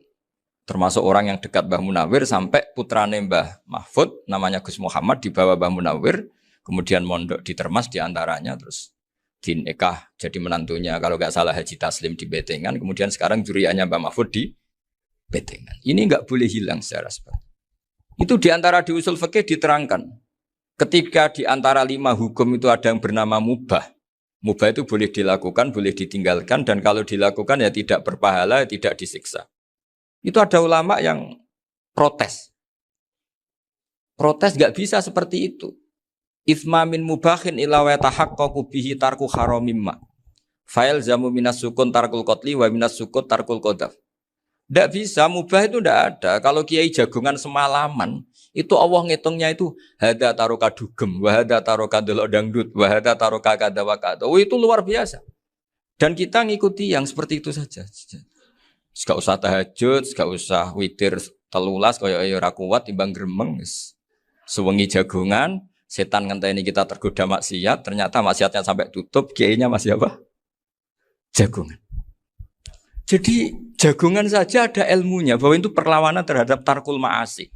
termasuk orang yang dekat Mbah Munawir sampai putrane Mbah Mahfud namanya Gus Muhammad dibawa Mbah Munawir, kemudian mondok di Termas diantaranya, terus dinikah jadi menantunya kalau nggak salah Haji Taslim di Betengan, kemudian sekarang juriannya Mbah Mahfud di Betengan. Ini nggak boleh hilang secara seperti itu. Diantara di usul fikih diterangkan ketika diantara 5 hukum itu ada yang bernama mubah. Mubah itu boleh dilakukan, boleh ditinggalkan, dan kalau dilakukan ya tidak berpahala, tidak disiksa. Itu ada ulama yang protes. Protes gak bisa seperti itu. Ithma min mubahin ila wa tahaqqaqu bihi tarku haramimma. Fa'il zamu minas sukun tarkul qatli wa minas sukut tarkul qadaf. Ndak bisa, mubah itu ndak ada. Kalau kiai jagungan semalaman, itu Allah ngitungnya itu hada taroka dugem, wahada taroka delok dangdut, wahada taroka kada wakada. Oh, itu luar biasa. Dan kita ngikuti yang seperti itu saja. Gak usah tahajud, gak usah witir telulas kaya ora kuat timbang gremeng. Sewengi jagungan, setan ngenteni kita tergoda maksiat, ternyata maksiatnya sampai tutup, kiainya masih apa? Jagungan. Jadi jagungan saja ada ilmunya bahwa itu perlawanan terhadap tarkul ma'asi.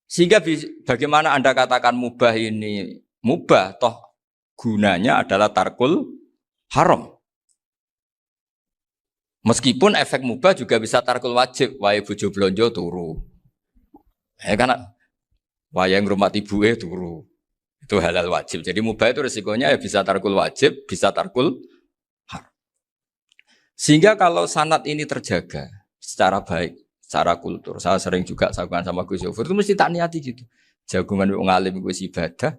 Sehingga bagaimana Anda katakan mubah ini mubah, toh gunanya adalah tarkul haram. Meskipun efek mubah juga bisa tarkul wajib, wae bojo blonjo turu. Karena Wayang ngurmati ibuke turu. Itu halal wajib. Jadi mubah itu resikonya ya bisa tarkul wajib, bisa tarkul haram. Sehingga kalau sanad ini terjaga secara baik, secara kultur, saya sering juga sakuan sama Gus Yofur, itu mesti tak niati gitu. Jagungan wong alim gue ibadah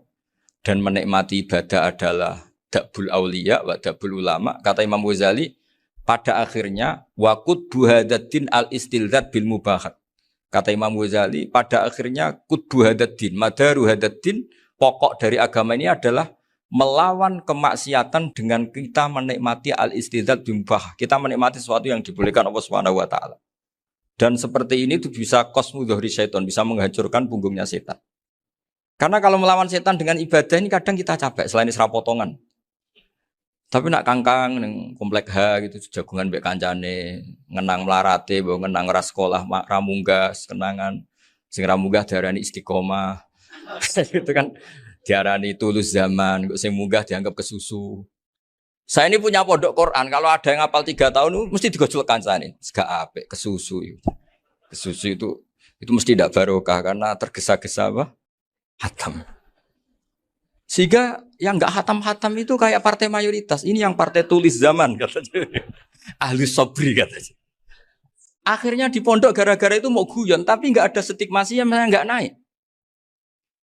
dan menikmati ibadah adalah dabul aulia wa dabul ulama. Kata Imam Ghazali, pada akhirnya waqud buhadatin al istilzat bil mubahat. Kata Imam Ghazali, pada akhirnya qutbu hadaddin, madaru hadaddin, pokok dari agama ini adalah melawan kemaksiatan dengan kita menikmati al-istidzat bimubah. Kita menikmati sesuatu yang dibolehkan Allah Subhanahu wa taala. Dan seperti ini itu bisa qasmu dhuhri syaitan, bisa menghancurkan punggungnya setan. Karena kalau melawan setan dengan ibadah ini kadang kita capek selain isra potongan. Tapi nak kangkang ning komplek H gitu jagungan mbek kancane, ngenang melarate, mbok ngenang ora sekolah ramunggah, kenangan sing ramunggah diarani istiqomah. Gitu kan. Diarani tulus zaman, kok sing munggah dianggap kesusu. Saya ini punya pondok Quran, kalau ada yang hafal 3 tahun mesti digojol kancane. Gak apik, kesusu itu. Kesusu itu mesti tidak barokah karena tergesa-gesa apa? Hatam. Sehingga yang enggak hatam-hatam itu kayak partai mayoritas. Ini yang partai tulis zaman katanya. Ahli sobri katanya. Akhirnya di pondok gara-gara itu mau guyon, tapi enggak ada stigmasi yang enggak naik.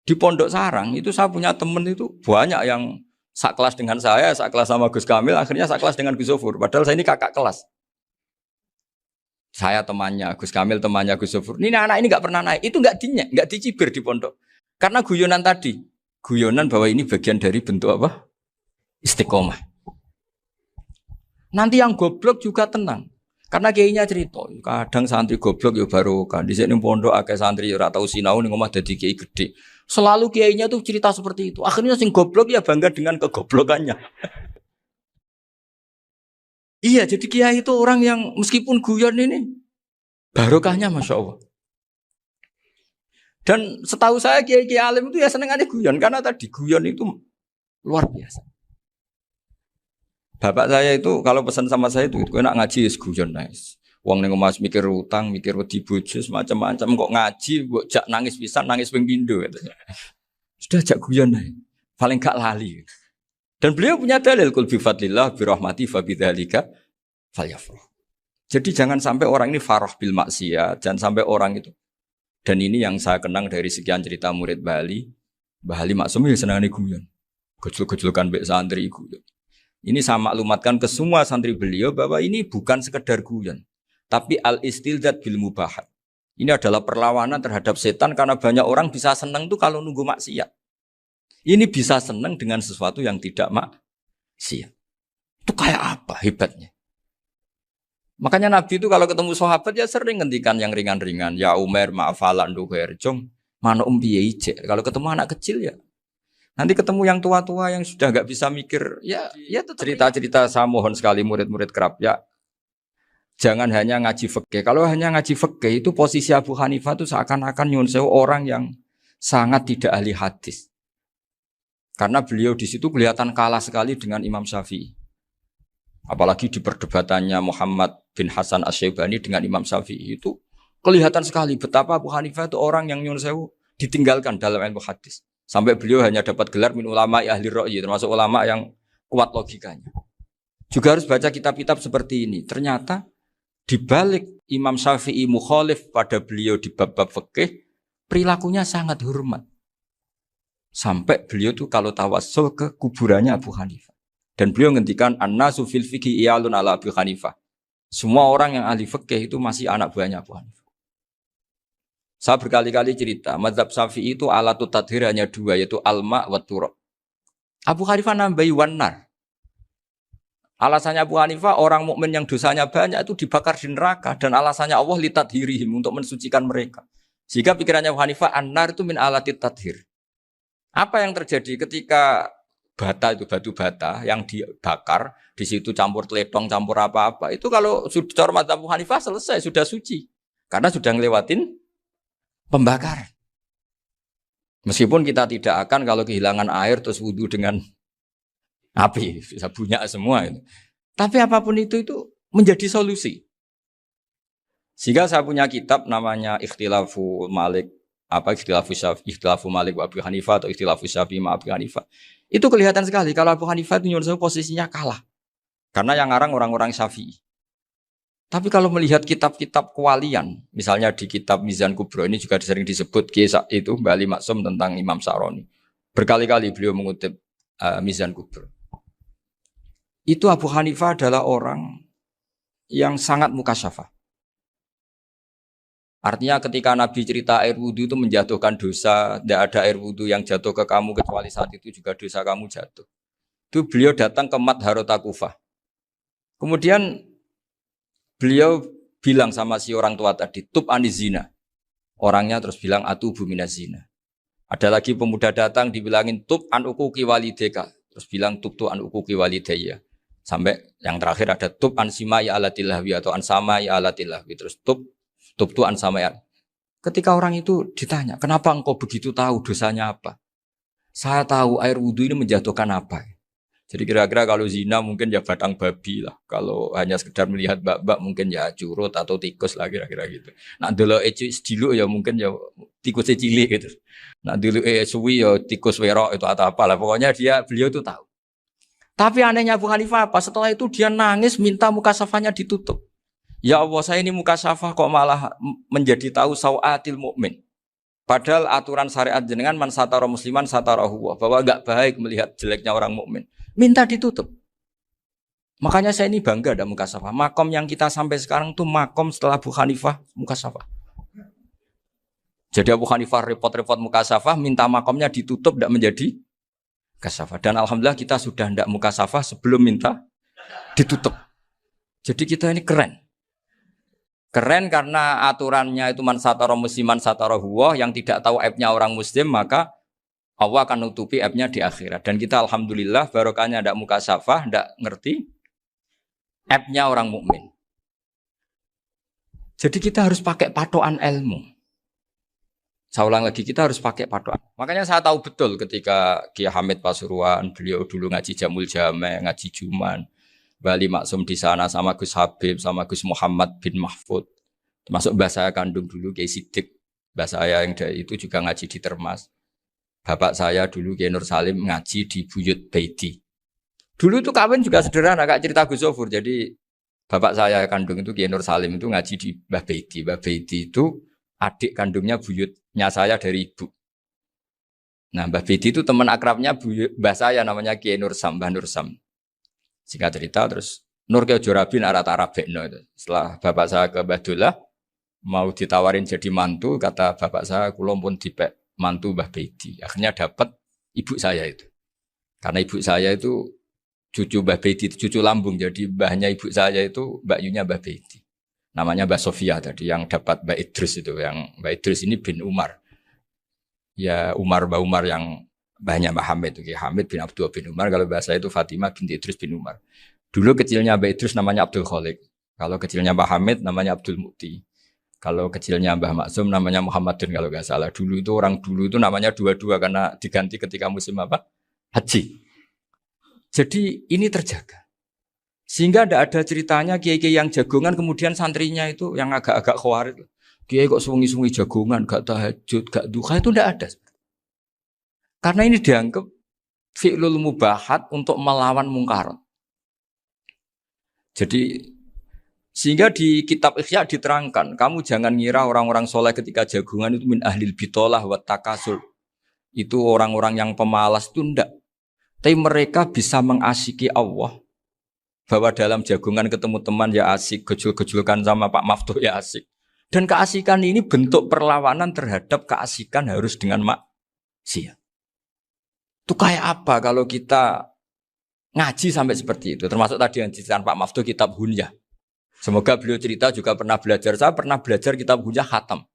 Di Pondok Sarang itu saya punya temen itu banyak yang sekelas dengan saya, sekelas sama Gus Kamil, akhirnya sekelas dengan Gus Sofur. Padahal saya ini kakak kelas. Saya temannya, Gus Kamil temannya Gus Sofur. Ini anak ini nggak pernah naik, itu nggak dicibir di pondok. Karena guyonan tadi, guyonan bahwa ini bagian dari bentuk apa? Istiqomah. Nanti yang goblok juga tenang. Karena kiainya cerita, kadang santri goblok ya baru kan. Di sini pondok akeh santri ya ora tau sinau ning omah dadi kiai gede. Selalu kiainya tuh cerita seperti itu. Akhirnya sing goblok ya bangga dengan kegoblokannya. Iya, jadi kiai itu orang yang meskipun guyon ini barokahnya Masya Allah. Dan setahu saya kiai-kiai alim itu ya senengannya guyon karena tadi guyon itu luar biasa. Bapak saya itu kalau pesan sama saya itu enak ngaji is guyon nice. Wong ning omah mikir utang, mikir wedi bojo macam-macam kok ngaji mbok jak nangis pisan, nangis ping pindho katanya. Sudah jak guyon ae. Paling gak lali. Dan beliau punya dalil kul bi fadlillah bi rahmati fa bidzalika falyafrah. Jadi jangan sampai orang ini farah bil maksiat, jangan sampai orang itu. Dan ini yang saya kenang dari sekian cerita murid Bali. Mbah Ali Maksum ya senengane guyon. Gojol-gojolkan mbek santri guyon. Ini saya maklumatkan ke semua santri beliau bahwa ini bukan sekedar guyon, tapi al-istilzat bil mubahat. Ini adalah perlawanan terhadap setan karena banyak orang bisa senang tuh kalau nunggu maksiat. Ini bisa senang dengan sesuatu yang tidak maksiat. Itu kayak apa hebatnya? Makanya Nabi itu kalau ketemu sahabat ya sering ngendikan yang ringan-ringan. Ya Umar ma'afalan duher jong mana piye ijek. Kalau ketemu anak kecil ya. Nanti ketemu yang tua-tua yang sudah nggak bisa mikir, ya cerita-cerita saya mohon sekali murid-murid kerap ya. Jangan hanya ngaji fikih. Kalau hanya ngaji fikih itu posisi Abu Hanifah itu seakan-akan nyun sewu orang yang sangat tidak ahli hadis. Karena beliau di situ kelihatan kalah sekali dengan Imam Syafi'i. Apalagi di perdebatannya Muhammad bin Hasan Asy-Syaibani dengan Imam Syafi'i itu kelihatan sekali betapa Abu Hanifah itu orang yang nyun sewu ditinggalkan dalam ilmu hadis. Sampai beliau hanya dapat gelar min ulama ahli ra'yi, termasuk ulama yang kuat logikanya. Juga harus baca kitab-kitab seperti ini. Ternyata di balik Imam Syafi'i mukhalif pada beliau di bab-bab fikih, perilakunya sangat hormat. Sampai beliau tuh kalau tawassul ke kuburannya Abu Hanifah. Dan beliau ngendikan an-nasu fil fiqhi iyalun ala Abu Hanifah. Semua orang yang ahli fikih itu masih anak buahnya Abu Hanifah. Saya berkali-kali cerita, mazhab Syafi'i itu alatut tadhir hanya 2, yaitu alma wa turab. Abu Hanifah nambahi wanar. Alasannya Abu Hanifah, orang mukmin yang dosanya banyak itu dibakar di neraka. Dan alasannya Allah litadhirihim, untuk mensucikan mereka. Jika pikirannya Abu Hanifah, an-nar itu min alatit tadhir. Apa yang terjadi ketika bata itu, batu bata yang dibakar, di situ campur teletong, campur apa-apa. Itu kalau sudah mazhab Abu Hanifah selesai, sudah suci. Karena sudah ngelewatin pembakaran. Meskipun kita tidak akan kalau kehilangan air terus wudu dengan api, bisa bunyak semua itu. Tapi apapun itu menjadi solusi. Sehingga saya punya kitab namanya Ikhtilaful Malik apa ikhtilafu Malik wa Abu Hanifah atau ikhtilafu Syafi'i ma Abu Hanifah. Itu kelihatan sekali kalau Abu Hanifah itu nyuruh posisinya kalah. Karena yang ngarang orang-orang Syafi'i. Tapi kalau melihat kitab-kitab kewalian, misalnya di kitab Mizan Kubro ini juga sering disebut kisah itu Mbak Ali Maksum tentang Imam Sa'roni. Berkali-kali beliau mengutip Mizan Kubro. Itu Abu Hanifah adalah orang yang sangat mukasyafah. Artinya ketika Nabi cerita air wudhu itu menjatuhkan dosa, tidak ada air wudhu yang jatuh ke kamu kecuali saat itu juga dosa kamu jatuh. Itu beliau datang ke Madharota Kufah. Kemudian beliau bilang sama si orang tua tadi, tub anizina. Orangnya terus bilang atubu minazina. Ada lagi pemuda datang dibilangin tub an ukuki walideka. Terus bilang tub tu an ukuki walidaya. Sampai yang terakhir ada tub an simai alatilahwi atau an samai alatilahwi. Terus tub tu an samai. Ketika orang itu ditanya, kenapa engkau begitu tahu dosanya apa? Saya tahu air wudhu ini menjatuhkan apa. Jadi kira-kira kalau zina mungkin ya batang babi lah. Kalau hanya sekedar melihat bak-bak mungkin ya curut atau tikus lah kira-kira gitu. Nak dulu dulu ya mungkin ya tikus cilik gitu. Nak dulu suwi ya tikus werok itu atau apalah. Pokoknya beliau itu tahu. Tapi anehnya Abu Hanifah apa? Setelah itu dia nangis minta mukasafahnya ditutup. Ya Allah, saya ini mukasafah kok malah menjadi tahu sawatil mukmin. Padahal aturan syariat jenengan man satara musliman satarahu, bahwa enggak baik melihat jeleknya orang mukmin. Minta ditutup. Makanya saya ini bangga ada mukasafah. Makom yang kita sampai sekarang tuh makom setelah Abu Hanifah mukasafah. Jadi Abu Hanifah repot-repot mukasafah, minta makomnya ditutup tidak menjadi mukasafah. Dan alhamdulillah kita sudah tidak mukasafah sebelum minta ditutup. Jadi kita ini keren. Keren karena aturannya itu man satara musliman satara huwa, yang tidak tahu aibnya orang muslim maka Allah akan nutupi aibnya di akhirat. Dan kita alhamdulillah barokahnya tidak mukasafah, tidak ngerti aibnya orang mukmin. Jadi kita harus pakai patokan ilmu. Saya ulang lagi, kita harus pakai patokan. Makanya saya tahu betul ketika Kiai Hamid Pasuruan, beliau dulu ngaji Jamul Jame, ngaji Juman, Bali Maksum di sana sama Gus Habib, sama Gus Muhammad bin Mahfud. Termasuk mbah saya kandung dulu Kiai Sidik. Mbah saya yang dari itu juga ngaji di Termas. Bapak saya dulu Kiai Nur Salim ngaji di Buyut Baiti. Dulu itu kawin juga sederhana, Kak, cerita Gus Sofur. Jadi bapak saya kandung itu Kiai Nur Salim itu ngaji di Mbah Baiti. Mbah Baiti itu adik kandungnya buyutnya saya dari ibu. Nah, Mbah Baiti itu teman akrabnya mbah saya namanya Kiai Nur Sam, Mbah Nur Sam. Singkat cerita terus Nur Kiai Jorabin arah-arah bekno itu. Setelah bapak saya ke Badullah mau ditawarin jadi mantu, kata bapak saya kula pun dipek mantu Mbah Baiti. Akhirnya dapat ibu saya itu. Karena ibu saya itu cucu Mbah Baiti, cucu lambung. Jadi mbahnya ibu saya itu Mbak Yunya Mbah Baiti. Namanya Mbak Sofia tadi yang dapat Mbak Idris itu. Yang Mbak Idris ini bin Umar. Ya Mbak Umar yang mbahnya Mbak Hamid. Hamid bin Abdul bin Umar. Kalau bahasa itu Fatimah binti Idris bin Umar. Dulu kecilnya Mbak Idris namanya Abdul Khalik. Kalau kecilnya Mbak Hamid namanya Abdul Mukti. Kalau kecilnya Mbah Maksum namanya Muhammadun kalau nggak salah. Dulu itu orang dulu itu namanya dua-dua karena diganti ketika musim apa? Haji. Jadi ini terjaga. Sehingga tidak ada ceritanya kiai-kiai yang jagongan kemudian santrinya itu yang agak-agak khawatir. Kiai kok sungi-sungi jagongan, gak tahajud, gak duha, itu tidak ada. Karena ini dianggap fi'lul mubahat untuk melawan mungkar. Jadi sehingga di kitab Ihya diterangkan, kamu jangan ngira orang-orang soleh ketika jagungan itu min ahlil bitolah wa takasul. Itu orang-orang yang pemalas itu enggak. Tapi mereka bisa mengasyiki Allah. Bahwa dalam jagungan ketemu teman ya asik, gejul-gejulkan sama Pak Maftuh ya asik. Dan keasikan ini bentuk perlawanan terhadap keasikan harus dengan maksiat. Itu kayak apa kalau kita ngaji sampai seperti itu. Termasuk tadi yang diceritakan Pak Maftuh kitab Hunyah. Semoga beliau cerita juga pernah belajar. Saya pernah belajar kitab Hunyah khatam.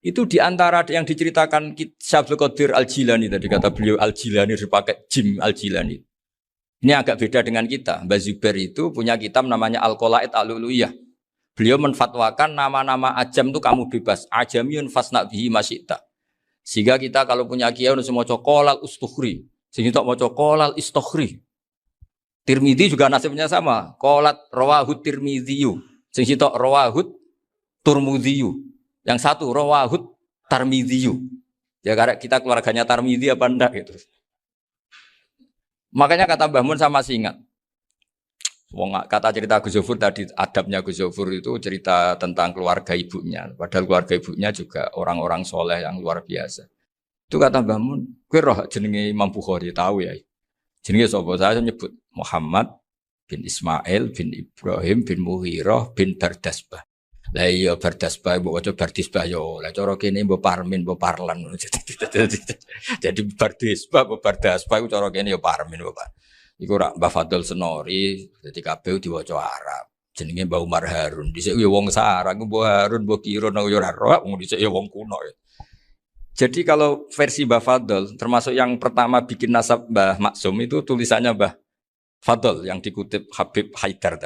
Itu diantara yang diceritakan Syabdul Qadir Al-Jilani tadi kata beliau Al-Jilani dipakai Jim Al-Jilani. Ini agak beda dengan kita. Mbah Zubair itu punya kitab namanya Al-Qolaid Al-Uluyah. Beliau menfatwakan nama-nama ajam itu kamu bebas. Ajamiyun fasna bihi masyita. Sehingga kita kalau punya kiai harus mau cokolal ustukhri. Sehingga tak mau cokolal istukhri. Tirmidzi juga nasibnya sama. Qolat rawahut Tirmidziyu. Sing sitok rawahut Turmudziyu. Yang satu rawahut Tarmidhiyu. Ya karena kita keluarganya Tarmidhi apa enggak gitu. Makanya kata Mbah Mun sama masih ingat. Kata cerita Gus Zofur tadi, adabnya Gus Zofur itu cerita tentang keluarga ibunya. Padahal keluarga ibunya juga orang-orang soleh yang luar biasa. Itu kata Mbah Mun, kowe roh jenenge Imam Bukhari tahu ya. Jenenge sapa? Saya nyebut Muhammad bin Ismail bin Ibrahim bin Mughirah bin Bardasbah. Lah iya Bardasbah mbok waca Bardisbah yo. Lah cara kene mbok Parmin mbok Parlan. Jadi Bardisbah mbok Bardasbah iku cara kene yo Parmin mbok. Iku rak Mbah Fadl Senori, dadi kabeh diwaca Arab. Jenenge Mbah Umar Harun. Dhisik yo wong sarang Mbah Harun mbok kira nang yo ora roh, wong dhisik yo wong kuno ya. Jadi kalau versi Mbah Fadl, termasuk yang pertama bikin nasab Mbah Maksum itu tulisannya Mbah Fadl yang dikutip Habib Haidar tadi.